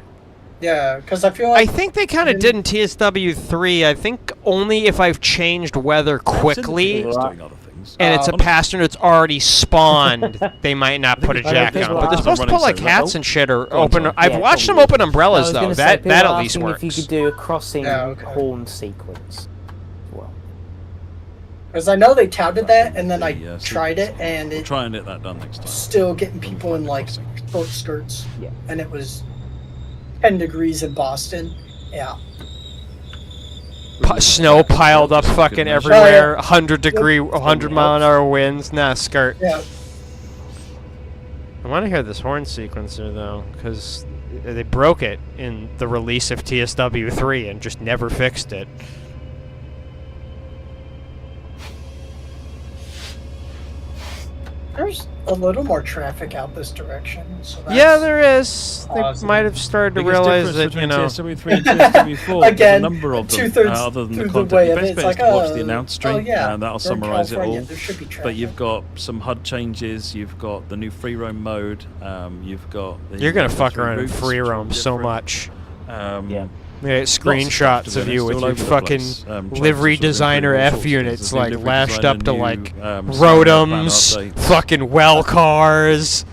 Yeah, because I feel I like think they kind of did in TSW3. I think only if I've changed weather quickly It's doing other things. and it's a passenger that's already spawned, they might not put a think jacket people on. But are they're supposed to running put like so hats low. and shit or Go on, open. Tom. I've Yeah, watched them probably. open umbrellas I was though. gonna say, That people at are least asking works. if you could do a crossing Yeah, okay. horn sequence as well. because I know they touted that, and then I The, tried it, and We'll it try and get that done next time. still getting people in like Crossing. short skirts. Yeah. And it was 10 degrees in Boston. Yeah. Snow piled up fucking Goodness. everywhere. 100 mile an hour winds. Nah, skirt. Yeah. I want to hear this horn sequencer though, because they broke it in the release of TSW3 and just never fixed it. There's a little more traffic out this direction. So that's, Yeah, there is. They Awesome. might have started to Biggest realize difference that, you between know. TSW3 and TSW4, there's Again, a number of them, two-thirds other than through the the content. way The of it, best it's bet is like, to watch oh, the announce oh, stream, yeah, and that'll we're in summarise it California, all. there should be But you've traffic. got some HUD changes, you've got the new free roam mode, you've got... You're gonna the fuck three around in routes, free which are roam so different. much. Yeah. Yeah, Lots of stuff, screenshots to of be you honest, with all your over the fucking place. Trying to livery sort of designer improve all F sorts of units things. like Livery lashed designer, up to new, like sign-up Rodums, ban updates. fucking well cars,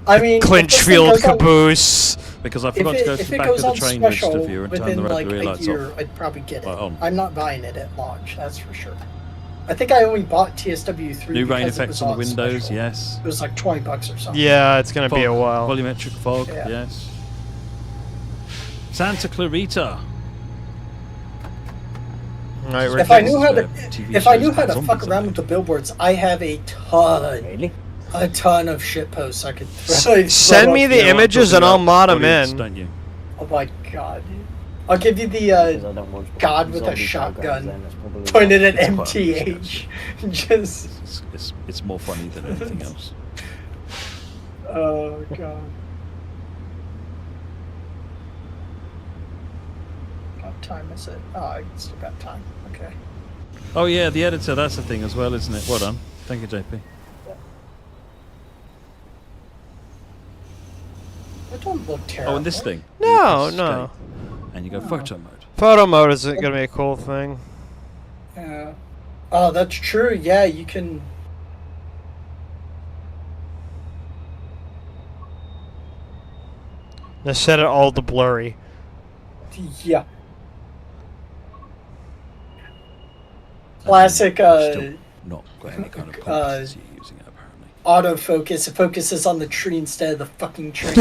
I mean, if this thing Clinchfield goes on- caboose. Because I If forgot to go it, to if the it back goes of the on train special register view and turn within the like relay a lights year, off. I'd probably get it. Right on. I'm not buying it at launch, that's for sure. I think I only bought TSW3 New rain because it effects was on the windows, special. yes. It was like $20 or something. Yeah, it's gonna be a Fog, while. Volumetric fog, Yeah. yes. Santa Clarita. Right, we're If I taking- knew how to, TV if I shows knew how got to zombies fuck in around it. with the billboards, I have a ton of shit posts I could throw. Send me the You know what I'm images talking and I'll about, mod 'em audience, in. Don't you? Oh my god, dude. I'll give you the Because I don't watch God with a zombie shotgun programs, then that's probably pointed at It's quite MTH. Just, It's more funny than anything else. oh god. What time is it? Oh, I still got time. Okay. Oh yeah, the editor, that's the thing as well, isn't it? Well done. Thank you, JP. It don't look terrible. Oh, and this thing. No, You press no. escape, And you go photo mode. Photo mode isn't gonna be a cool thing. Yeah. Oh, that's true. Yeah, you can. They set it all to blurry. Yeah. Classic Still not got any kind of consistency using it apparently. autofocus. It focuses on the tree instead of the fucking tree.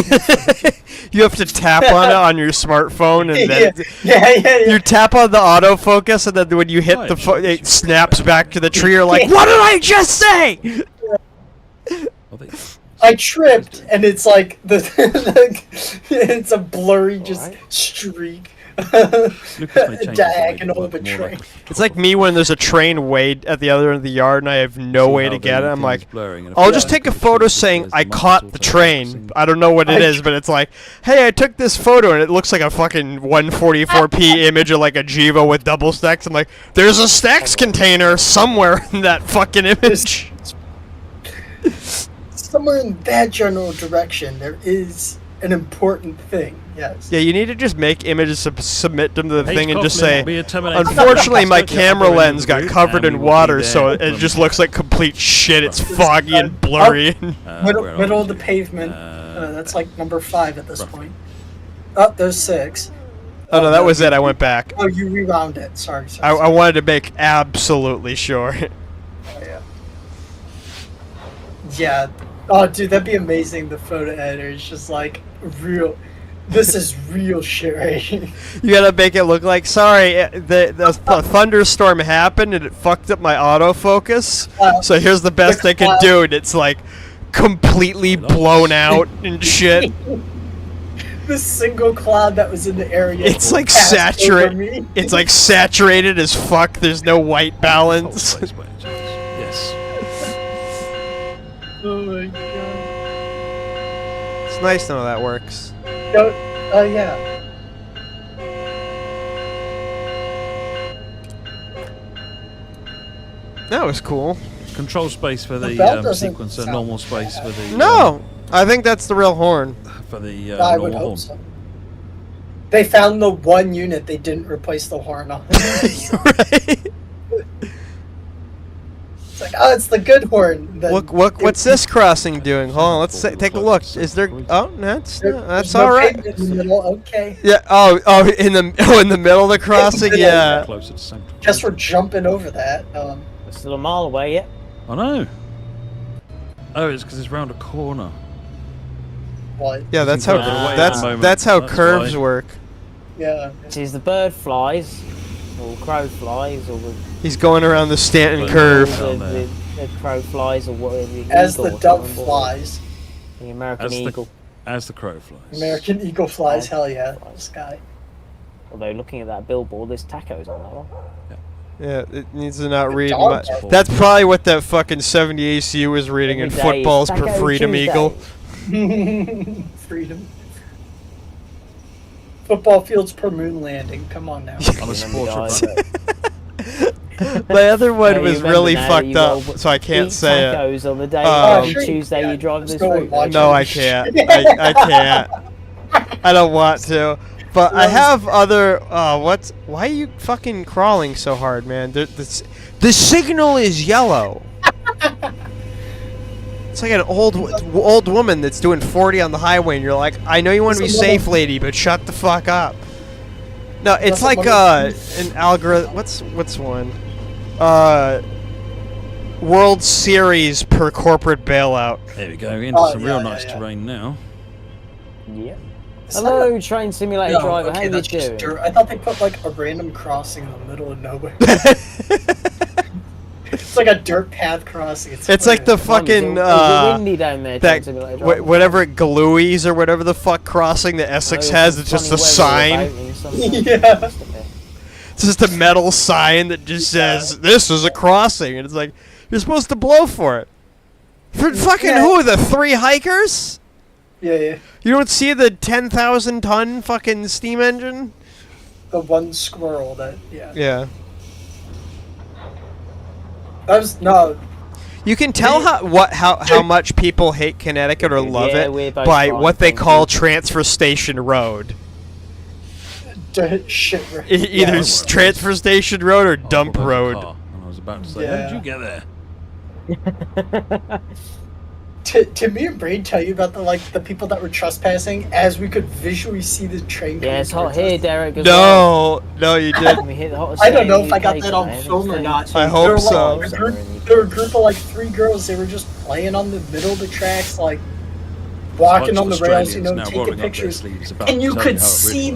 You have to tap on it on your smartphone, and then yeah. you tap on the autofocus, and then when you hit the it snaps back to the tree. You're like, what did I just say? Oh, they, I tripped, and it's like it's a blurry just streak. Lucas may change Diagonal of a train. It's like me when there's a train way at the other end of the yard, and I have no way to get it. I'm like, I'll just take a photo saying I caught the train. I don't know what it is, but it's like, hey, I took this photo, and it looks like a fucking 144p image of like a Jiva with double stacks. I'm like, there's a stacks container somewhere in that fucking image. Somewhere in that general direction, there is an important thing. Yes. Yeah, you need to just make images, submit them to the Hey, thing, and just Coughlin, say, be a Terminator. unfortunately, my Let's go to the camera other end lens of the got route, covered and in we will be water, there so it when- just looks like complete shit. It's foggy and blurry. Middle of the pavement. That's like number 5 at this point. Oh, there's 6. Oh, no, that was it. I went back. Oh, you rewound it. Sorry. I wanted to make absolutely sure. Oh, yeah. Yeah. Oh, dude, that'd be amazing. The photo editor is just like real. This is real shit right here. You gotta make it look like, sorry, the thunderstorm happened and it fucked up my autofocus. So here's the best I could do, and it's like completely blown out and shit. This single cloud that was in the area. It's like passed over saturated. me. It's like saturated as fuck. There's no white balance. Yes. Oh my god. It's nice to know that works. No, oh yeah. That was cool. Control space for The the bell doesn't sequencer, sound normal space for the No, I think that's the real horn. for the I would normal hope horn. so. They found the one unit they didn't replace the horn on. Right? It's like, oh, it's the good horn. Then What's this crossing doing? Hold on, let's take a look. Is there? Oh, that's there's all no right. pavement in the middle. Okay. Yeah. In the middle of the crossing. middle, Yeah. Closer to central. Guess we're jumping over that. It's still a mile away yet. I know. Oh, it's because it's round a corner. What? Yeah. That's can how. go away at That's the moment. that's how That's curves why. work. Yeah. Sees the bird flies, or crow flies, or He's going around the Stanton But- curve. the crow flies, or whatever. As eagle the or dove something, flies, The American eagle. As the crow flies. American eagle flies. Oh. Hell yeah, sky. Although looking at that billboard, there's tacos on that one. Yeah, it needs to not The read dog much. dog. That's probably what that fucking 70 ACU is reading in Every day is Footballs per Taco Freedom Tuesday. Eagle. Freedom. Football fields per moon landing. Come on now. I'm a sport Remember, tripper. My other one you was remember really now fucked you up, roll- so I can't Eat say it. tacos on the day Oh, on sure you Tuesday can. you drive Just this go and road. watch No, it. I can't. I can't. I don't want to. But I have other. Why are you fucking crawling so hard, man? The signal is yellow. It's like an old woman that's doing 40 on the highway, and you're like, I know you want to be It's a little- safe, lady, but shut the fuck up. No, it's That's a like little- an algorithm. What's one? World Series per corporate bailout. There we go, into some real nice yeah. terrain now. Yep. Is Hello, that train simulator no, driver. okay, How you that's just doing? dirt. I thought they put like a random crossing in the middle of nowhere. It's like a dirt path crossing. It's like the fucking Is it windy down there, train that simulator driver? whatever Gluey's or whatever the fuck crossing that Essex Oh, has. some It's just funny a weather sign. about me sometimes. Yeah. It's just a metal sign that just says this is a crossing, and it's like you're supposed to blow for it. For fucking who? The 3 hikers? Yeah. You don't see the 10,000-ton fucking steam engine? The one squirrel that. Yeah. Yeah. That was no. You can tell how much people hate Connecticut or love Yeah, we're it both by fine, what they thank call you. Transfer Station Road. Shit. Either Yeah. Transfer Station Road or I Dump pulled over the Road. car, and I was about to say, Yeah. how did you get there? Did me and Brain tell you about the people that were trespassing as we could visually see the train? Yeah, it's hot here, Derek. As No, you didn't. We hit the hottest I don't day know in if I got UK that on today. film or not. I There hope were, like, so. There were a group of 3 girls. They were just playing on the middle of the tracks, like walking on the rails, taking pictures. And you could see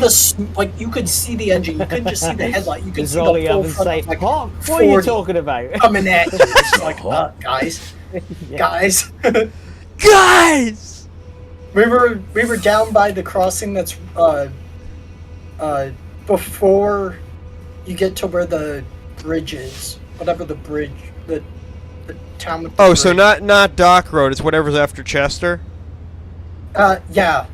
you could see the engine. You couldn't just see the headlight. You could see the rolling up full and front say, of, like, "What? What are you 40 talking about?" coming at you. It's like, guys, Yeah. guys. Guys! We were down by the crossing that's before you get to where the bridge is. Whatever the bridge, the town with the Oh, so bridge. not Dock Road. It's whatever's after Chester. Yeah.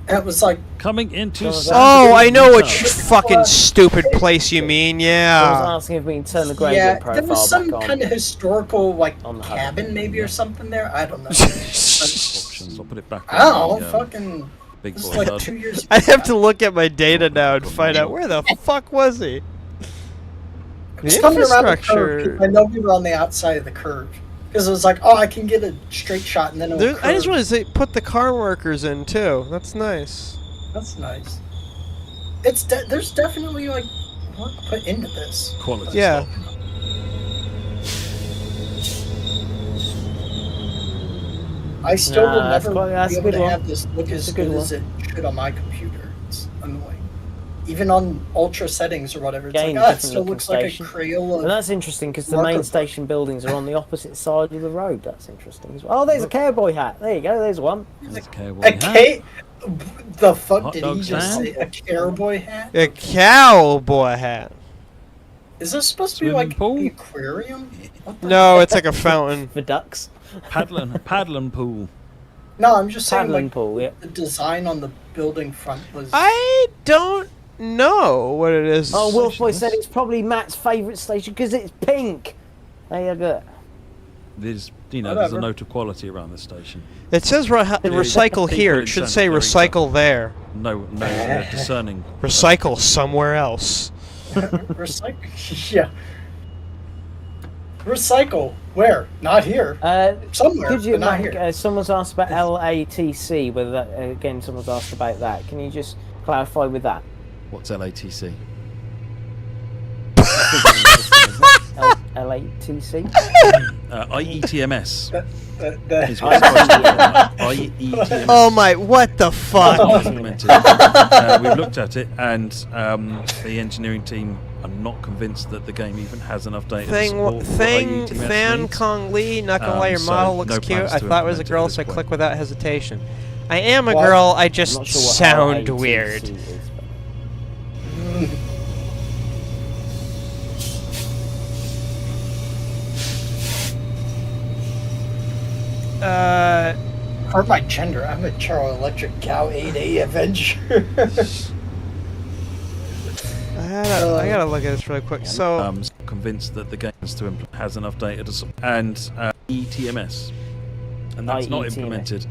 And it was like, Coming into Oh, I know which Utah. fucking stupid place you mean. I was Yeah. asking if we can turn the yeah, gradient profile there was some back on. kind of historical On the cabin maybe or something there. I don't know. Options. I'll put it back. I don't on know. the, Fucking. big This boy is like HUD. 2 years. I have to look at my data now and find out where the fuck was he. It's The coming around the infrastructure. curve. I know we were on the outside of the curve because it was like, oh, I can get a straight shot, and then it'll I just curve. realized they put the car markers in too. That's nice. That's nice. There's definitely like work put into this. Quality. Yeah. stock. I still will Nah, never that's be a able good to one. have this look That's as a good good as it should on my computer. It's annoying. Even on ultra settings or whatever, it's Again, like, it different still looking looks like a station. Crayola. And that's interesting because the Marker main book. station buildings are on the opposite side of the road. That's interesting as well. Oh, there's a cowboy hat. There you go. There's one. There's a cowboy A hat. K. The fuck Hot did he dog just stand? say? A cowboy hat? A cowboy hat. Is this supposed to be Swimming like pool? the aquarium? What the No, it's like a fountain. For ducks. Paddling pool. No, I'm just saying Paddling like pool, yeah. the design on the building front was. I don't know what it is. Oh, Wolfboy said it's probably Matt's favourite station because it's pink. There you go. There's there's Whatever. a note of quality around this station. It says recycle here. It should say recycle there. No discerning. Recycle somewhere else. Recycle. Yeah. Recycle. Where? Not here. Somewhere. Could you, but not Matt, here. someone's asked about LATC, whether that, again, someone's asked about that. Can you just clarify with that? What's LATC? LATC? IETMS. That- Is what it's supposed to be. IETMS. Oh my! What the fuck? Implemented. We've looked at it, and the engineering team are not convinced that the game even has enough data to support what IETMS Fan needs. Kong Lee. Not gonna lie, your So model looks no cute. plans I to thought it was a implement it girl, at this so I point. click without hesitation. I am a What? girl. I I'm just not sure what sound LATC weird. is, but- Or my gender. I'm a General Electric Cow 8A Avenger. I gotta look at this really quick. So, Convinced that the game has enough data to support and ETMS, and that's not IETMS. implemented.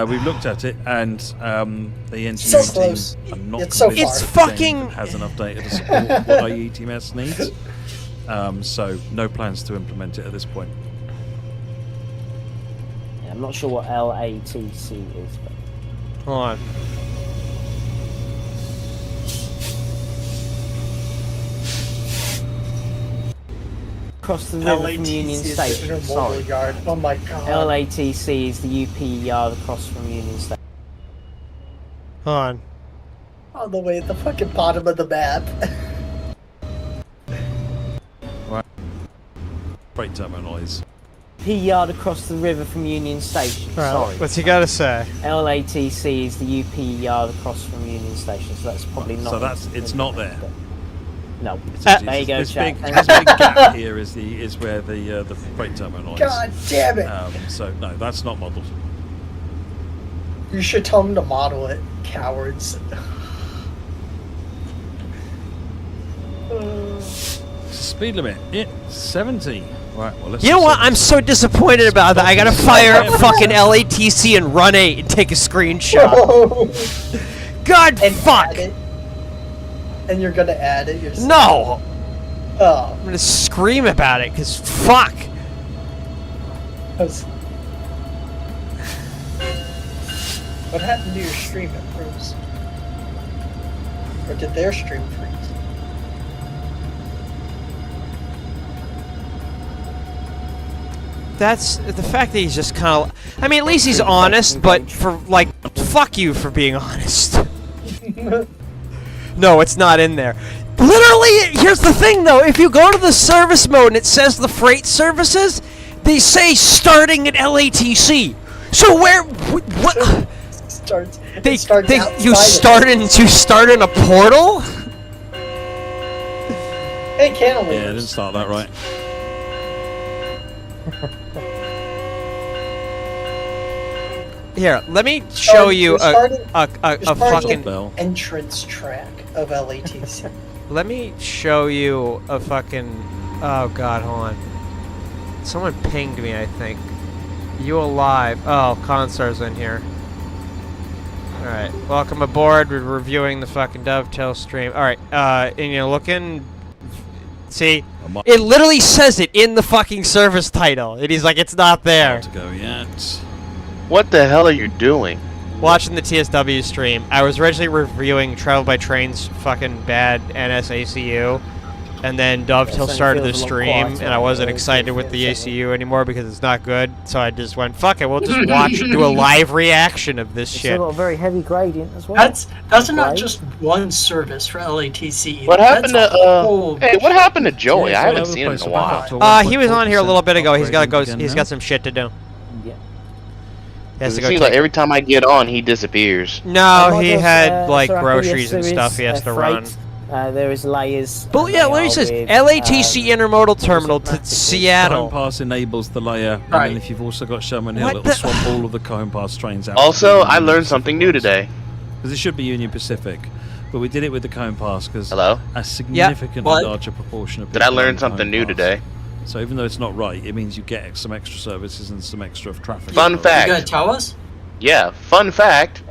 We've looked at it, and the engineering So close. team are not It's so convinced far. that the game It's even has enough data to support what IETMS needs. So no plans to implement it at this point. Yeah, I'm not sure what LATC is, but hold on. across the river from Union LATC is Station. the intermodal Sorry. yard. Oh my god. LATC is the UP yard across from Union Station. Hold on. All the way at the fucking bottom of the map. Freight terminals. P yard across the river from Union Station. All right, Sorry. what's he got to say? LATC is the UP yard across from Union Station, so that's probably not. So that's it's not there. No. It's There you go, this Jack. big gap here is where the freight terminal is. God damn it. So no, that's not modelled. You should tell them to model it, cowards. Speed limit, 70. Right, well, let's You know just what? say I'm so disappointed about that. I gotta fire up fucking LATC and run 8 and take a screenshot. God And fuck! add it. And you're gonna add it yourself. No! Oh. I'm gonna scream about it, cause fuck! What happened to your stream? It froze. Or did their stream freeze? That's the fact that he's just kind of. I mean, at least he's honest, but for like, fuck you for being honest. No, it's not in there. Literally, here's the thing though. If you go to the service mode and it says the freight services, they say starting at LATC. So where? What? Starts. They, it starts you outside of start in a portal? Hey, cantilevers. Yeah, I didn't start that right. Here, let me show you You're a starting fucking. Bell. entrance track of LATC. Let me show you a fucking. Oh god, hold on. Someone pinged me, I think. You alive? Oh, Constar's in here. Alright, welcome aboard. We're reviewing the fucking Dovetail stream. Alright, and you're looking. See? It literally says it in the fucking service title. And he's like, it's not there. To go yet. What the hell are you doing? Watching the TSW stream, I was originally reviewing Travel by Train's fucking bad NSACU, and then Dovetail Yeah, started the feels a lot stream, quieter, and I wasn't yeah, excited it with the feels ACU anymore because it's not good, so I just went, fuck it, we'll just watch and do a live reaction of this It's shit. got a very heavy gradient as well. That's not Right. just one service for LATC. What happened That's to a whole- Hey, what happened to Joey? Yeah, I so haven't other seen him in place a to back while. up to He was on here a little bit ago, he's got upgrading again now. got some shit to do. Yeah. He has It to go seems take... like every time I get on, he disappears. No, he had, like, so I think groceries and there stuff is, he has to freight, run. There is layers. But yeah, let me say say, LATC Intermodal Terminal to practically. Seattle. Cone Pass enables the layer, and Right. then if you've also got Sherman Hill, What it'll the- swap all of the Cone Pass trains out. Also, I learned something new today. Because it should be Union Pacific, but we did it with the Cone Pass because Hello? a significantly What? larger proportion of Did I people learn on Cone something new Pass. today? So even though it's not right, it means you get some extra services and some extra traffic. Fun You gonna fact. tell us? Yeah, fun fact.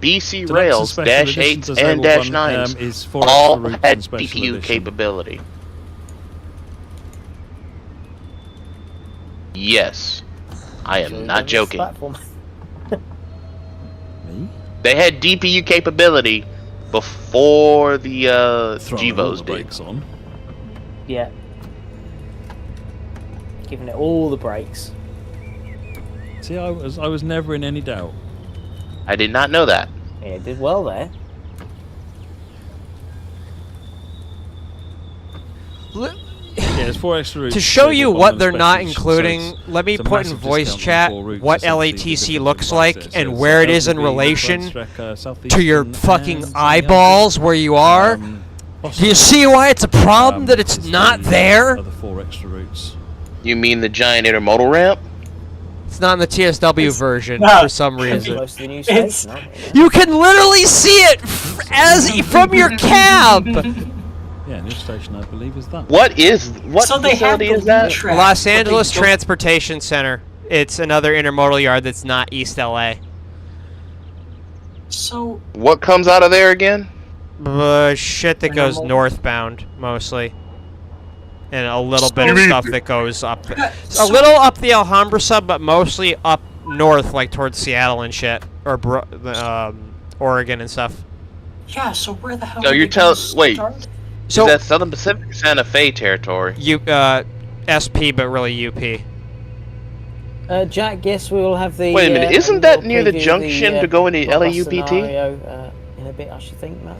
BC Deluxe Rails Special Dash Edition 8s Disabled and Dash one, 9s is 4 all extra routes had in Special DPU Edition. capability. Yes. I am not joking. Me? They had DPU capability before the Throwing all GEVOs the did. brakes on. Yeah. Giving it all the brakes. See, I was never in any doubt. I did not know that. Yeah, it did well there. Yeah, it's 4 extra routes. To show you disabled what on they're not special, so including, it's- let me it's a put in massive voice discount on chat 4 routes, what essentially, LATC different looks from like Brexit. and So where it it's is in LTV, relation Brunswick, to your Southeastern, fucking and eyeballs where you are. Do you see why it's a problem that it's is not the there? Other 4 extra routes. You mean the giant intermodal ramp? It's not in the TSW version no. for some reason. Close to the new It's- station, aren't we? You can literally see it from your cab. Yeah, new station I believe is that. What So they have facility the is that? track, Los but they Angeles don't- Transportation Center. It's another intermodal yard that's not East LA. So What comes out of there again? Shit that goes Intermodal. northbound mostly, and a little bit of You mean- stuff that goes up. A so- little up the Alhambra sub, but mostly up north, like towards Seattle and shit, or Oregon and stuff. Yeah, so where the hell? No, are you're they gonna wait. start? So is that Southern Pacific or Santa Fe territory? SP, but really UP. Jack, yes, we will have the. Wait a minute, isn't that near the junction to go into blockbuster LAUPT? scenario, in a bit, I should think, Matt.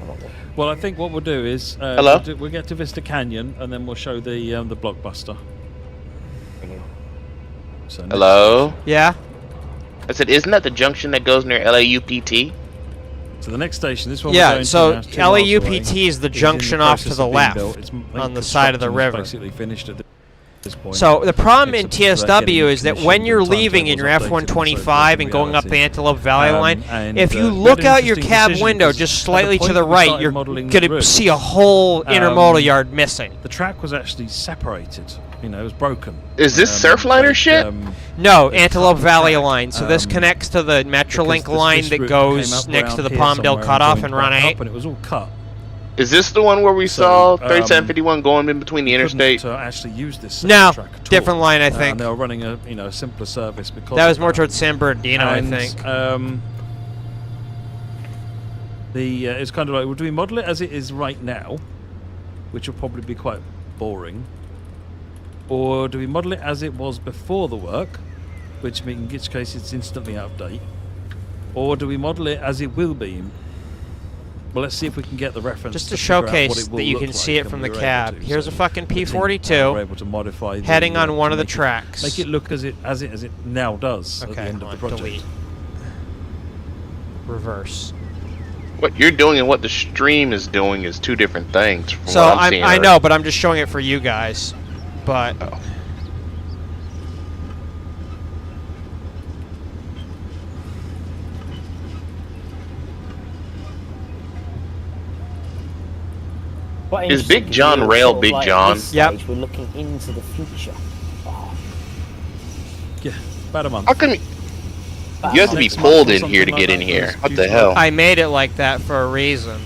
Well, I think what we'll do is Hello? we'll get to Vista Canyon and then we'll show the blockbuster. So next- Hello? Yeah. I said, isn't that the junction that goes near LAUPT? So the next station, this one. we're Yeah. going So to now is 2 miles away. LAUPT is the It's in junction the off to process the of being left built. It's- I think on the side of the construction is river. Basically finished at this point. So the problem in It's just about TSW getting is that when commissioned you're and leaving in timetables your updated and so F-125 forth and in going up the reality. Antelope Valley Line, And, if you we look had an out your interesting cab decision window because just at the slightly to point the we right, started you're modelling the going to route, see a whole intermodal yard missing. the track was actually separated. You know, it was broken. Is this Surfliner shit? No, It's Antelope common Valley track, Line. So this connects to the Metrolink line that goes next to the Palmdale cutoff and Run 8. And it was all cut. Is this the one where we So, saw 3751 going in between the interstate? To actually use this second No, track at all. different line, I And think. they were running a simpler service because That of was more towards San Bernardino, I And, think. It's kind of like, well, do we model it as it is right now, which will probably be quite boring, or do we model it as it was before the work, which in which case it's instantly out of date, or do we model it as it will be? Well, let's see if we can get the reference Just to figure out what showcase it will that you look can see like, it and from we the were cab. able to. Here's So a fucking the team P42 were able to modify heading on one to of the make it- tracks. Make it look as it now does at the Okay, end of the hold on, project. delete. Reverse. What you're doing and what the stream is doing is two different things. From So what I'm seeing. I know, but I'm just showing it for you guys. But Oh. Quite Is Big interesting, 'cause John we're Rail sort of Big like, at John? this Yep. stage, We're looking into the future. Oh, Yeah, about a month. How come you have to be Next month pulled or in here to something get like in that, here? those What few the times. hell? I made it like that for a reason.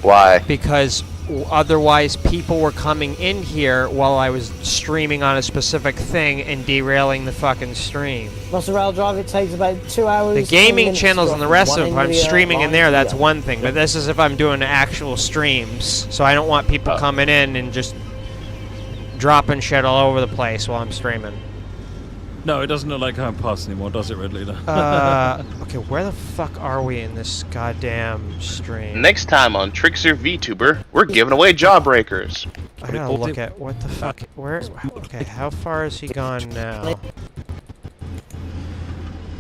Why? Because otherwise people were coming in here while I was streaming on a specific thing and derailing the fucking stream. Mozzarella Drive, it takes about 2 hours. The 10 gaming minutes channels to and the drop rest from of it, if one I'm NVIDIA streaming in line there, to the that's other. one thing. But this is if I'm doing actual streams. So I don't want people coming in and just dropping shit all over the place while I'm streaming. No, it doesn't look like Home Pass anymore, does it, Red Leader? Okay, where the fuck are we in this goddamn stream? Next time on Trickster VTuber, we're giving away Jawbreakers. I gotta look at what the fuck. Where? Okay, how far is he gone now?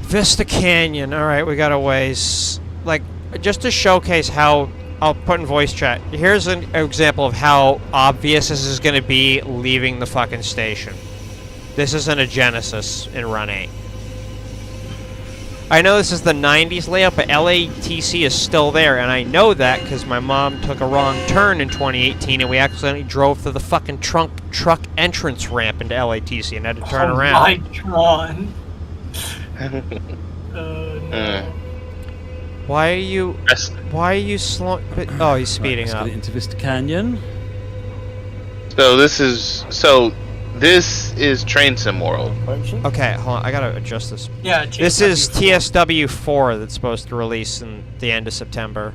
Vista Canyon. All right, we got a ways. Like, just to showcase how. I'll put in voice chat. Here's an example of how obvious this is going to be leaving the fucking station. This isn't a Genesis in Run 8. I know this is the 90s layout, but LATC is still there, and I know that because my mom took a wrong turn in 2018, and we accidentally drove through the fucking truck entrance ramp into LATC and had to turn around. My God. No. Why are you slow? Oh, he's speeding Let's up. get it into Vista Canyon. So this is Train Sim World. Approaching. Okay, hold on. I gotta adjust this. Yeah, This is TSW. TSW4 that's supposed to release in the end of September.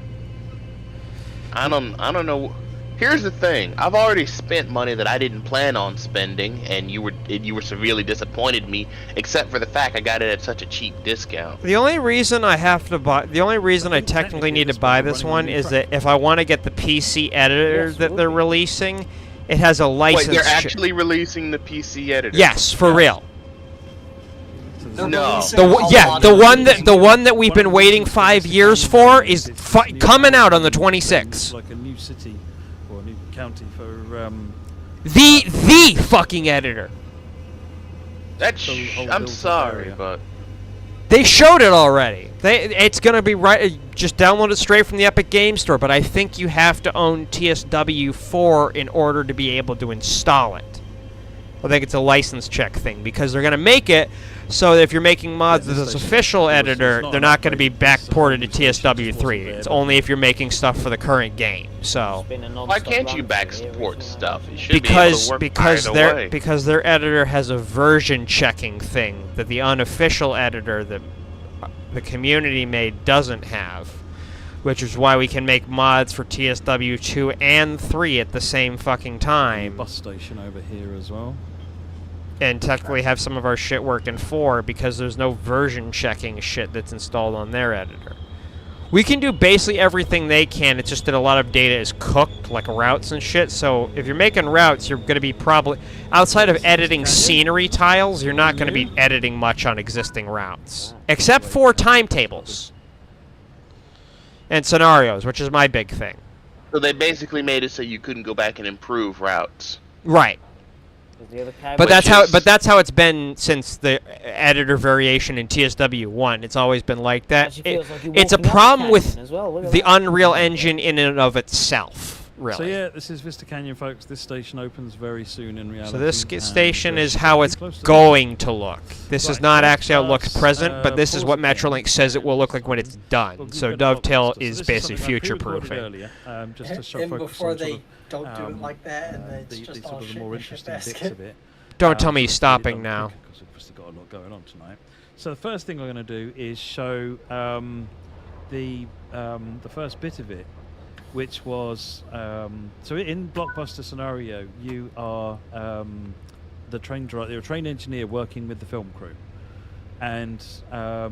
I don't know. Here's the thing. I've already spent money that I didn't plan on spending, and you were severely disappointed me, except for the fact I got it at such a cheap discount. The only reason I have to buy, the only reason I technically need to buy this one is that if I want to get the PC editor that they're releasing, it has a license. Wait, they're actually releasing the PC editor? Yes, for real. They're No. releasing The a lot of one that we've been waiting 5 years for is coming out on the 26th. Like a new city or a new county for The fucking editor. That's. So, whole I'm built sorry, area. but They showed it already. It's gonna be right. Just download it straight from the Epic Game Store. But I think you have to own TSW4 in order to be able to install it. I think it's a license check thing because they're gonna make it so that if you're making mods with this official editor, they're not gonna be backported to TSW3. It's only if you're making stuff for the current game. So. It's been a why non-stop can't you run back for here, support isn't it? stuff? It should be able to work Because their editor has a version checking thing that the unofficial editor that the community made doesn't have, which is why we can make mods for TSW 2 and 3 at the same fucking time. Bus station over here as well. And technically have some of our shit work in 4 because there's no version checking shit that's installed on their editor. We can do basically everything they can, it's just that a lot of data is cooked, like routes and shit, so if you're making routes, you're going to be probably... Outside of editing scenery tiles, you're not going to be editing much on existing routes. Except for timetables. And scenarios, which is my big thing. So they basically made it so you couldn't go back and improve routes. Right. But that's how it's been since the editor variation in TSW1. It's always been like that. It's a problem with the Unreal Engine in and of itself, really. So yeah, this is Vista Canyon, folks. This station opens very soon in reality. So this station is how it's going to look. This is not actually how it looks present, but this is what Metrolink says it will look like when it's done. So Dovetail is basically future-proofing. And before they don't do it like that, and it's just all shit in the basket. Don't tell me he's stopping now. Because we've just got a lot going on tonight. So the first thing we're going to do is show the first bit of it, which was so in blockbuster scenario, you are the train driver, you're a train engineer working with the film crew, and so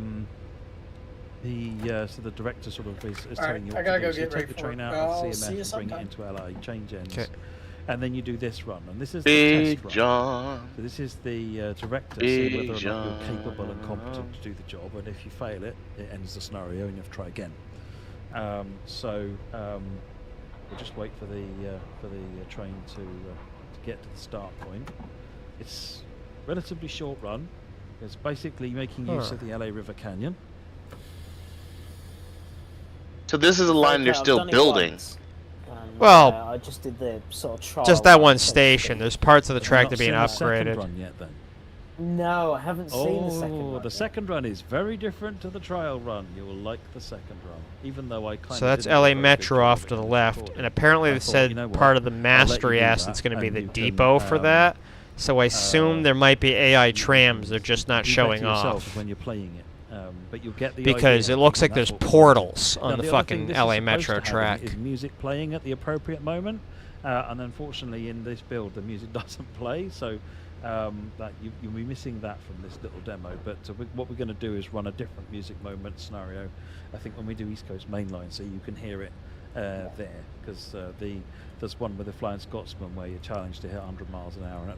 the director sort of is telling you what to do. So you take the train out of CMF and bring it into LA, change ends, and then you do this run. And this is the test run. So this is the director seeing whether or not you're capable and competent to do the job. And if you fail it, it ends the scenario and you have to try again. We'll just wait for the train to get to the start point. It's a relatively short run. It's basically making use of the LA River Canyon. So this is a line they're still building. Well, I just did the sort of trial. Just that one station. There's parts of the track that are being upgraded. Second run yet, then? No, I haven't seen the second run. The second run is very different to the trial run. You will like the second run, even though I kind of. So that's LA Metro off to the left, and apparently they said part of the mastery asset's going to be the depot for that. So I assume there might be AI trams. They're just not showing off. When you're playing it. But you'll get the because it looks like there's portals on the fucking LA Metro track. Is music playing at the appropriate moment, and unfortunately in this build the music doesn't play, so that you'll be missing that from this little demo. But what we're going to do is run a different music moment scenario. I think when we do East Coast Mainline, so you can hear it there, because there's one with the Flying Scotsman where you're challenged to hit 100 miles an hour, and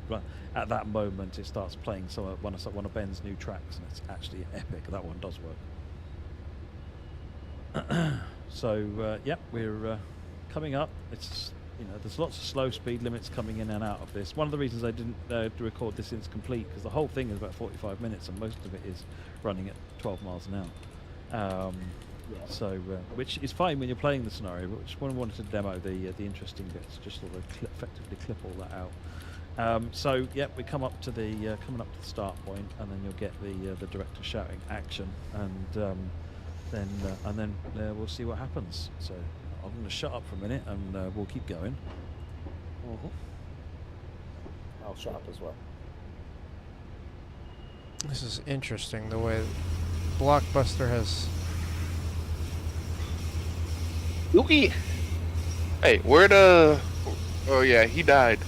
at that moment it starts playing one of Ben's new tracks, and it's actually epic. That one does work. So yeah, we're coming up. It's there's lots of slow speed limits coming in and out of this. One of the reasons I didn't record this in its complete, because the whole thing is about 45 minutes and most of it is running at 12 miles an hour. So, which is fine when you're playing the scenario, but just wanted to demo the interesting bits, just sort of effectively clip all that out. So, yeah, we come up to the coming up to the start point, and then you'll get the director shouting action, and then we'll see what happens. So, I'm going to shut up for a minute, and we'll keep going. I'll shut up as well. This is interesting, the way Blockbuster has. Yuki! Hey, where'd oh yeah, he died.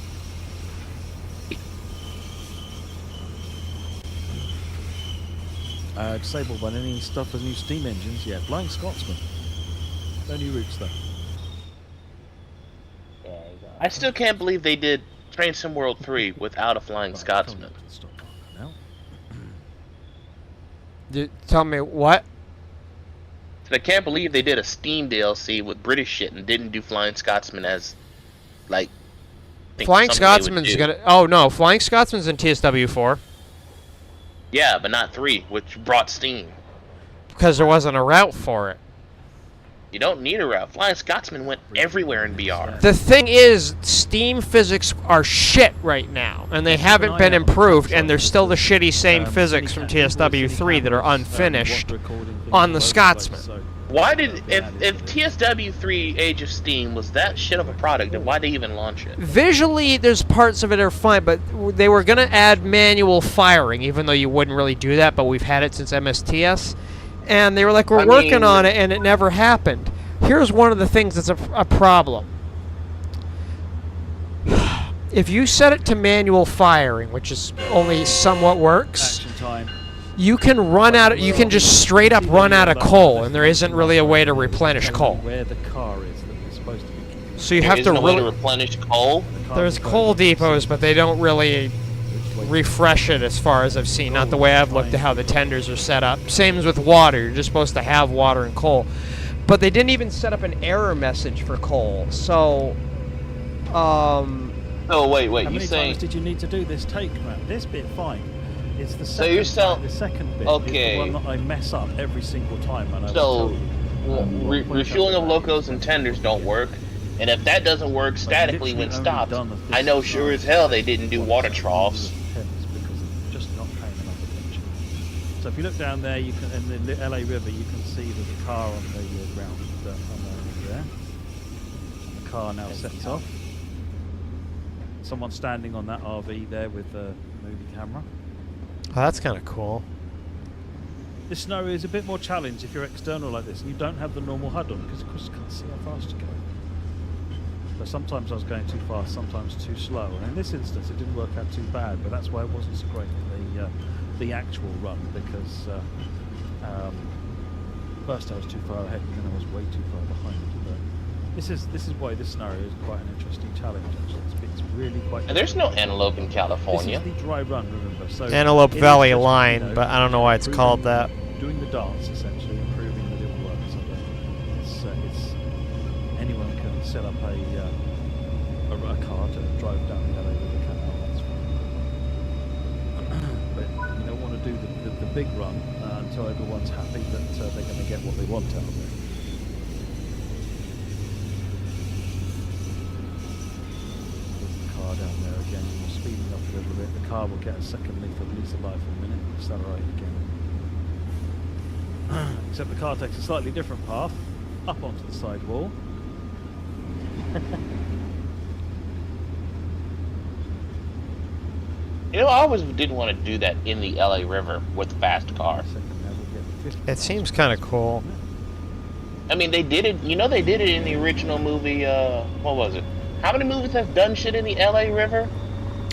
Disabled by any stuff with new steam engines. Yeah, Flying Scotsman. No new routes though. Yeah, you got it. I still can't believe they did Train Sim World 3 without a Flying Scotsman. Tell me what? I can't believe they did a Steam DLC with British shit and didn't do Flying Scotsman as, like... Flying Scotsman's gonna... Oh, no. Flying Scotsman's in TSW 4. Yeah, but not 3, which brought Steam. Because there wasn't a route for it. You don't need a route. Flying Scotsman went everywhere in VR. The thing is, Steam physics are shit right now, and they haven't been improved, and they're still the shitty same physics from TSW 3 that are unfinished on the Scotsman. Why did... If TSW 3 Age of Steam was that shit of a product, then why'd they even launch it? Visually, there's parts of it are fine, but they were going to add manual firing, even though you wouldn't really do that, but we've had it since MSTS. And they were like, we're working on it, and it never happened. Here's one of the things that's a problem. If you set it to manual firing, which is only somewhat works, Action time. you can run out. You can just straight up run out of coal, and there isn't really a way to replenish coal. Where the car is that we're supposed to be keeping. So you There have to isn't a way to really. replenish coal. There's coal depots, but they don't really refresh it as far as I've seen. Not the way I've looked at how the tenders are set up. Same as with water. You're just supposed to have water and coal. But they didn't even set up an error message for coal. So, Oh wait, How you many saying? times did you need to do this take, man? This bit, fine. It's the So second you're time, the second bit Okay. is the one that I mess up every single time, and I So, will tell you. refueling of locos and tenders don't work, and if that doesn't work statically when literally stopped, only done I know this sure as hell they didn't do water troughs. Because they're just not paying enough attention. So if you look down there, you can in the LA River, you can see there's a car on the ground there. And the car now sets off. Someone standing on that RV there with the movie camera. oh, that's kind of cool. This scenario is a bit more challenged if you're external like this and you don't have the normal HUD on, because of course you can't see how fast you're going. So sometimes I was going too fast, sometimes too slow. And in this instance, it didn't work out too bad, but that's why it wasn't so great in the actual run, because first I was too far ahead and then I was way too far behind. But this is why this scenario is quite an interesting challenge. Actually, it's really quite. And there's no antelope in California. This is the dry run, remember. So Antelope it is Valley just, Line, you know, but I don't know why it's called that. Doing the dance, essentially, improving the little work. So that it's anyone can set up a car to drive down the LA with a canal. That's fine. But you don't want to do the big run until everyone's happy that they're going to get what they want out of it. Car down there again, we're speeding up a little bit. The car will get a second leaf of lease of life in a minute, accelerate again. Except the car takes a slightly different path, up onto the side wall. You know, I always did want to do that in the LA River with fast cars. It seems kind of cool. I mean, they did it. You know, they did it in the original movie. What was it? How many movies have done shit in the LA River?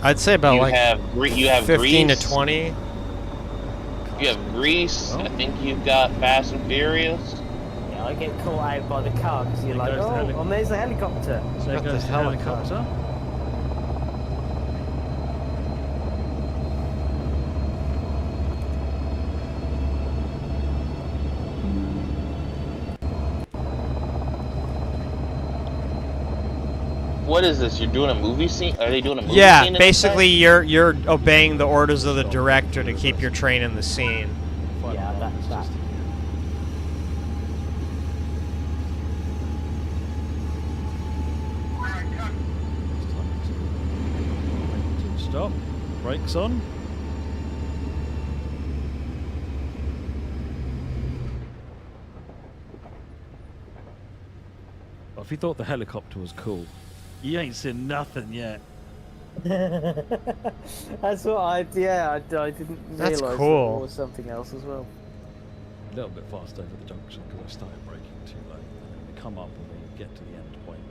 I'd say about You like have 15 Grease, to 20. You have Grease. I think you've got Fast and Furious. Yeah, I get caught out by the car because you're There like, goes the oh, and there's a helicopter. So there got the goes the helicopter. What is this? You're doing a movie scene? Are they doing a movie scene? Yeah, in this basically thing? you're obeying the orders of the director to keep your train in the scene. Yeah, that's that. Stop. Brakes on. Well, if you thought the helicopter was cool, you ain't seen nothing yet. That's what I didn't That's realise cool. there was something else as well. A little bit fast over the junction because I started braking too late. And then we come up and we get to the end point.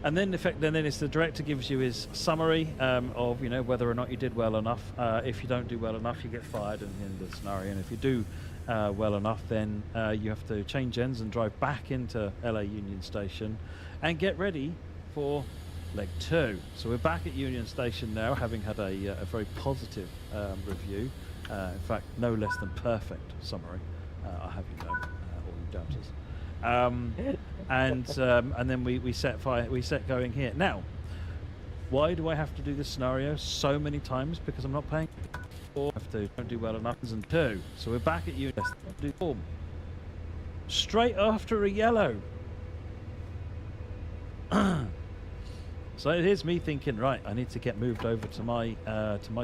And then, then it's the director gives you his summary of whether or not you did well enough. If you don't do well enough, you get fired in the end of the scenario. And if you do well enough, then you have to change ends and drive back into LA Union Station and get ready for leg 2. So we're back at Union Station now, having had a very positive review. In fact, no less than perfect summary. I have you know, all you doubters. And then we set going here. Now, why do I have to do this scenario so many times? Because I'm not paying. Or I have to don't do well enough. And 2. So we're back at Union. Do form. Straight after a yellow. So here's me thinking, right, I need to get moved over to my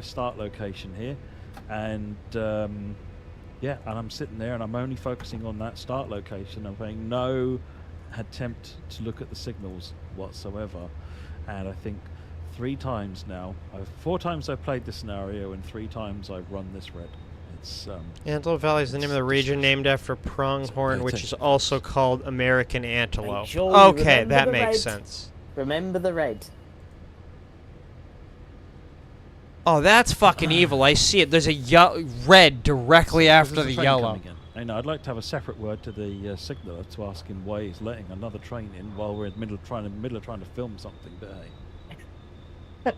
start location here, and yeah, and I'm sitting there and I'm only focusing on that start location. I'm paying no attempt to look at the signals whatsoever, and I think 3 times now, 4 times I've played this scenario and 3 times I've run this red. It's Antelope Valley is the name of the region named after pronghorn, which is also called American antelope. sure you Okay, remember that the makes red. sense. Remember the red. Oh, that's fucking evil. I see it. There's a red directly after there's the a train yellow. coming in. I know. I'd like to have a separate word to the signaller to ask him why he's letting another train in while we're in the middle of trying to film something. But hey.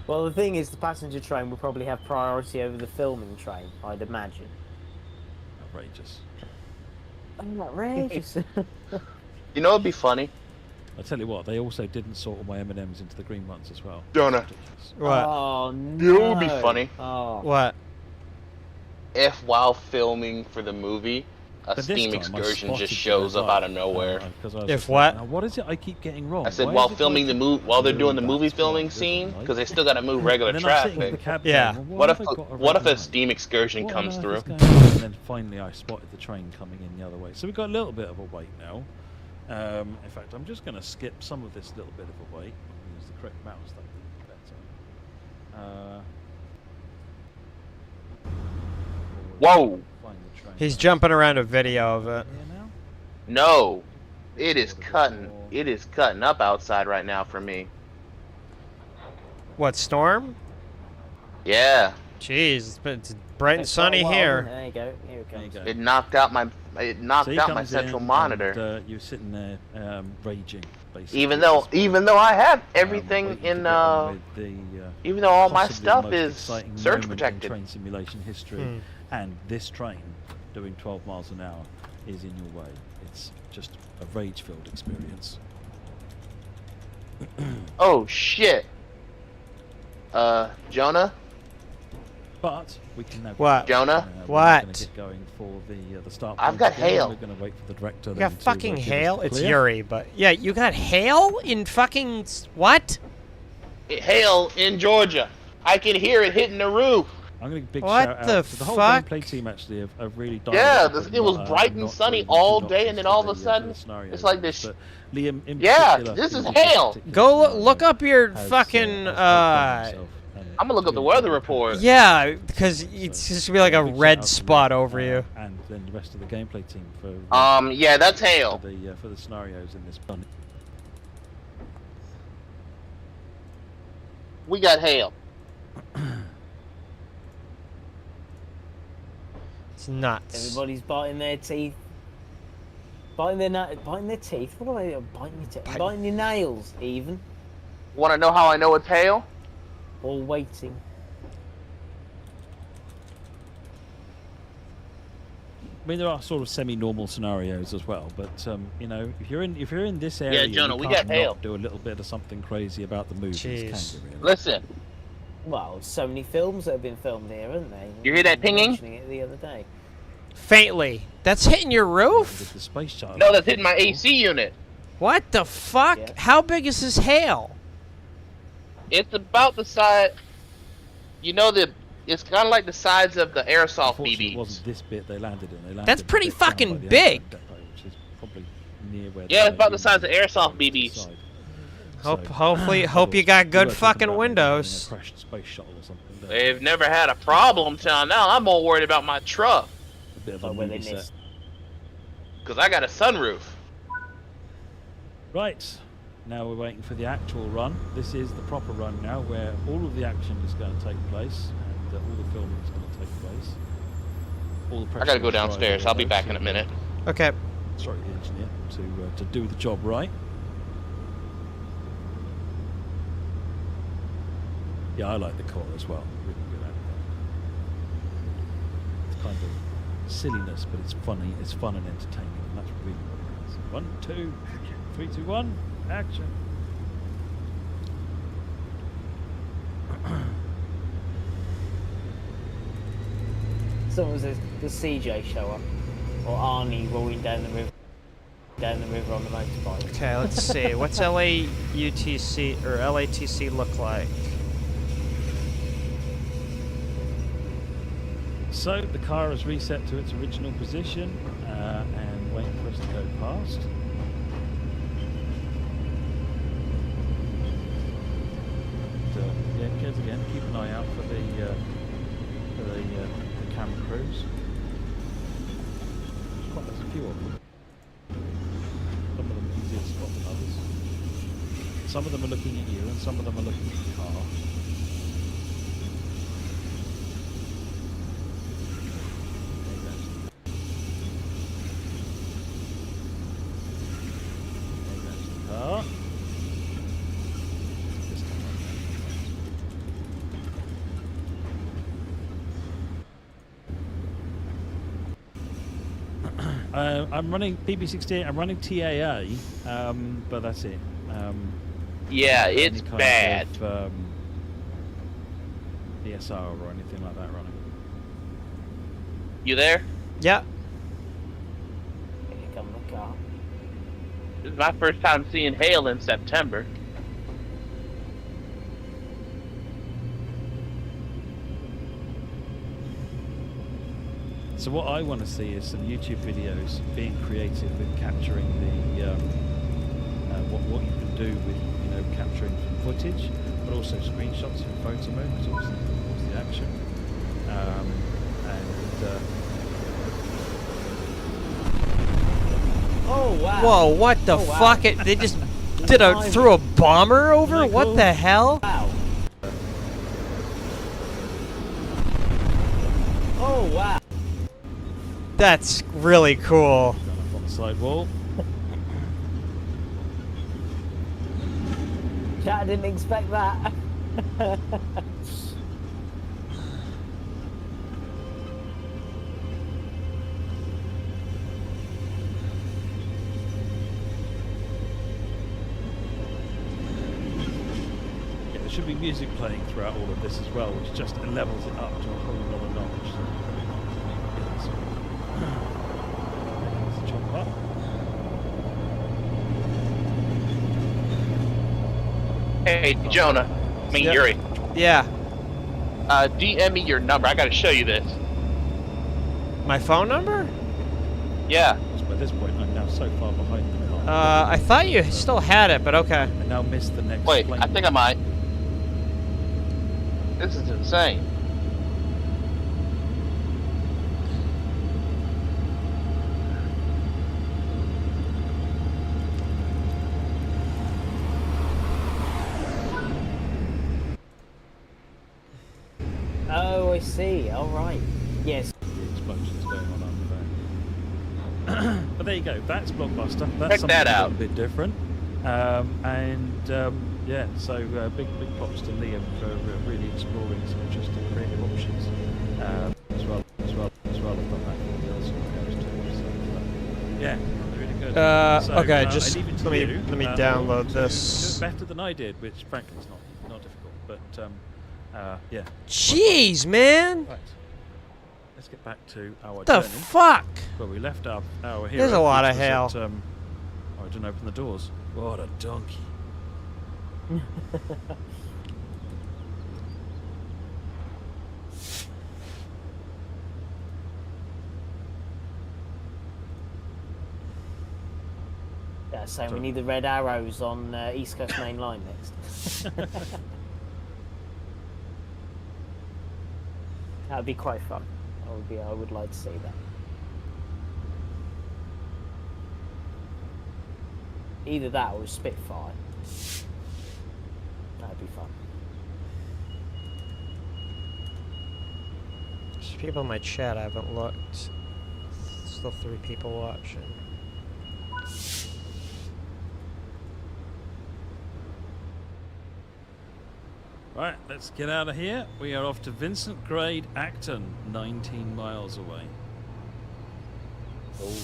Well, the thing is, the passenger train will probably have priority over the filming train, I'd imagine. Outrageous. Outrageous. You know what'd be funny? I tell you what, they also didn't sort all my M&Ms into the green ones as well. Jonah. Ridiculous. What? Oh, You no. know what would be funny? Oh. What? If while filming for the movie, a But this Steam time I excursion spotted just it shows up right, out of nowhere. 'cause I was If just what? Now, what is it I keep getting wrong? I said Why while is it filming the like movie, while they're really doing the bad movie spot filming that scene, doesn't because they like? still got to move regular And then I'm sitting in the traffic. cab Yeah. going, well, What why if have I got what if red a light? Steam excursion What comes on through? earth is going on? And then finally I spotted the train coming in the other way. So we've got a little bit of a wait now. In fact, I'm just going to skip some of this little bit of a wait and use the correct mouse. That would be better. Whoa! Find the train. He's jumping around a video of it. Here now? No, it is cutting. It is cutting up outside right now for me. What, storm? Yeah, Jeez, it's bright and It's sunny quite a while, here. isn't it? There you go. Here it There you comes. go. it knocked out my So he comes central in monitor. And, you're sitting there raging, basically. Even though I have everything waiting to in get on with the, even though all my possibly stuff most is exciting surge moment in protected. train simulation history, Hmm. and this train doing 12 miles an hour is in your way. It's just a rage-filled experience. Oh shit. Jonah, But we can now. What? Jonah? We're What? going to get going for the start. I've point got again. hail. We're going to wait for the director. You then got to, fucking give us hail? the It's clear. Yuri, but yeah, you got hail in fucking what? hail in Georgia. I can hear it hitting the roof. I'm going to big What shout the out to the whole fuck? gameplay team. Actually, have really done. Yeah, it was bright and sunny all day, and then all of a sudden, it's like this. Liam, in Yeah, particular, this is in hail. particular Go scenario, look up your has, fucking has outdone himself, and I'm gonna look up the really weather done report. yeah, because it's just gonna be like a big shout red out to spot Liam, over you. and then the rest of the gameplay team for Yeah, that's hail. for the scenarios in this bunny. We got hail. It's nuts. Everybody's biting their teeth. Biting their teeth? What are they doing? Biting your teeth? Biting your nails, even. Want to know how I know it's hail? Or waiting. I mean, there are sort of semi-normal scenarios as well, but you know, if you're in this area, Jonah, you we can't got hail. not do a little bit of something crazy about the movies, Jeez. can you? Really? Listen, Well, so many films that have been filmed here, haven't they? You hear that We were pinging? mentioning it the other day. Faintly. That's hitting your roof? With the space shuttle. no, that's hitting my AC unit. What the fuck? Yeah. How big is this hail? It's about the size. You know it's kind of like the size of the airsoft Unfortunately, it BBs. wasn't this bit they landed in. They landed That's a pretty bit down fucking by the big. airplane depot, which is probably near where Yeah, they it's about the may size be of airsoft to the BBs. side. Hopefully, So, hope you got we good were talking fucking about windows. having a crashed space shuttle or something. There. They've never had a problem till now. I'm more worried about my truck A bit of a Like where they movie set. missed. because I got a sunroof. Right, now we're waiting for the actual run. This is the proper run now, where all of the action is going to take place, and all the filming is going to take place. All the I gotta go pressure is downstairs. rising I'll be there back to, in a minute. Okay. Sorry, the engineer, to do the job right. Yeah, I like the core as well. Really good at it. It's kind of silliness, but it's funny. It's fun and entertaining, and that's really what it is. 1, 2, 3, 2, 1, action. So was the CJ show up? Or Arnie rolling down the river on the motorbike? Okay, let's see. What's LAUTC or LATC look like? So the car is reset to its original position and waiting for us to go past. And, yeah, kids again, keep an eye out for the the camera crews. There's a few of them. Some of them are easier to spot than others. Some of them are looking at you, and some of them are looking at the car. I'm running PB68. I'm running TAA, but that's it. Yeah, it's any kind bad. Of, ESR or anything like that running. You there? Yeah. Here come the car. This is my first time seeing hail in September. So what I want to see is some YouTube videos being creative with capturing the what you can do with capturing footage, but also screenshots in photo mode, because obviously what's the action. Oh wow! Whoa, what the Oh, wow. fuck? They just threw a bomber over? Isn't that What cool? the hell? Wow! Oh wow! That's really cool. Gone up on the sidewall. Chat, didn't expect that. Yeah, there should be music playing throughout all of this as well, which just levels it up to a whole other notch. So, let's jump up. Hey, Jonah. I mean, Yep. Yuri. Yeah. DM me your number. I gotta show you this. My phone number? Yeah. So by this point, I'm now so far behind the car. I thought you still had it, but okay. I now missed the next Wait, plane. I think I might. This is insane. Oh, I see. All right. Yes. The explosions going on under there. But there you go. That's Blockbuster. That's Check something that a out. little bit different. Yeah, so big props to Liam for really exploring some interesting creative options as well as on that goes too. So yeah, really good. So, okay, I just leave it to let me you, download to this. do it better than I did, which frankly is not difficult, but yeah. Jeez, man. Right. Let's get back to our What the journey. fuck? Where we left our hero. There's a lot which of was hail. at, I didn't open the doors. What a donkey. Yeah, so we need the red arrows on East Coast Main Line next. That would be quite fun. I would like to see that. Either that or Spitfire. That'd be fun. There's people in my chat. I haven't looked. Still 3 people watching. Right, let's get out of here. We are off to Vincent Grade, Acton, 19 miles away. Oh.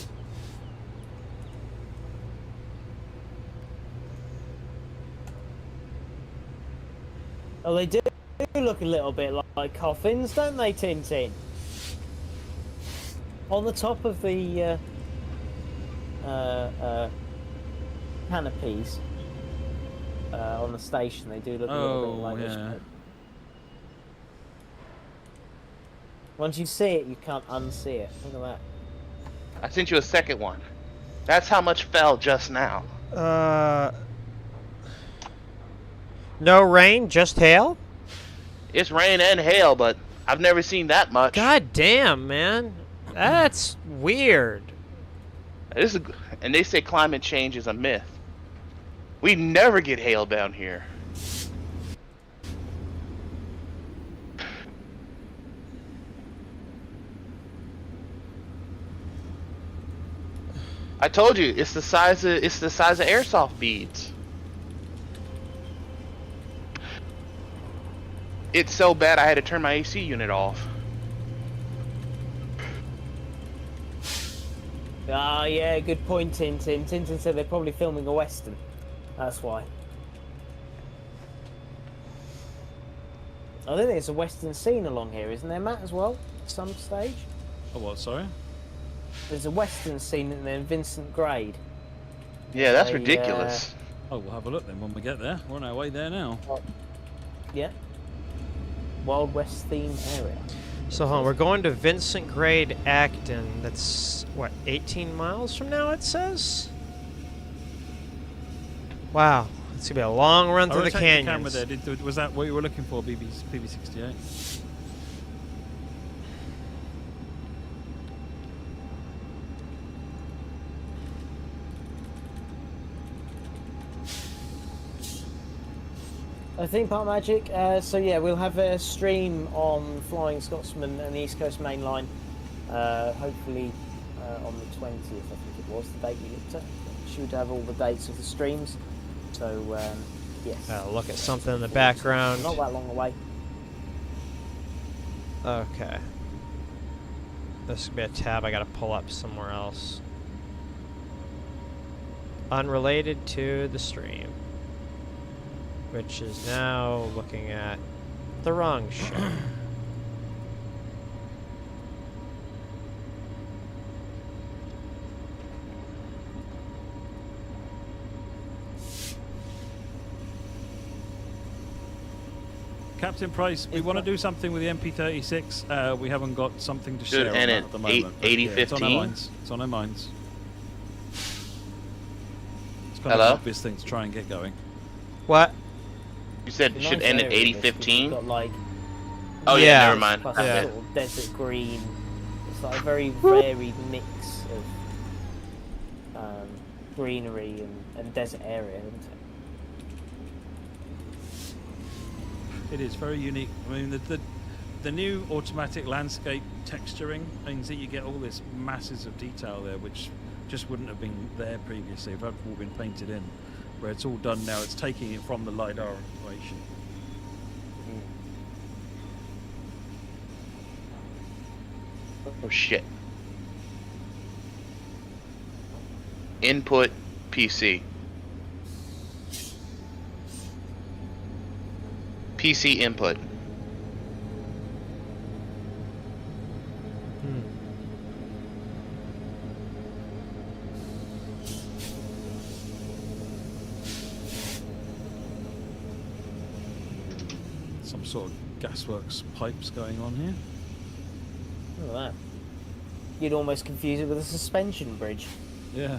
Oh, they do look a little bit like coffins, don't they, Tintin? On the top of the canopies on the station, they do look a little bit like this. Once you see it, you can't unsee it. Look at that. I sent you a second one. That's how much fell just now. No rain, just hail? It's rain and hail, but I've never seen that much. God damn, man. That's weird. This is, and they say climate change is a myth. We never get hail down here. I told you, it's the size of airsoft beads. It's so bad I had to turn my AC unit off. Ah, yeah, good point, Tintin. Tintin said they're probably filming a western. That's why. I think there's a western scene along here, isn't there, Matt, as well? At some stage? Oh, what? Sorry. There's a western scene in there, Vincent Grade. Yeah, that's ridiculous. Oh, we'll have a look then when we get there. We're on our way there now. Yeah. Wild West theme area. So hold on, we're going to Vincent Grade, Acton. That's, what, 18 miles from now, it says? Wow. It's going to be a long run through the canyons. The camera there. Was that what you were looking for, BB68? Theme Park Magic. So yeah, we'll have a stream on Flying Scotsman and the East Coast Main Line. Hopefully on the 20th, I think it was the date we looked at. Should have all the dates of the streams. So yes. Look at something in the background. Not that long away. Okay. This could be a tab I gotta pull up somewhere else. Unrelated to the stream. Which is now looking at the wrong shit. Captain Price, we want to do something with the MP36. We haven't got something to share on that at the moment. 8015? It's on our minds. It's kind Hello? of an obvious thing to try and get going. What? You said it should end at 8015? Got like Oh yeah, never mind. plus Yeah. sort of desert green. It's like a very varied mix of greenery and desert area, isn't it? It is very unique. I mean, the new automatic landscape texturing means that you get all this masses of detail there, which just wouldn't have been there previously if it had all been painted in. Where it's all done now, it's taking it from the LiDAR information. Oh shit. Input PC. PC input. Some sort of gasworks pipes going on here. Look at that. You'd almost confuse it with a suspension bridge. Yeah.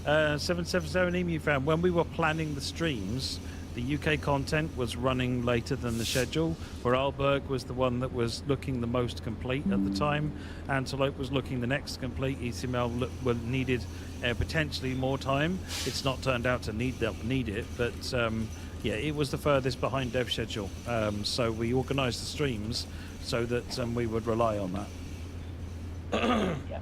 777 Emu fan, when we were planning the streams, the UK content was running later than the schedule. Vorarlberg was the one that was looking the most complete at the time. Antelope was looking the next complete. ECML needed potentially more time. It's not turned out to need it, but yeah, it was the furthest behind dev schedule. So we organised the streams so that we would rely on that. Yeah.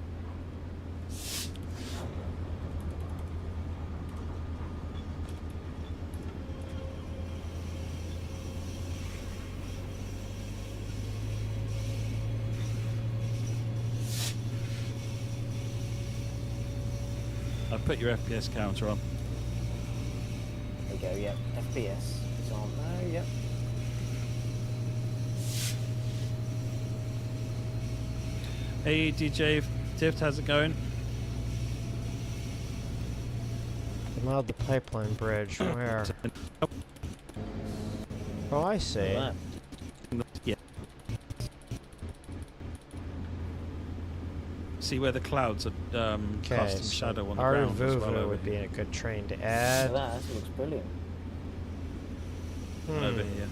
I've put your FPS counter on. There you go, yeah. FPS is on there, yep. Hey DJ Tift, how's it going? Allowed the pipeline bridge. Where? Oh, I see. Look at Yeah. See where the clouds are Okay, casting so shadow on the ground as well Arvuvu over would be here. a good train to So add. that looks brilliant. Over here.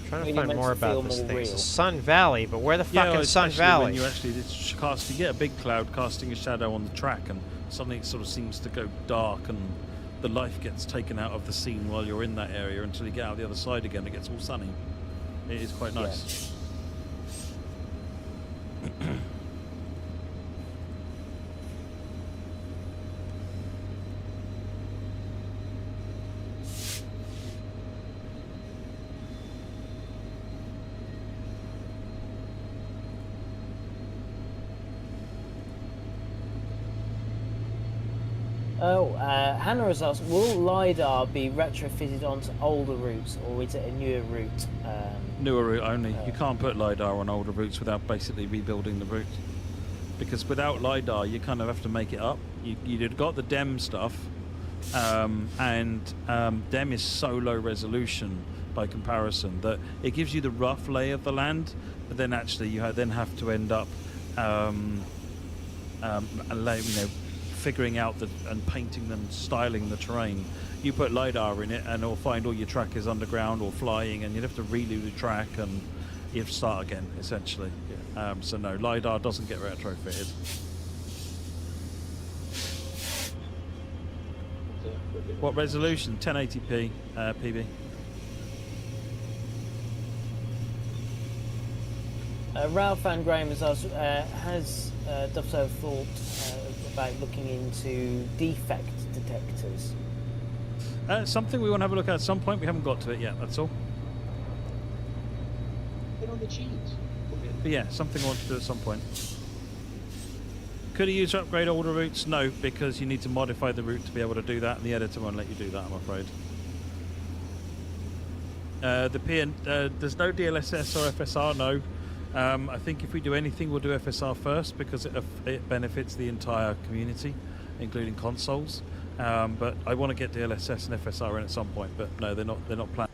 Trying to Really find makes more it feel about this more thing. real. So Sun Valley, but where the fuck Yeah, is Sun especially Valley? when you actually it's cast, you get a big cloud casting a shadow on the track, and suddenly it sort of seems to go dark, and the life gets taken out of the scene while you're in that area until you get out the other side again. It gets all sunny. It is quite nice. Hannah has asked, will LiDAR be retrofitted onto older routes, or is it a newer route? Newer route only. You can't put LiDAR on older routes without basically rebuilding the route. Because without LiDAR, you kind of have to make it up. You've got the DEM stuff, and DEM is so low resolution by comparison that it gives you the rough lay of the land, but then actually you then have to end up figuring out and painting them, styling the terrain. You put LiDAR in it and it'll find all your trackers underground or flying, and you'd have to redo the track and you have to start again, essentially. So no, LiDAR doesn't get retrofitted. What resolution? 1080p PB. Ralph Van Graham has asked, has Dovetail thought about looking into defect detectors? Something we want to have a look at some point. We haven't got to it yet, that's all. Hit on the cheese. But yeah, something I want to do at some point. Could a user upgrade older routes? No, because you need to modify the route to be able to do that, and the editor won't let you do that, I'm afraid. There's no DLSS or FSR, no. I think if we do anything, we'll do FSR first because it benefits the entire community, including consoles. But I want to get DLSS and FSR in at some point. But no, they're not planning.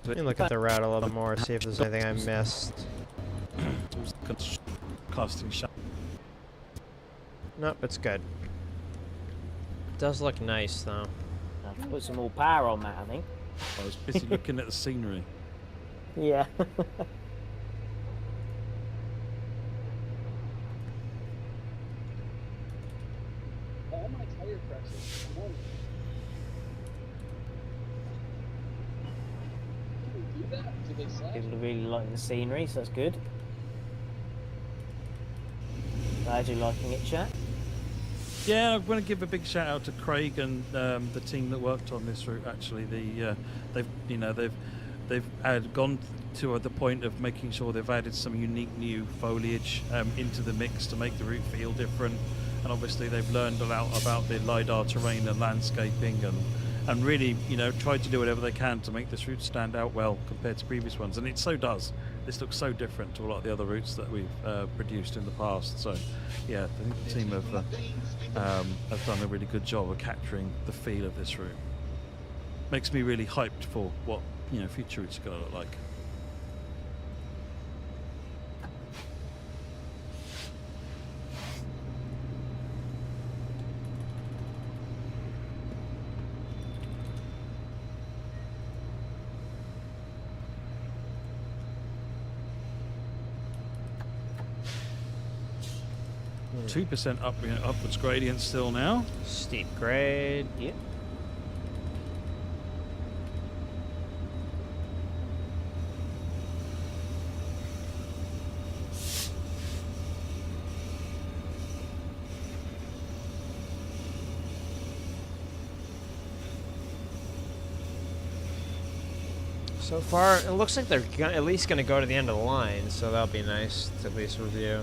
Let me look at the route a little more, see if there's anything I missed. Casting shot. Nope, it's good. It does look nice though. I can put some more power on that, I think. I was busy looking at the scenery. Yeah. All my tire presses. Come on. Can we do that? Do they say? People are really liking the scenery, so that's good. Glad you're liking it, chat. Yeah, I want to give a big shout out to Craig and the team that worked on this route. Actually, they've gone to the point of making sure they've added some unique new foliage into the mix to make the route feel different. And obviously, they've learned a lot about the LiDAR terrain and landscaping, and really, tried to do whatever they can to make this route stand out well compared to previous ones. And it so does. This looks so different to a lot of the other routes that we've produced in the past. So, yeah, I think the team have done a really good job of capturing the feel of this route. Makes me really hyped for what future routes are going to look like. Hmm. 2% upwards gradient still now. Steep grade. Yep. So far, it looks like they're at least going to go to the end of the line, so that'll be nice to at least review.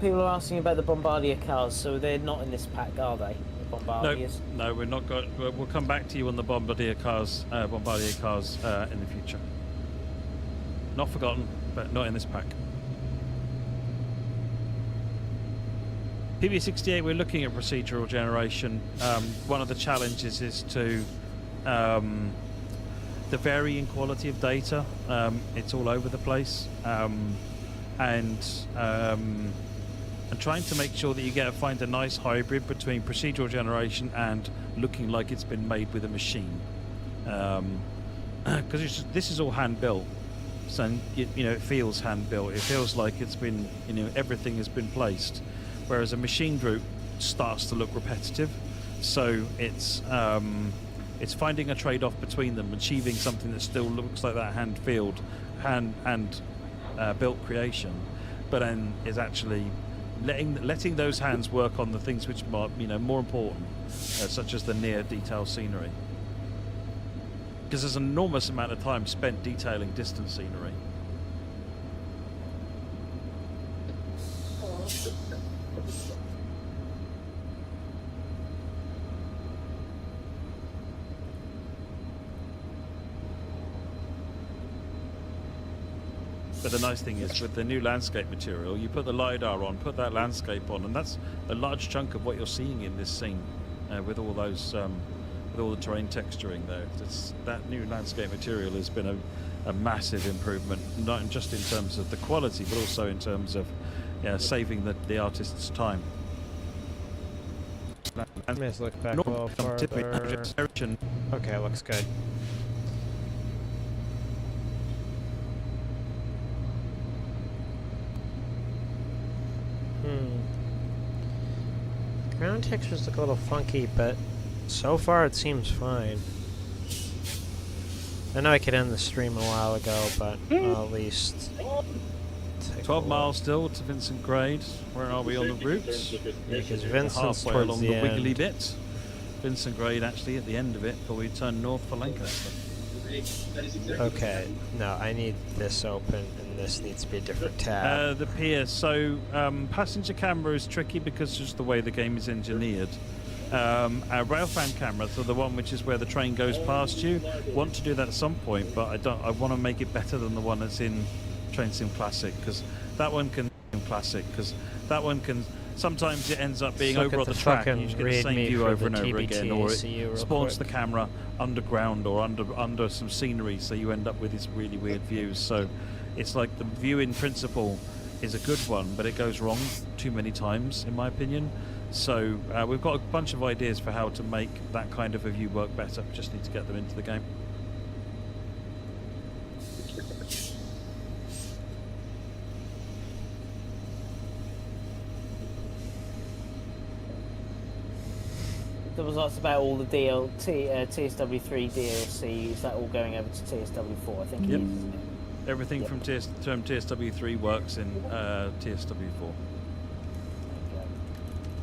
People are asking about the Bombardier cars, so they're not in this pack, are they? The Bombardiers? No, we're not going. We'll come back to you on the Bombardier cars in the future. Not forgotten, but not in this pack. PB68, we're looking at procedural generation. One of the challenges is to the varying quality of data. It's all over the place, and trying to make sure that you find a nice hybrid between procedural generation and looking like it's been made with a machine. Because this is all hand built, so it feels hand built. It feels like it's been, everything has been placed, whereas a machine group starts to look repetitive. So it's finding a trade-off between them, achieving something that still looks like that hand built creation, but then is actually letting those hands work on the things which are more important, such as the near detail scenery. Because there's an enormous amount of time spent detailing distant scenery. But the nice thing is, with the new landscape material, you put the LiDAR on, put that landscape on, and that's a large chunk of what you're seeing in this scene, with all those, with all the terrain texturing there. That new landscape material has been a massive improvement, not just in terms of the quality, but also in terms of saving the artist's time. Let's look back a little farther. Okay, looks good. Ground textures look a little funky, but so far it seems fine. I know I could end the stream a while ago, but I'll at least 12 miles still to Vincent Grade. Where are we on the route? Because Vincent's halfway towards along the the wiggly end. bit. Vincent Grade actually at the end of it, but we turn north for Lancaster. Okay, no, I need this open, and this needs to be a different tab. The pier. So passenger camera is tricky because just the way the game is engineered. Our railfan camera, so the one which is where the train goes past you, want to do that at some point, but I want to make it better than the one that's in Train Sim Classic, because that one can sometimes it ends up being over on the track and you just get the same view over and over again, or it spawns the camera underground or under some scenery, so you end up with these really weird views. So it's like the view in principle is a good one, but it goes wrong too many times in my opinion. So we've got a bunch of ideas for how to make that kind of a view work better. Just need to get them into the game. There was lots about all the TSW3 DLC. Is that all going over to TSW4? I think Yep. it is. Everything from TSW3 works in TSW4.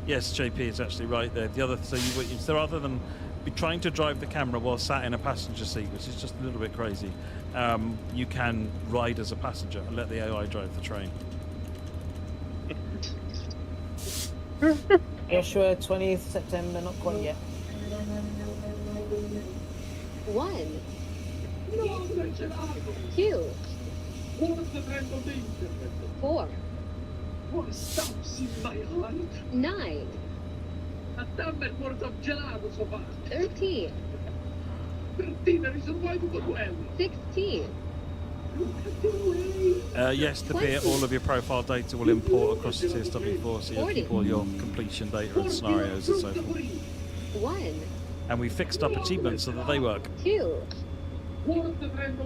Yes, JP is actually right there. The other, so rather than be trying to drive the camera while sat in a passenger seat, which is just a little bit crazy, you can ride as a passenger and let the AI drive the train. Joshua, 20th September, not quite yet. 1, 2, 4, 9, 13, 16. Yes, the bit, all of your profile data will import across to TSW4, so you'll keep all your completion data and scenarios and so forth. 1, And we fixed up achievements so that they work. 2,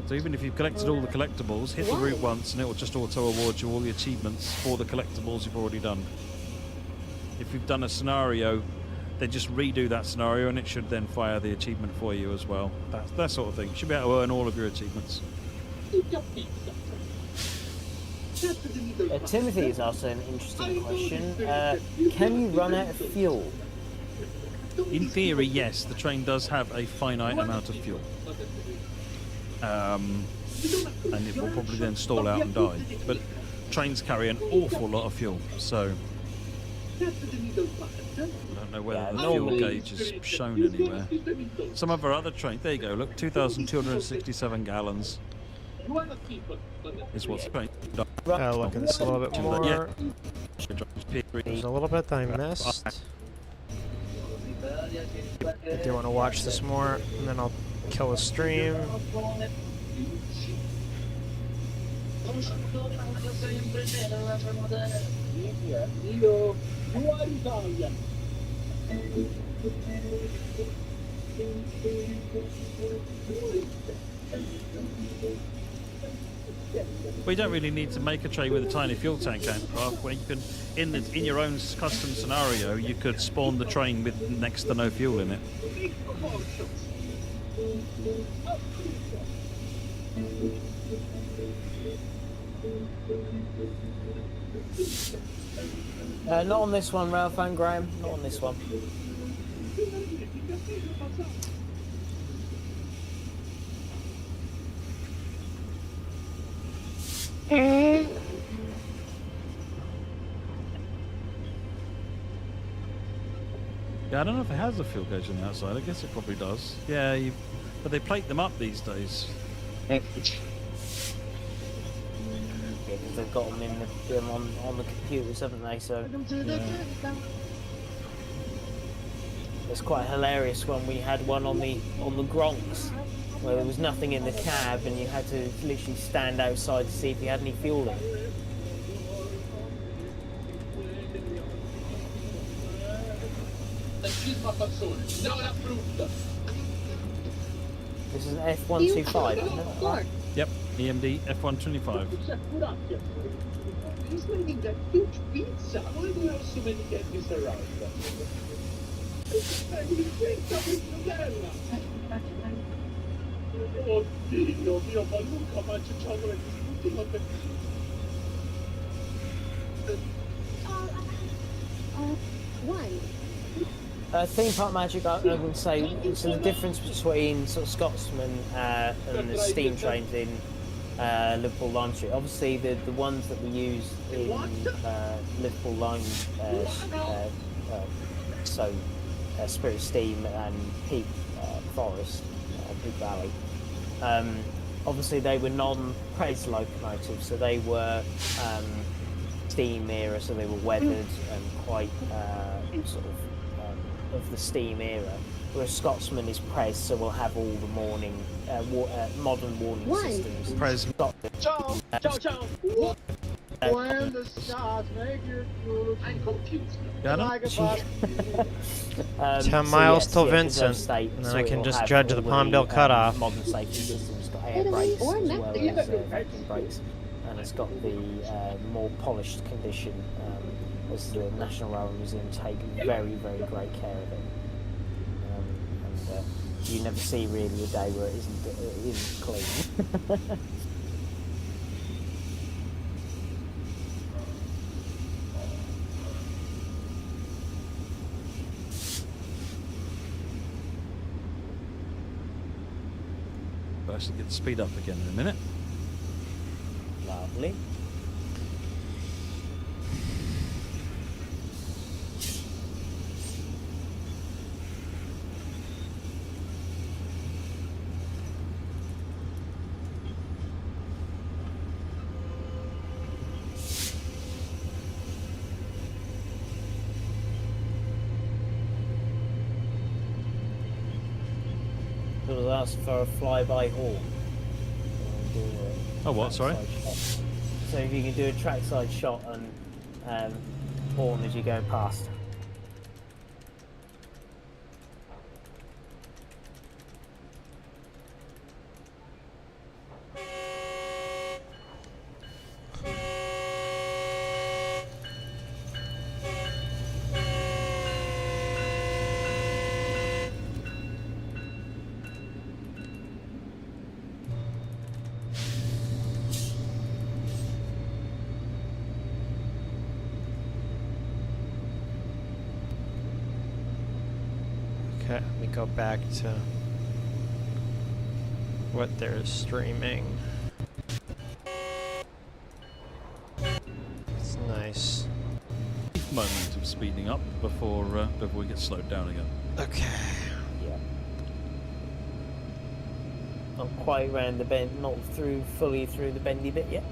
So even if you've collected all the collectibles, hit the route once and it will just auto-award you all the achievements for the collectibles you've already done. If you've done a scenario, then just redo that scenario and it should then fire the achievement for you as well. That sort of thing. You should be able to earn all of your achievements. Timothy has asked an interesting question. Can you run out of fuel? In theory, yes, the train does have a finite amount of fuel. And it will probably then stall out and die. But trains carry an awful lot of fuel, so I don't know whether the fuel gauge is shown anywhere. Some of our other trains, there you go, look, 2,267 gallons is what's train. Look at this a little bit more. Yeah. There's a little bit that I missed. I do want to watch this more, and then I'll kill the stream. We don't really need to make a tray with a tiny fuel tank, Aircraft, where you can, in your own custom scenario, you could spawn the train with next to no fuel in it. Not on this one, Ralph and Graham. Not on this one. Yeah, I don't know if it has a fuel gauge on the outside. I guess it probably does. Yeah, but they plate them up these days. Yeah, because they've got them on the computers, haven't they? So Yeah. it's quite hilarious when we had one on the Gronks, where there was nothing in the cab, and you had to literally stand outside to see if you had any fuel in. This is an F125, isn't it? Floor. Yep, EMD F125. He's making that huge pizza. Why do you have so many candies around? Oddio mio, ma Luca mangia cioccolati tutti con One. Theme park magic, I would say, so the difference between sort of Scotsman and the steam trains in Liverpool Lime Street. Obviously, the ones that we use in Liverpool Lime, Spirit Steam and Peak Forest, Peak Valley. Obviously, they were non-Pres locomotives, so they were steam era, so they were weathered and quite sort of the steam era. Whereas Scotsman is Pres, so we'll have all the modern warning systems. Pres. Ciao! Ciao ciao! When the stars make you fool, I'm confused. Got him? Like a bus. 10 miles till Vincent, and then I can just judge the Palmdale cutoff. Modern safety systems, got air brakes as well as vacuum brakes, and it's got the more polished condition, as the National Railway Museum take very, very great care of it. And you never see really a day where it isn't clean. We'll actually get the speed up again in a minute. Lovely. It'll ask for a flyby horn. Oh, what? Sorry? So if you can do a trackside shot and horn as you go past. Okay, let me go back to what they're streaming. It's nice. Moment of speeding up before we get slowed down again. Okay. Yeah. Not quite round the bend, not fully through the bendy bit yet.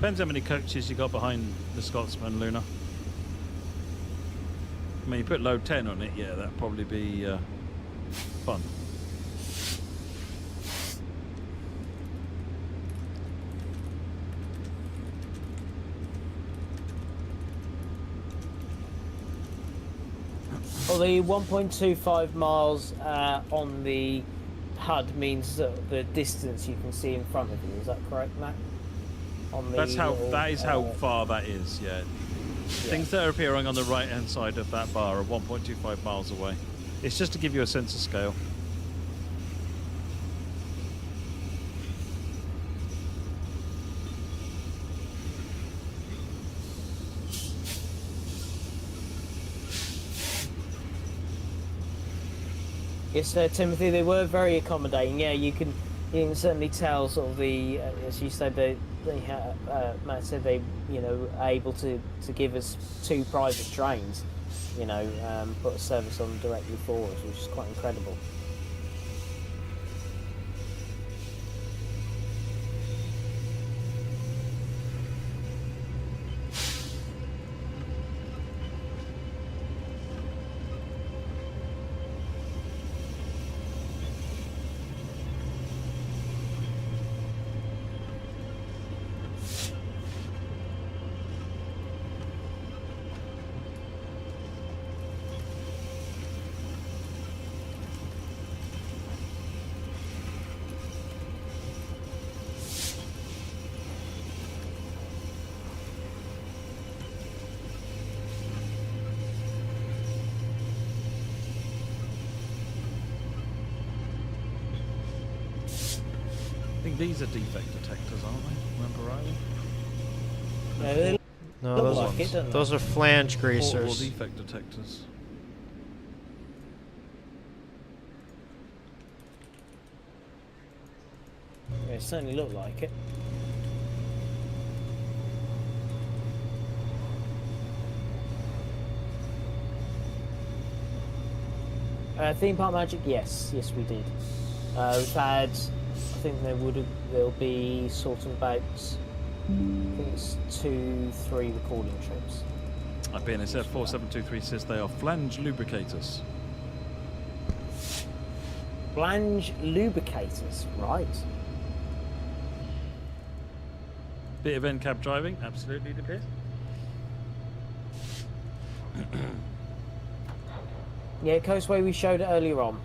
Depends how many coaches you got behind the Scotsman, Luna. I mean, you put load 10 on it, yeah, that'd probably be fun. Well, the 1.25 miles on the HUD means the distance you can see in front of you. Is that correct, Matt? On the That is how far that is. Yeah. Things that are appearing on the right-hand side of that bar are 1.25 miles away. It's just to give you a sense of scale. Yes, Timothy, they were very accommodating. Yeah, you can certainly tell sort of the as you said Matt said they are able to give us 2 private trains, put a service on directly for us, which is quite incredible. I think these are defect detectors, aren't they? Remember rightly? Yeah, they No, look those like it, are don't those are flange Or greasers. defect detectors. they certainly look like it. Theme Park Magic, yes, we did. We've had, I think there'll be sort of about, I think it's 2-3 recording trips. BNSF 4723 says they are flange lubricators. Flange lubricators, right? Bit of NCAB driving, absolutely it appears. Yeah, Coastway, we showed it earlier on.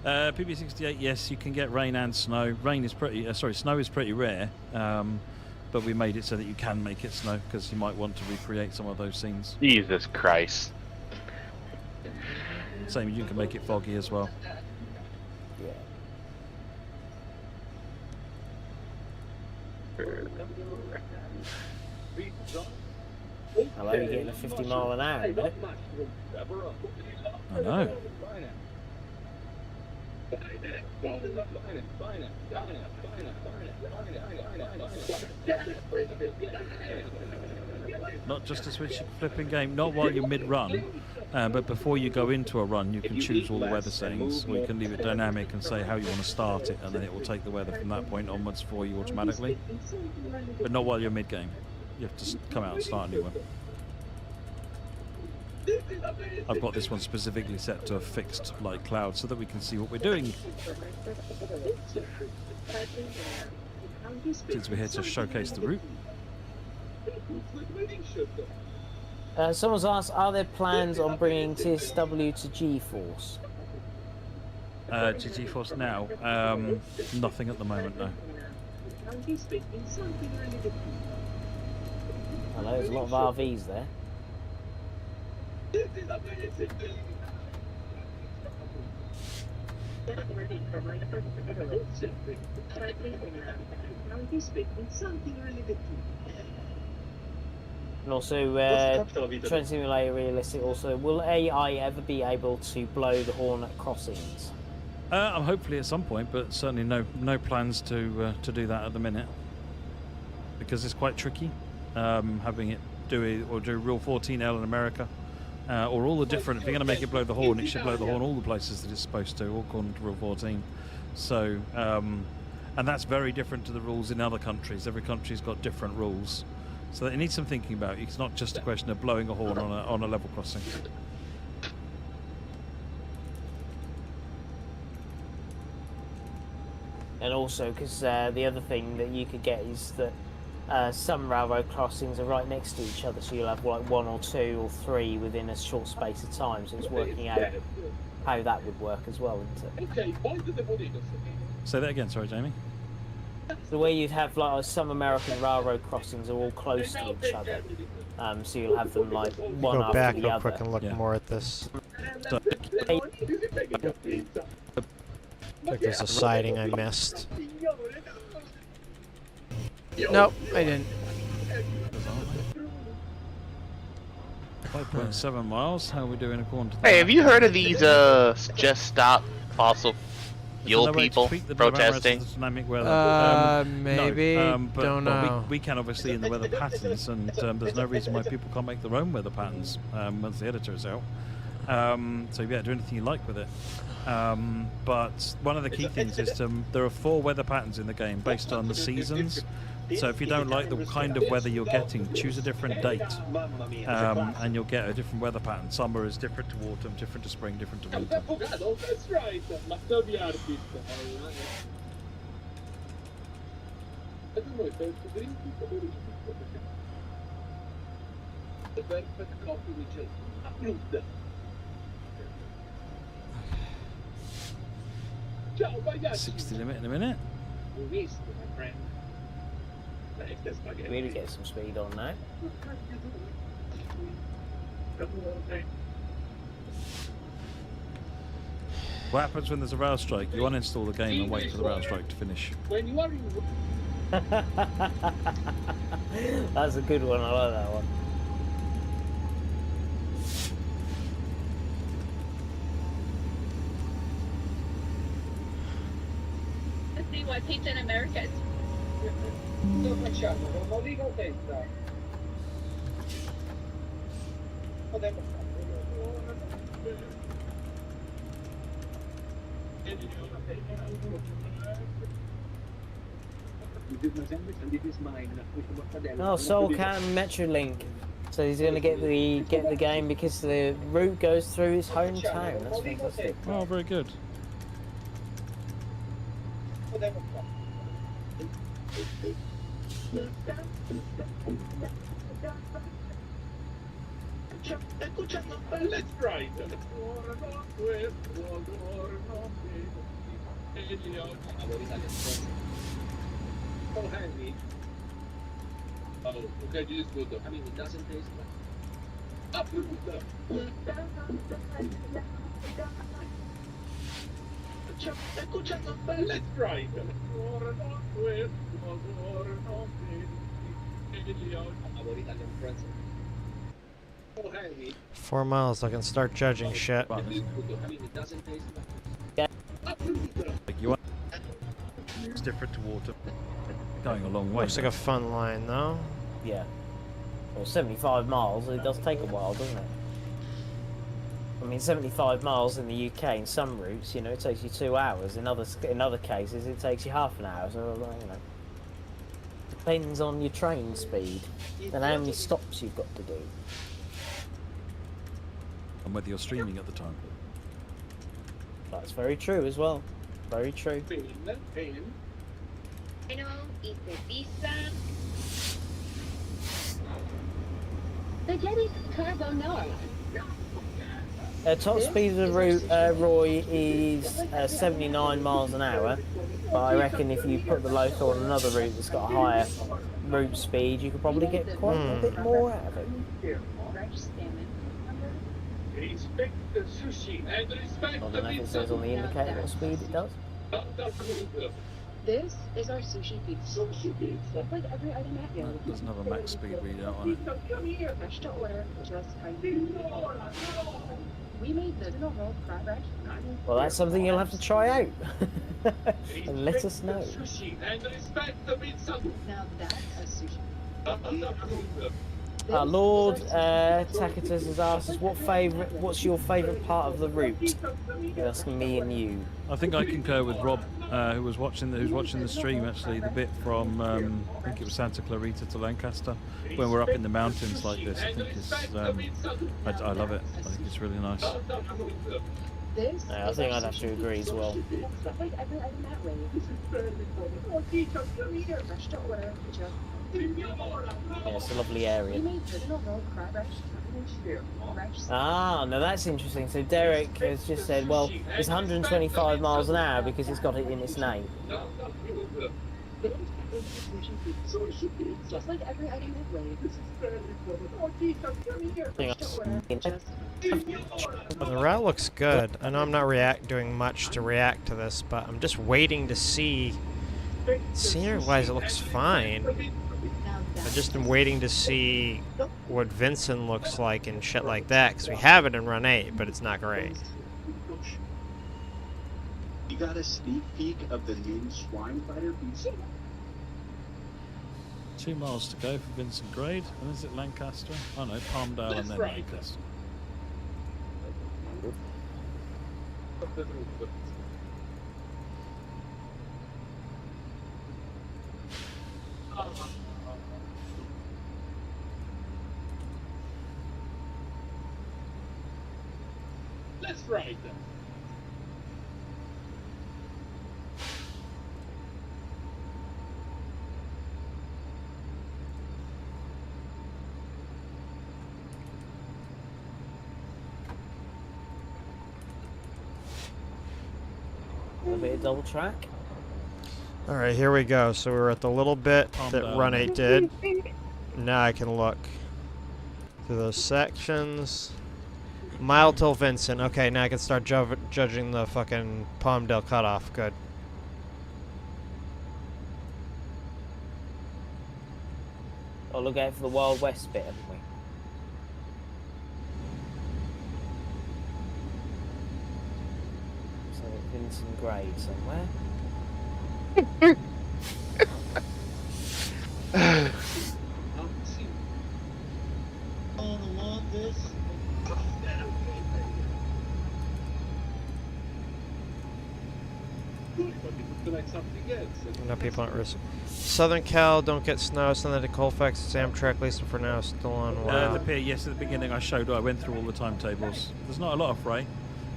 PB68, yes, you can get rain and snow. Rain is pretty, snow is pretty rare, but we made it so that you can make it snow because you might want to recreate some of those scenes. Jesus Christ. Same, you can make it foggy as well. Hello, you're getting a 50 mile an hour in a minute. I know. Not just a switch flipping game, not while you're mid-run, but before you go into a run you can choose all the weather settings, or you can leave it dynamic and say how you want to start it, and then it will take the weather from that point onwards for you automatically. But not while you're mid-game. You have to come out and start a new one. I've got this one specifically set to a fixed light cloud so that we can see what we're doing. Since we're here to showcase the route. Someone's asked, are there plans on bringing TSW to GeForce? To GeForce now? Nothing at the moment, no. I know there's a lot of RVs there. And also, Train Simulator Realistic also, will AI ever be able to blow the horn at crossings? Hopefully at some point, but certainly no plans to do that at the minute. Because it's quite tricky, having it do it, or do Rule 14L in America, or all the different. If you're going to make it blow the horn, it should blow the horn all the places that it's supposed to, all according to Rule 14. So, and that's very different to the rules in other countries. Every country's got different rules, so it needs some thinking about. It's not just a question of blowing a horn on a level crossing. And also, because the other thing that you could get is that some railroad crossings are right next to each other, so you'll have like 1 or 2 or 3 within a short space of time. So it's working out how that would work as well, isn't it? Say that again, sorry, Jamie. The way you'd have like some American railroad crossings are all close to each other, so you'll have them like one Go after back the real other. quick and look more at this. So, I think there's a siding I missed. Nope, I didn't. 5.7 miles. How are we doing according to Hey, have you heard of these just stop fossil fuel people protesting? Dynamic weather. Maybe. But, Don't know. We can obviously in the weather patterns, and there's no reason why people can't make their own weather patterns once the editor is out. So yeah, do anything you like with it. But one of the key things is there are 4 weather patterns in the game based on the seasons. So if you don't like the kind of weather you're getting, choose a different date, and you'll get a different weather pattern. Summer is different to autumn, different to spring, different to winter. That's right. Master the artist. The perfect coffee which is approved. Ciao, ragazzi. 60 limit in a minute. We missed, my friend. Really get some speed on now. What happens when there's a rail strike? You uninstall the game and wait for the rail strike to finish. When you are in... That's a good one, I like that one. Let's see what pizza in America is. Sto facciamo? Non dico testa. Potremmo Oh, Soul Cat and Metrolink. So he's going to get the game because the route goes through his hometown. That's fantastic. Oh, very good. Let's ride. Oh, handy. Oh, okay, this is good. I mean, it doesn't taste bad. Approved. Let's ride. 4 miles, I can start judging shit. Like you want it's different to water. Going a long way. Looks like a fun line though. Yeah. Well, 75 miles, it does take a while, doesn't it? I mean, 75 miles in the UK in some routes, you know, it takes you 2 hours. In other cases, it takes you half an hour. So, you know, depends on your train speed and how many stops you've got to do. And whether you're streaming at the time. That's very true as well. Very true. Spaghetti carbonara. Top speed of the route, Roy, is 79 miles an hour. But I reckon if you put the local on another route that's got a higher route speed, you could probably get quite a bit more out of it. I don't know if it says on the indicator what speed it does. This is our sushi pizza. It's like every item at you. There's another max speed readout on it. Fresh to order, just kind. We made the roll crab ranch. Well, that's something you'll have to try out. And let us know. Now that's a sushi. Lord Tacitus has asked us what's your favourite part of the route? That's me and you. I think I concur with Rob, who's watching the stream. Actually, the bit from I think it was Santa Clarita to Lancaster, when we're up in the mountains like this. I think it's I love it. I think it's really nice. Yeah, I think I'd have to agree as well. Yeah, it's a lovely area. Ah, no, that's interesting. So Derek has just said, well, it's 125 miles an hour because it's got it in its name. Just like every item in Well, the route looks good. I know I'm not doing much to react to this, but I'm just waiting to see. Scenery-wise, it looks fine. I've just been waiting to see what Vincent looks like and shit like that, because we have it in Run 8, but it's not great. You got a sneak peek of the new Swine Fighter PC? 2 miles to go for Vincent Grade, and is it Lancaster? Oh no, Palmdale and then Lancaster. Let's ride them. A bit of double track. Alright, here we go. So we were at the little bit that Run 8 did. Now I can look through those sections. Mile till Vincent. Okay, now I can start judging the fucking Palmdale cutoff. Good. Oh, look out for the Wild West bit, haven't we? So Vincent Grade somewhere. No people aren't risk. Southern Cal, don't get snow. Send that to Colfax. It's Amtrak, at least for now, still on. Wow. The pier, yes, at the beginning I went through all the timetables. There's not a lot of freight,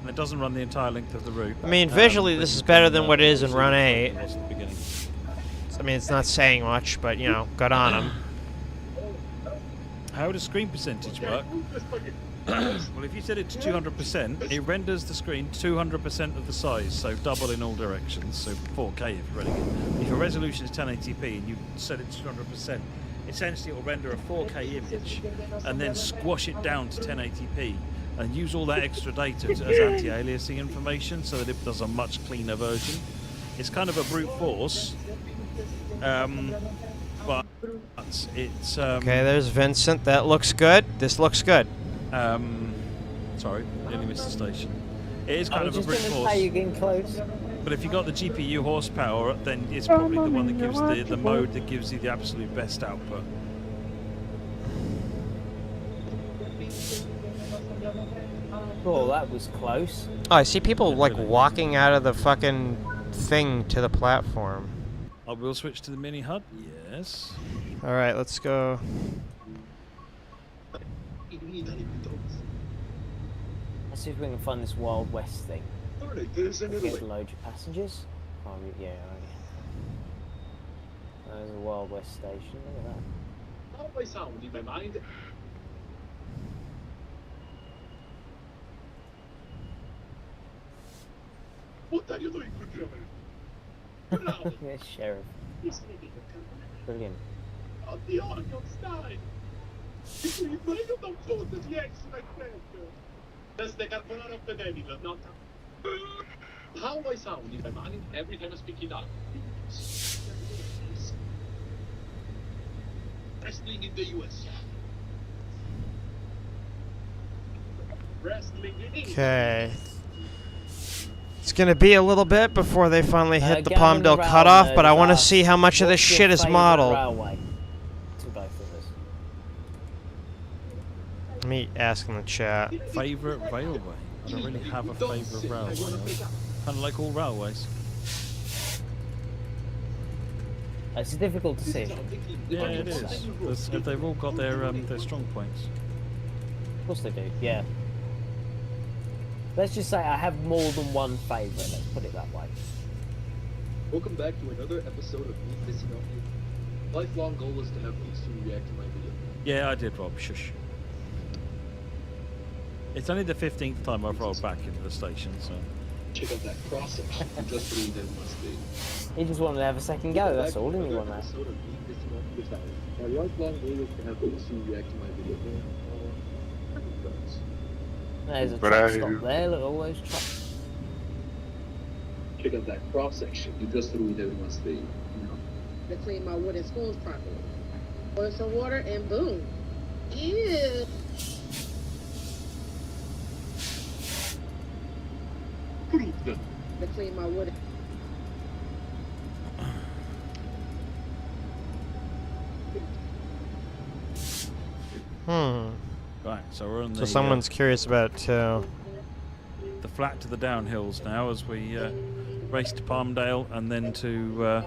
and it doesn't run the entire length of the route. I mean, visually, this is better than what it is in Run 8. At the beginning. I mean, it's not saying much, but, you know, good on them. How does screen percentage work? Well, if you set it to 200%, it renders the screen 200% of the size, so double in all directions, so 4K if you're running it. If your resolution is 1080p and you set it to 200%, essentially it will render a 4K image and then squash it down to 1080p and use all that extra data as anti-aliasing information so that it does a much cleaner version. It's kind of a brute force, but it's... Okay, there's Vincent. That looks good. This looks good. Sorry, nearly missed the station. It is kind of a brute force. You're getting close. But if you got the GPU horsepower, then it's probably the one that gives the mode that gives you the absolute best output. Oh, that was close. Oh, I see people, like, walking out of the fucking thing to the platform. I will switch to the mini HUD. Yes. Alright, let's go. Let's see if we can find this Wild West thing. Get to load your passengers. Oh, yeah, okay. There's a Wild West station. Look at that. Always sound in my mind. What are you doing, good drummer? Yes, Sheriff. Brilliant. On the Oregon style. You don't put the X like that. That's the carbonara of the devil, not how I sound in my mind every time I speak it out. Wrestling in the US. Wrestling in England. Okay. It's gonna be a little bit before they finally hit the Gavin Palmdale Rowell cutoff, but I knows want to us. see how much of this What's your shit is favourite modeled. railway? To both of us. Let me ask in the chat. Favourite railway? I don't really have a favourite railway. Kind of like all railways. It's a difficult decision. Yeah, it is. They've all got their strong points. Of course they do, yeah. Let's just say I have more than one favourite, let's put it that way. Welcome back to another episode of Me Pissing On You. Lifelong goal is to have these two react to my video. Yeah, I did, Rob. Shush. It's only the 15th time I've rolled back into the station, so... Check out that cross-section. Just believe it must be. He just wanted to have a second go, that's all, didn't he want that? Episode of Me Pissing On You. My lifelong goal is to have these two react to my video. There's a truck stop there, look, all those trucks. Check out that cross-section. You just ruined everyone's day. To clean my wooden spoons properly. Pour some water and boom. Ew. To clean my wooden. Right, so we're on the... So someone's curious about it too. The flat to the downhills now as we race to Palmdale and then to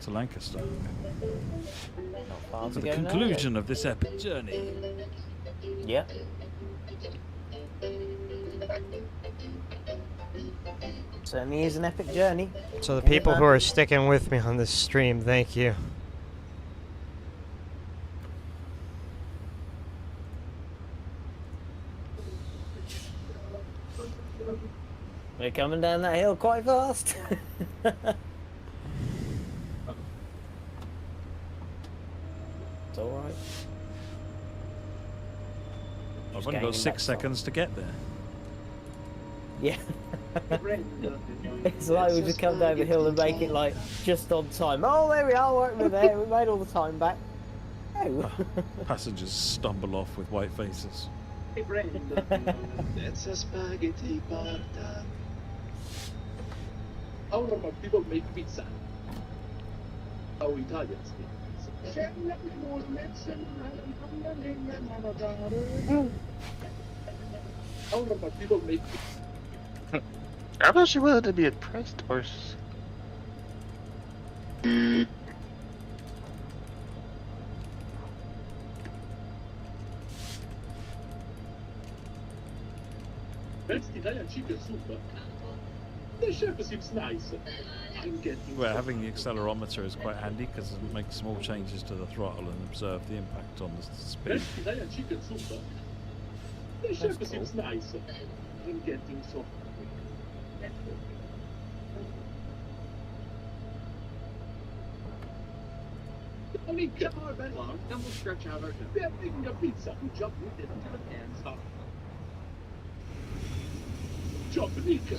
Lancaster. To the conclusion of this epic journey. Yeah. Certainly is an epic journey. So the people who are sticking with me on this stream, thank you. We're coming down that hill quite fast. It's alright. I've only got 6 seconds to get there. Yeah. It's like we just come down the hill and make it like just on time. Oh, there we are, right, we're there. We made all the time back. Oh. Passengers stumble off with white faces. That's a spaghetti parta. How Roman people make pizza? How Italians make pizza? How Roman people make pizza? I thought she wanted to be a pressed horse. Best Italian chicken soup. The chef seems nice. I'm getting. Well, having the accelerometer is quite handy because it makes small changes to the throttle and observe the impact on the speed. Best Italian chicken soup. The chef seems nice. I'm getting so. I mean, come on, Ben. Then we'll stretch out our. They're making a pizza. We jump with it into the pan. Jump, Nika.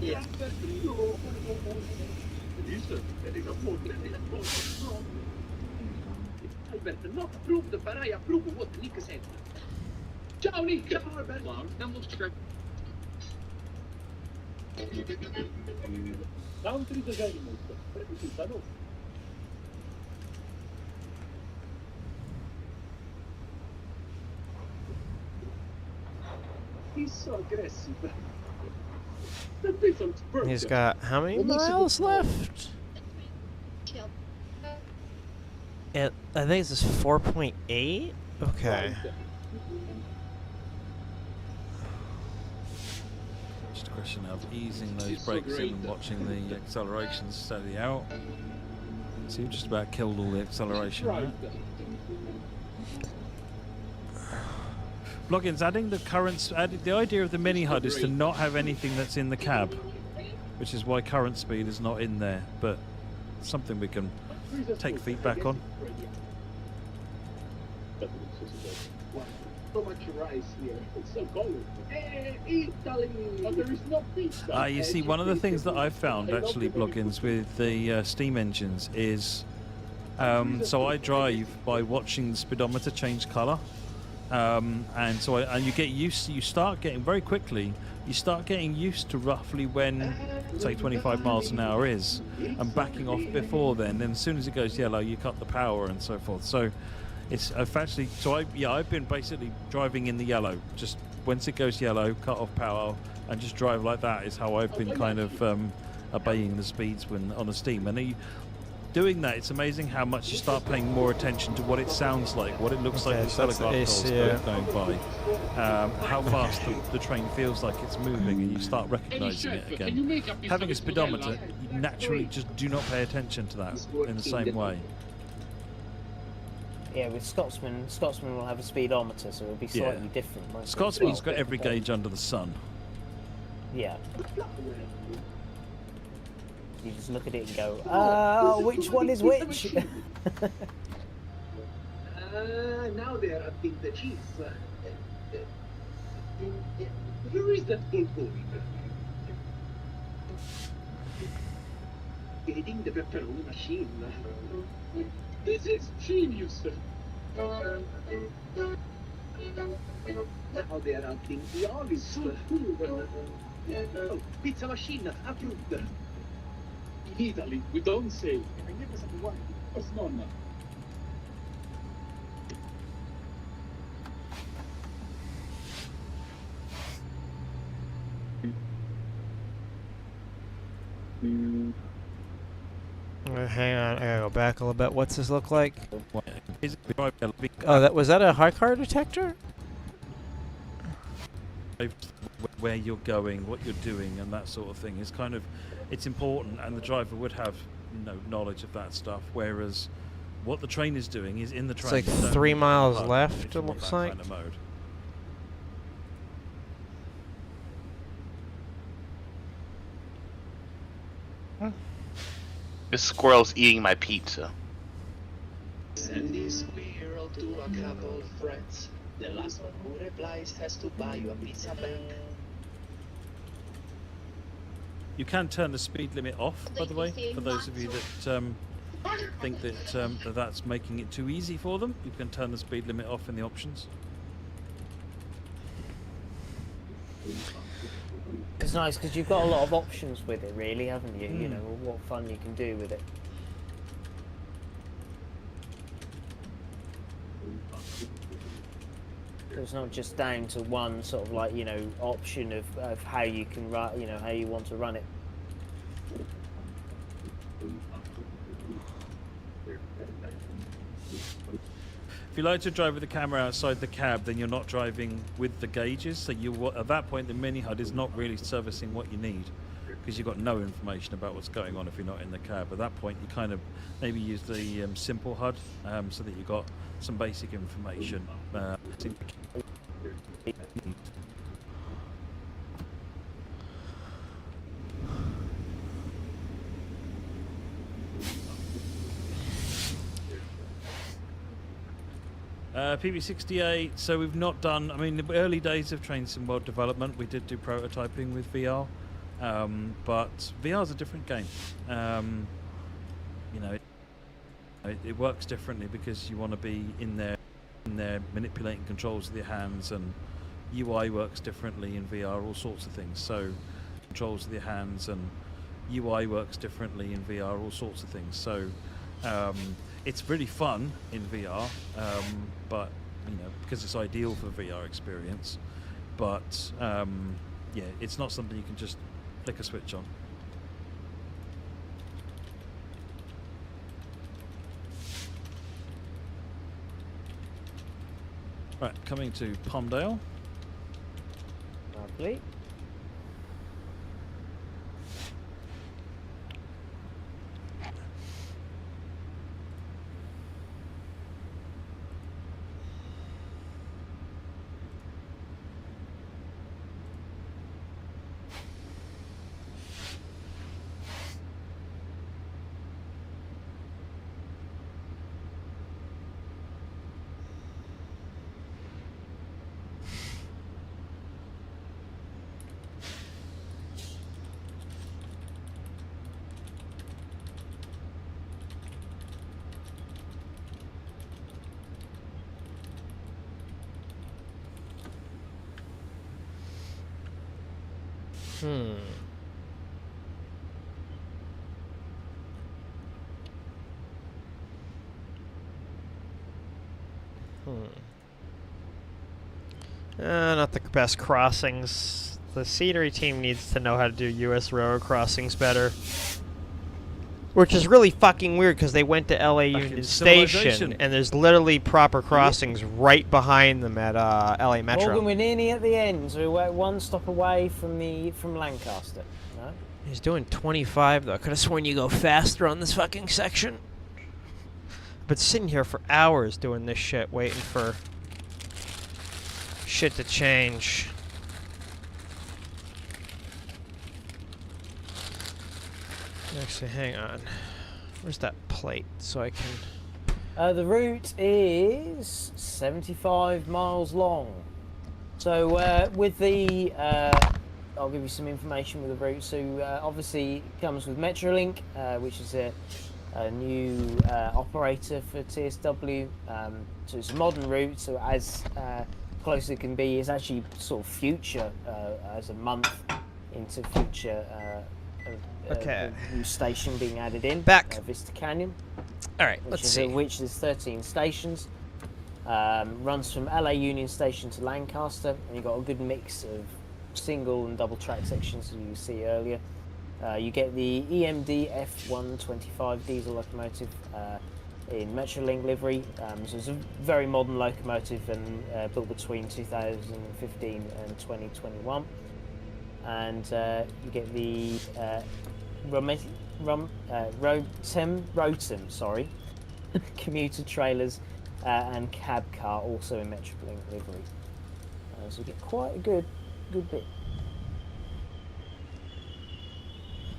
Yeah. Alberto, no, approve the but I approve what Nika said. Ciao, Nika. Then we'll stretch. Country the animals. Precisa, no? He's so aggressive. He's got how many miles left? I think this is 4.8? Okay. Just a question of easing those brakes in and watching the accelerations steady out. So you've just about killed all the acceleration, right? Plugins adding the current. The idea of the mini HUD is to not have anything that's in the cab, which is why current speed is not in there. But something we can take feedback on. So much rice here. It's so cold. Italy, but there is no pizza. You see, one of the things that I've found actually, plugins with the steam engines is, so I drive by watching the speedometer change colour. And so you get used to, you start getting very quickly, you start getting used to roughly when, say, 25 miles an hour is, and backing off before then. Then as soon as it goes yellow, you cut the power and so forth. So I've actually, so I've been basically driving in the yellow. Just once it goes yellow, cut off power, and just drive like that is how I've been kind of obeying the speeds when on the Steam. And doing that, it's amazing how much you start paying more attention to what it sounds like, what it looks like with telegraph poles going by, how fast the train feels like it's moving, and you start recognizing it again. Having a speedometer, you naturally just do not pay attention to that in the same way. Yeah, with Scotsman will have a speedometer, so it'll be slightly different. Scotsman's got every gauge under the sun. Yeah. You just look at it and go, which one is which? Now they are upping the cheese. Where is that ball going? Getting the pepperoni machine. This is genius. Now they are upping the olives. Oh, pizza machine approved. In Italy, we don't say. Nonna. Hang on, I gotta go back a little bit. What's this look like? Oh, was that a high car detector? Where you're going, what you're doing, and that sort of thing is kind of, it's important, and the driver would have knowledge of that stuff. Whereas, what the train is doing is in the train. It's like 3 miles left. It looks like. Kind of mode. This squirrel's eating my pizza. Send this squirrel to a couple of friends. The last one who replies has to buy you a pizza bank. You can turn the speed limit off, by the way, for those of you that think that that's making it too easy for them. You can turn the speed limit off in the options. It's nice because you've got a lot of options with it, really, haven't you? You know, what fun you can do with it. So it's not just down to one sort of like, option of how you can run, how you want to run it. If you like to drive with the camera outside the cab, then you're not driving with the gauges. So at that point, the mini HUD is not really servicing what you need, because you've got no information about what's going on if you're not in the cab. At that point, you kind of maybe use the simple HUD so that you've got some basic information. PB68, so we've not done, I mean, the early days of Train Sim World development, we did do prototyping with VR, but VR's a different game. It works differently because you want to be in there manipulating controls with your hands, and UI works differently in VR, all sorts of things. So controls with your hands and UI works differently in VR, all sorts of things. So it's really fun in VR, but because it's ideal for VR experience. But yeah, it's not something you can just flick a switch on. Right, coming to Palmdale. Lovely. Not the best crossings. The scenery team needs to know how to do U.S. railroad crossings better. Which is really fucking weird because they went to LA Union Station and there's literally proper crossings right behind them at LA Metro. Morgan, we're nearly at the end. So we're one stop away from Lancaster. No? He's doing 25 though. I could have sworn you go faster on this fucking section. But sitting here for hours doing this shit, waiting for shit to change. Actually, hang on. Where's that plate so I can... the route is 75 miles long. So with the... I'll give you some information with the route. So obviously it comes with Metrolink, which is a new operator for TSW. So it's a modern route, so as close as it can be. It's actually sort of future as a month into future... okay. New station being added in. Back. Vista Canyon. All right, let's see. Which there's 13 stations. Runs from LA Union Station to Lancaster, and you've got a good mix of single and double track sections, as you see earlier. You get the EMD F125 diesel locomotive in Metrolink livery. So it's a very modern locomotive and built between 2015 and 2021. And you get the Rotem, sorry, commuter trailers and cab car also in Metrolink livery. So you get quite a good bit.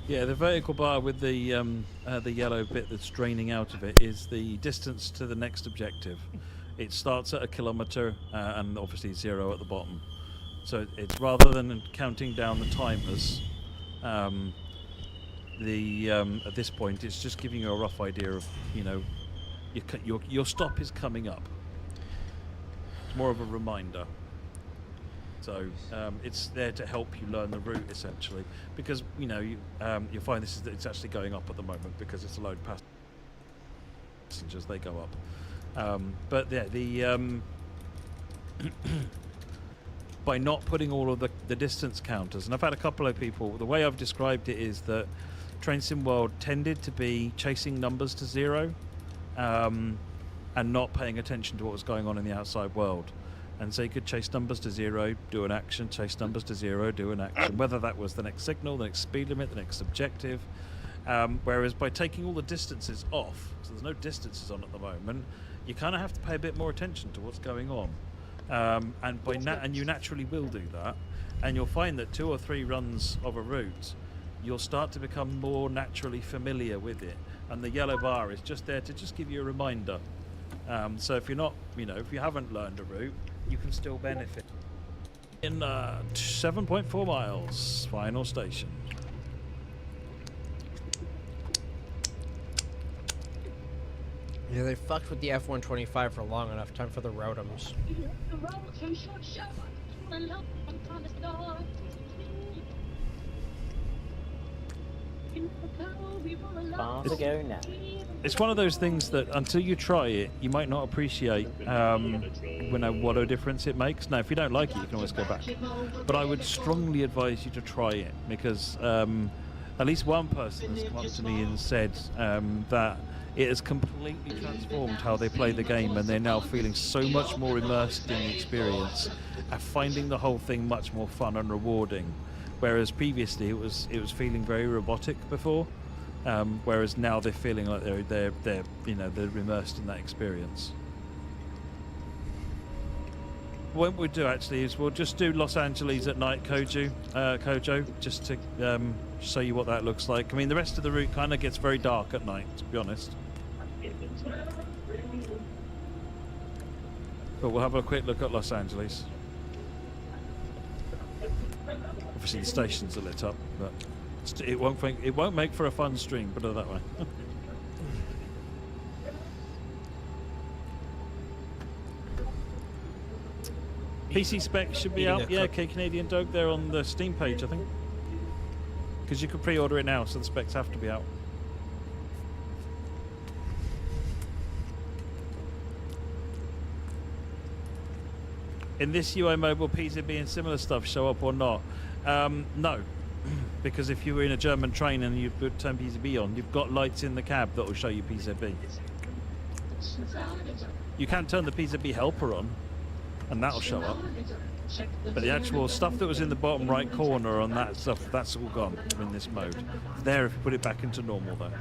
Yeah, the vertical bar with the yellow bit that's draining out of it is the distance to the next objective. It starts at 1 kilometer and obviously 0 at the bottom. So it's rather than counting down the timers, at this point it's just giving you a rough idea of, you know, your stop is coming up. It's more of a reminder. So it's there to help you learn the route essentially, because you know you'll find it's actually going up at the moment because it's a load passengers, they go up. But yeah, the by not putting all of the distance counters, and I've had a couple of people, the way I've described it is that Train Sim World tended to be chasing numbers to 0 and not paying attention to what was going on in the outside world. And so you could chase numbers to 0, do an action, chase numbers to 0, do an action, whether that was the next signal, the next speed limit, the next objective. Whereas by taking all the distances off, so there's no distances on at the moment, you kind of have to pay a bit more attention to what's going on. And you naturally will do that, and you'll find that 2 or 3 runs of a route, you'll start to become more naturally familiar with it. And the yellow bar is just there to just give you a reminder. So if you're not, you know, if you haven't learned a route, you can still benefit. In 7.4 miles, final station. Yeah, they fucked with the F125 for long enough. Time for the Rotems. It's one of those things that until you try it, you might not appreciate what a difference it makes. Now, if you don't like it, you can always go back. But I would strongly advise you to try it, because at least one person has come up to me and said that it has completely transformed how they play the game, and they're now feeling so much more immersed in the experience and finding the whole thing much more fun and rewarding. Whereas previously it was feeling very robotic before, whereas now they're feeling like they're immersed in that experience. What we'll do actually is we'll just do Los Angeles at night, Kojo, just to show you what that looks like. I mean, the rest of the route kind of gets very dark at night, to be honest. But we'll have a quick look at Los Angeles. Obviously the stations are lit up, but it won't make for a fun stream, put it that way. PC specs should be out. Yeah, okay, Canadian Dog, they're on the Steam page, I think. Because you can pre-order it now, so the specs have to be out. in this UI mode, will PCB and similar stuff show up or not? No, because if you were in a German train and you turn PCB on, you've got lights in the cab that will show you PCB. You can turn the PCB helper on, and that'll show up. But the actual stuff that was in the bottom right corner on that stuff, that's all gone in this mode. There, if you put it back into normal, though.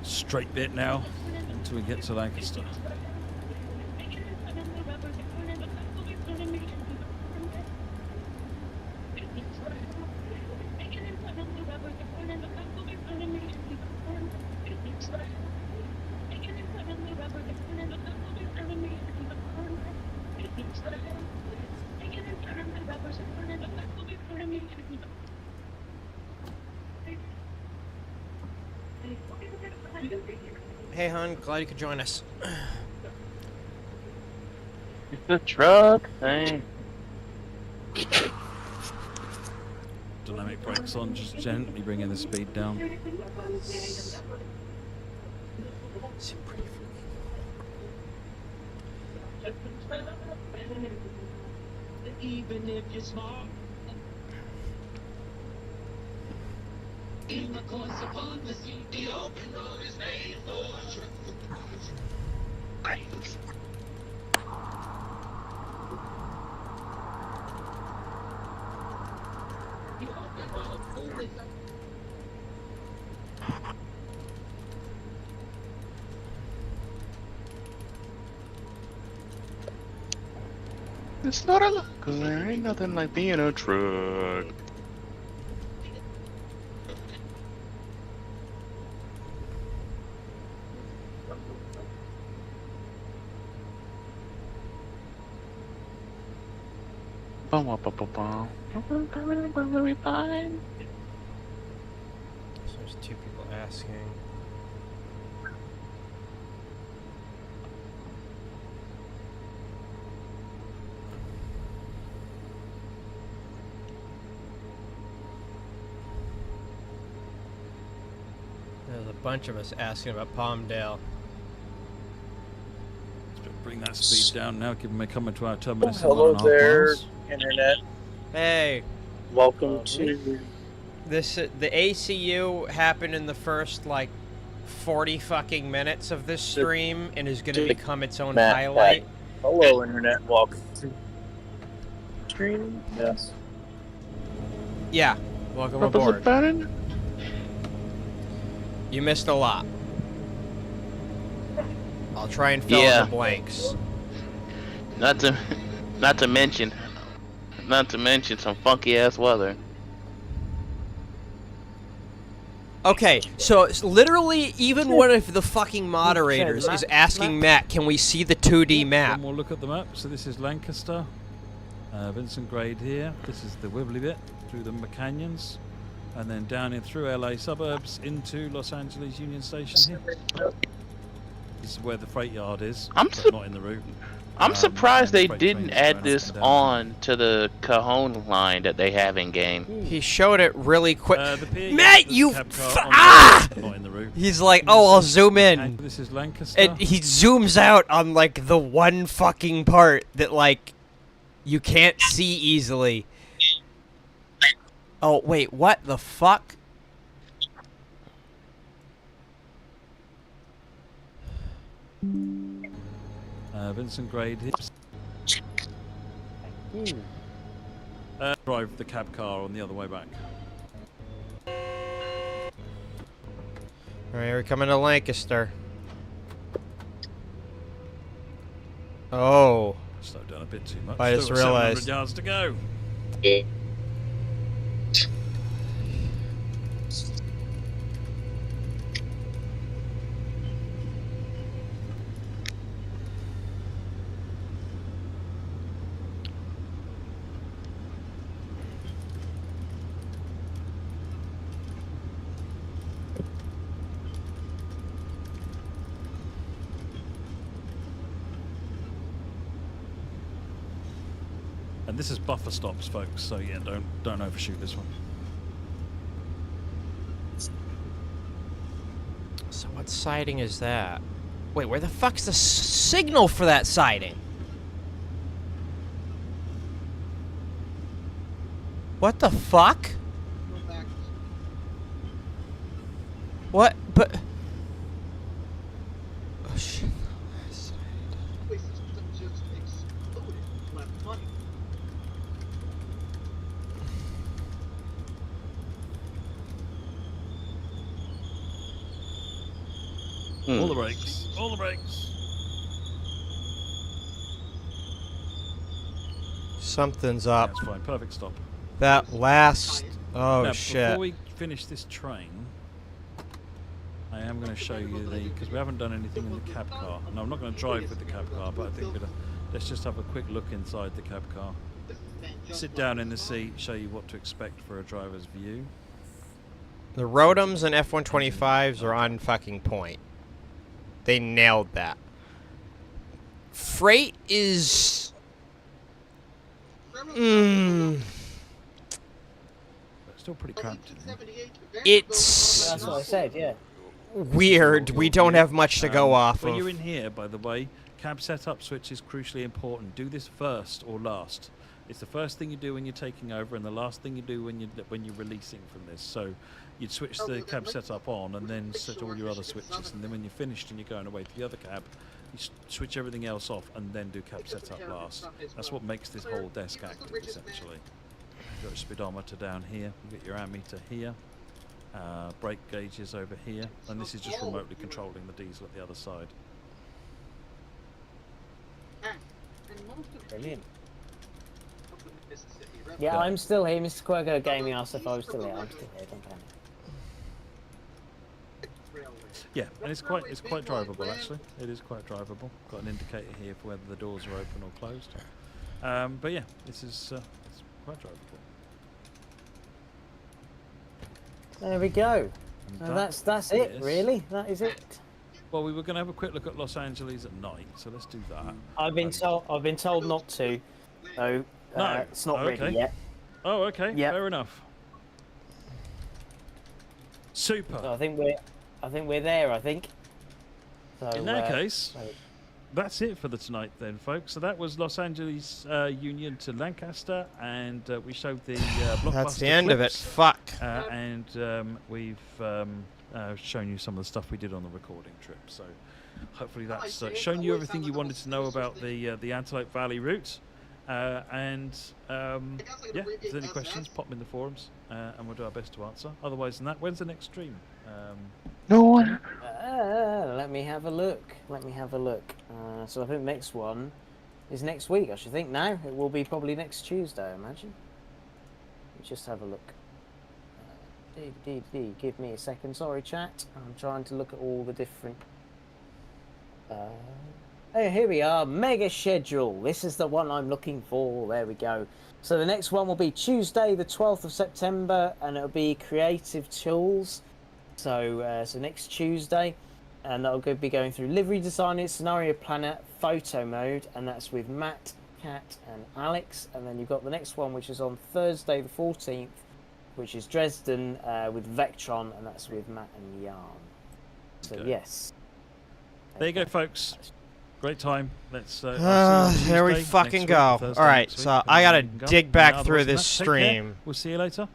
Straight bit now until we get to Lancaster. Hey, hon, glad you could join us. The truck thing. Dynamic brakes on, just gently bringing the speed down. Even if you're smart, in the course upon the sea, the open road is made for truth. It's not a look, 'cause there ain't nothing like being a truck. Bum, bum, bum, bum, bum. So there's two people asking. There's a bunch of us asking about Palmdale. Let's bring that speed down now, given we're coming to our terminus in Hello 1.5 there, miles. Internet. Hey. Welcome to... The ACU happened in the first, like, 40 fucking minutes of this stream and is going to become its own Matt, highlight. Hello, Internet. Welcome to stream. Yes. Yeah, welcome What was aboard. it, Bannon? You missed a lot. I'll try and fill in the blanks. Not to mention some funky ass weather. Okay, so literally even one of the fucking moderators is asking Matt, can we see the 2D map? One more look at the map. So this is Lancaster, Vincent Grade here. This is the wibbly bit through the canyons, and then down in through LA suburbs into Los Angeles Union Station here. This is where the freight yard is, but not in the route. I'm surprised they freight didn't trains add going this up and down. on to the Cajon line that they have in game. He showed it really quick. The PA Matt, gets you cab car f- on ah! the not in the route. He's like, oh, I'll zoom in. This is Lancaster. And he zooms out on, like, the one fucking part that, like, you can't see easily. Oh, wait, what the fuck? Vincent Grade here. Drive the cab car on the other way back. Alright, we're coming to Lancaster. Oh. Slowed down a bit too much. I just Still got 700 realized. yards to go. And this is buffer stops, folks. So yeah, don't overshoot this one. So what siding is that? Wait, where the fuck's the signal for that siding? What the fuck? What? But... Oh, shit. All the brakes. All the brakes. Something's up. That's fine. Perfect stop. That last... Oh, now, shit. Before we finish this train, I am going to show you the... Because we haven't done anything in the cab car. No, I'm not going to drive with the cab car, but I think let's just have a quick look inside the cab car. Sit down in the seat, show you what to expect for a driver's view. The Rotoms and F-125s are on fucking point. They nailed that. Freight is... Still pretty cramped. It's... That's what I said, yeah. Weird. We don't have much to go off When of. you're in here, by the way, cab setup switch is crucially important. Do this first or last. It's the first thing you do when you're taking over, and the last thing you do when you're releasing from this. So you'd switch the cab setup on, and then set all your other switches. And then when you're finished and you're going away to the other cab, you switch everything else off, and then do cab setup last. That's what makes this whole desk active, essentially. You've got your speedometer down here. You get your ammeter here. Brake gauges over here, and this is just remotely controlling the diesel at the other side. Brilliant. Yeah, I'm still here. Mr. Quirgo Gaming asked if I was still here. I'm still here, don't panic. Yeah, and it's quite drivable actually. It is quite drivable. Got an indicator here for whether the doors are open or closed. But yeah, this is it's quite drivable. There we go. And So that's it, really. That is it. Well, we were going to have a quick look at Los Angeles at night, so let's do that. I've been told not to. So No, it's not okay. ready yet. Oh, okay. Yep. Fair enough. Super. So I think we're there. I think. So, In that case, that's it for the tonight then, folks. So that was Los Angeles Union to Lancaster, and we showed the blockbuster That's the end of it. clips. Fuck. And we've shown you some of the stuff we did on the recording trip. So hopefully that's shown you everything you wanted to know about the Antelope Valley route. Yeah, if there's any questions, pop them in the forums, and we'll do our best to answer. Otherwise than that, when's the next stream? No one. Let me have a look. So I think the next one is next week. I should think now. It will be probably next Tuesday, I imagine. Let's just have a look. Give me a second. Sorry, chat. I'm trying to look at all the different. Hey, here we are. Mega schedule. This is the one I'm looking for. There we go. So the next one will be Tuesday, the 12th of September, and it'll be Creative Tools. So next Tuesday, and that'll be going through livery design, scenario planner, photo mode, and that's with Matt, Kat, and Alex. And then you've got the next one, which is on Thursday, the 14th, which is Dresden with Vectron, and that's with Matt and Jan. So Okay. yes. There you go, folks. Great time. Let's. Here we Tuesday, fucking next go. week, Thursday All right, next week, so and I gotta you can go. dig And back otherwise through than this that, take care. stream. We'll see you later,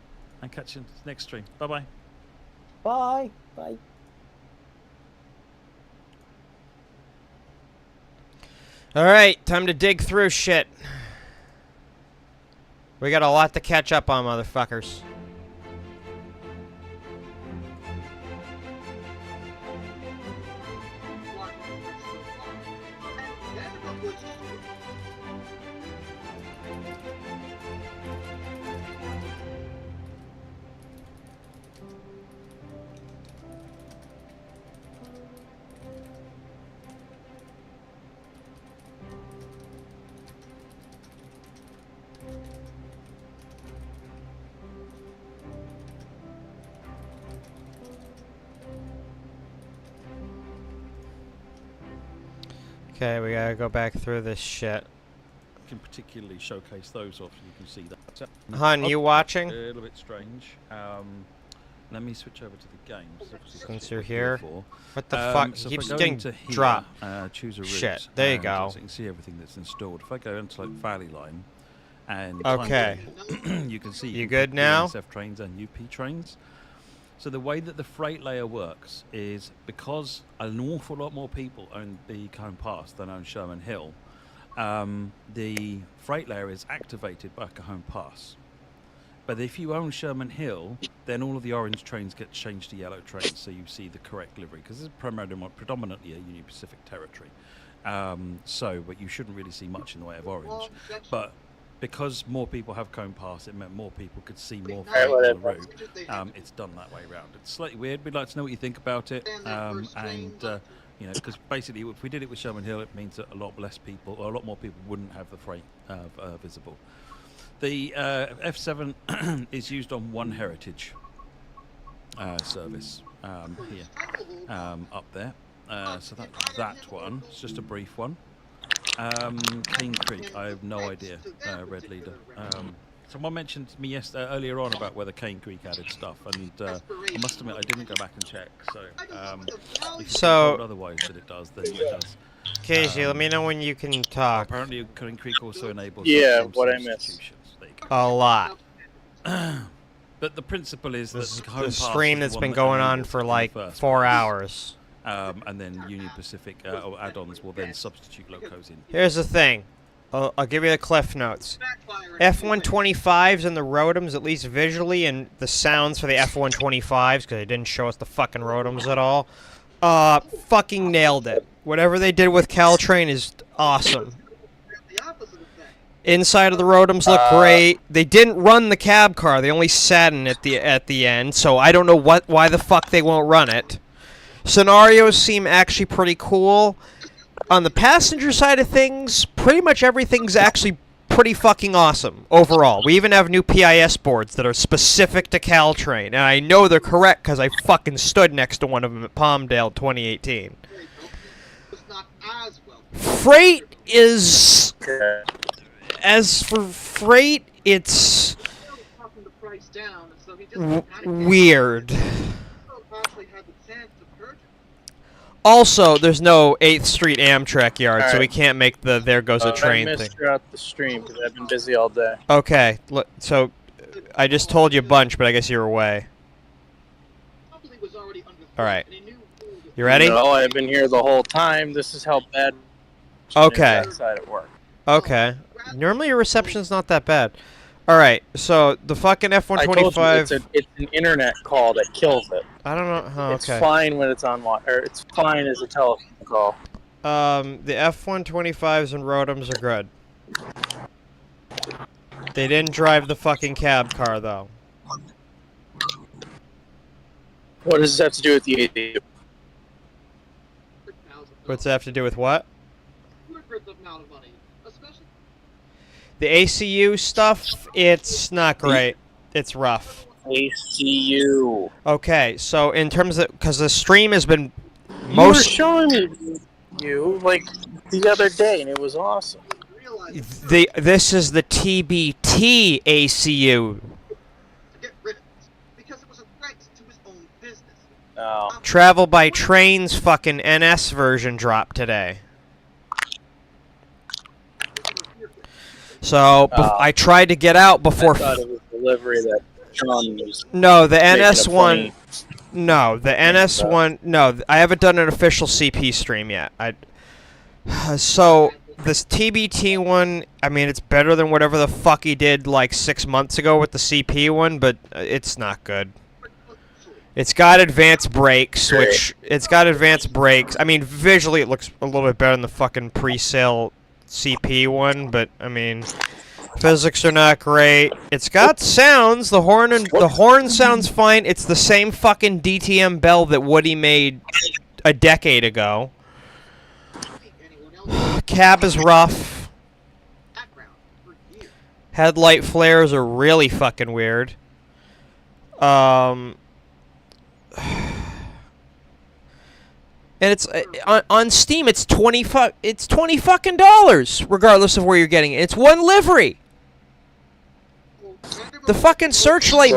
and catch you next stream. Bye bye. Bye. Bye. All right, time to dig through shit. We got a lot to catch up on, motherfuckers. Okay, we gotta go back through this shit. Can particularly showcase those off, so you can see that. Hun, you watching? A little bit strange. Let me switch over to the games. Since you're here. What the fuck? So Keeps if I go getting into here, dropped. choose a route. Shit, there you go. So you can see everything that's installed. If I go Antelope Valley Line, and okay, you can see you good now? SF trains and UP trains. So the way that the freight layer works is because an awful lot more people own the Cone Pass than own Sherman Hill, the freight layer is activated by Cajon Pass. But if you own Sherman Hill, then all of the orange trains get changed to yellow trains, so you see the correct livery, because this is predominantly a Union Pacific territory. But you shouldn't really see much in the way of orange. But because more people have Cone Pass, it meant more people could see more freight on the route. It's done that way around. It's slightly weird. We'd like to know what you think about it. You know, because basically, if we did it with Sherman Hill, it means that a lot less people, or a lot more people, wouldn't have the freight visible. The F7 is used on one heritage service here, up there. So that's that one. It's just a brief one. Cane Creek, I have no idea, Red Leader. Someone mentioned to me earlier on about whether Cane Creek added stuff, and I must admit I didn't go back and check. So, otherwise that it does, then it does. Casey, let me know when you can talk. Apparently, Cane Creek also enables. Yeah, what I missed. A lot. But the principle is this that the stream that's been going on for like 4 hours. And then Union Pacific or add-ons will then substitute locos in. Here's the thing. I'll give you the cliff notes. F-125s and the Rotoms, at least visually, and the sounds for the F-125s, because they didn't show us the fucking Rotoms at all, fucking nailed it. Whatever they did with Caltrain is awesome. Inside of the Rotoms look great. They didn't run the cab car. They only sat in at the end, so I don't know why the fuck they won't run it. Scenarios seem actually pretty cool. On the passenger side of things, pretty much everything's actually pretty fucking awesome overall. We even have new PIS boards that are specific to Caltrain, and I know they're correct because I fucking stood next to one of them at Palmdale 2018. Freight is... As for freight, it's... weird. Also, there's no 8th Street Amtrak yard, so we can't make the there goes a train I thing. missed throughout the stream because I've been busy all day. Okay, so I just told you a bunch, but I guess you were away. Alright. You ready? No, I've been here the whole time. This is how bad okay. outside at work. Okay. Normally your reception's not that bad. Alright, so the fucking F-125... It's an internet call that kills it. I don't know. Oh, it's okay. fine when it's on it's fine as a telephone call. The F-125s and Rotoms are good. They didn't drive the fucking cab car, though. What does this have to do with the ACU? What's that have to do with what? The ACU stuff, it's not great. It's rough. ACU. Okay, so in terms of... Because the stream has been... You were showing me you, like, the other day, and it was awesome. This is the TBT ACU. Oh. Travel by Train's fucking NS version dropped today. So, I tried to get out before... I thought it was delivery that John was... No, the NS one... No, the NS one... No, I haven't done an official CP stream yet. So, this TBT one, I mean, it's better than whatever the fuck he did like 6 months ago with the CP one, but it's not good. It's got advanced brakes, I mean, visually it looks a little bit better than the fucking pre-sale CP one, but I mean, physics are not great. It's got sounds. The horn sounds fine. It's the same fucking DTM bell that Woody made a decade ago. Cab is rough. Headlight flares are really fucking weird. And it's on Steam. It's $20 fucking dollars, regardless of where you're getting it. It's one livery. The fucking Searchlight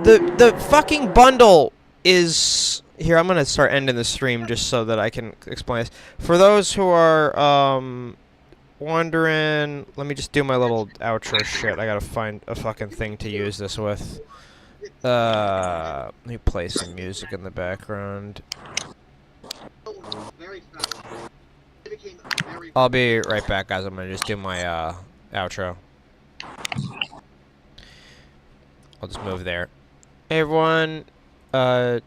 the fucking bundle is here. I'm gonna start ending the stream just so that I can explain this. For those who are wondering, let me just do my little outro shit. I gotta find a fucking thing to use this with. Let me play some music in the background. I'll be right back, guys. I'm gonna just do my outro. I'll just move there. Hey everyone.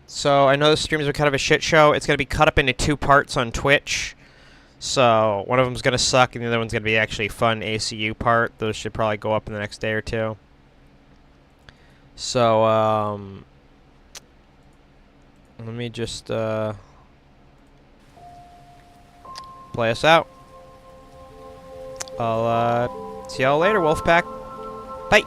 So I know the streams are kind of a shit show. It's gonna be cut up into 2 parts on Twitch. So one of them's gonna suck, and the other one's gonna be actually a fun ACU part. Those should probably go up in the next day or 2. So, let me just, play us out. I'll, see y'all later, Wolfpack. Bye!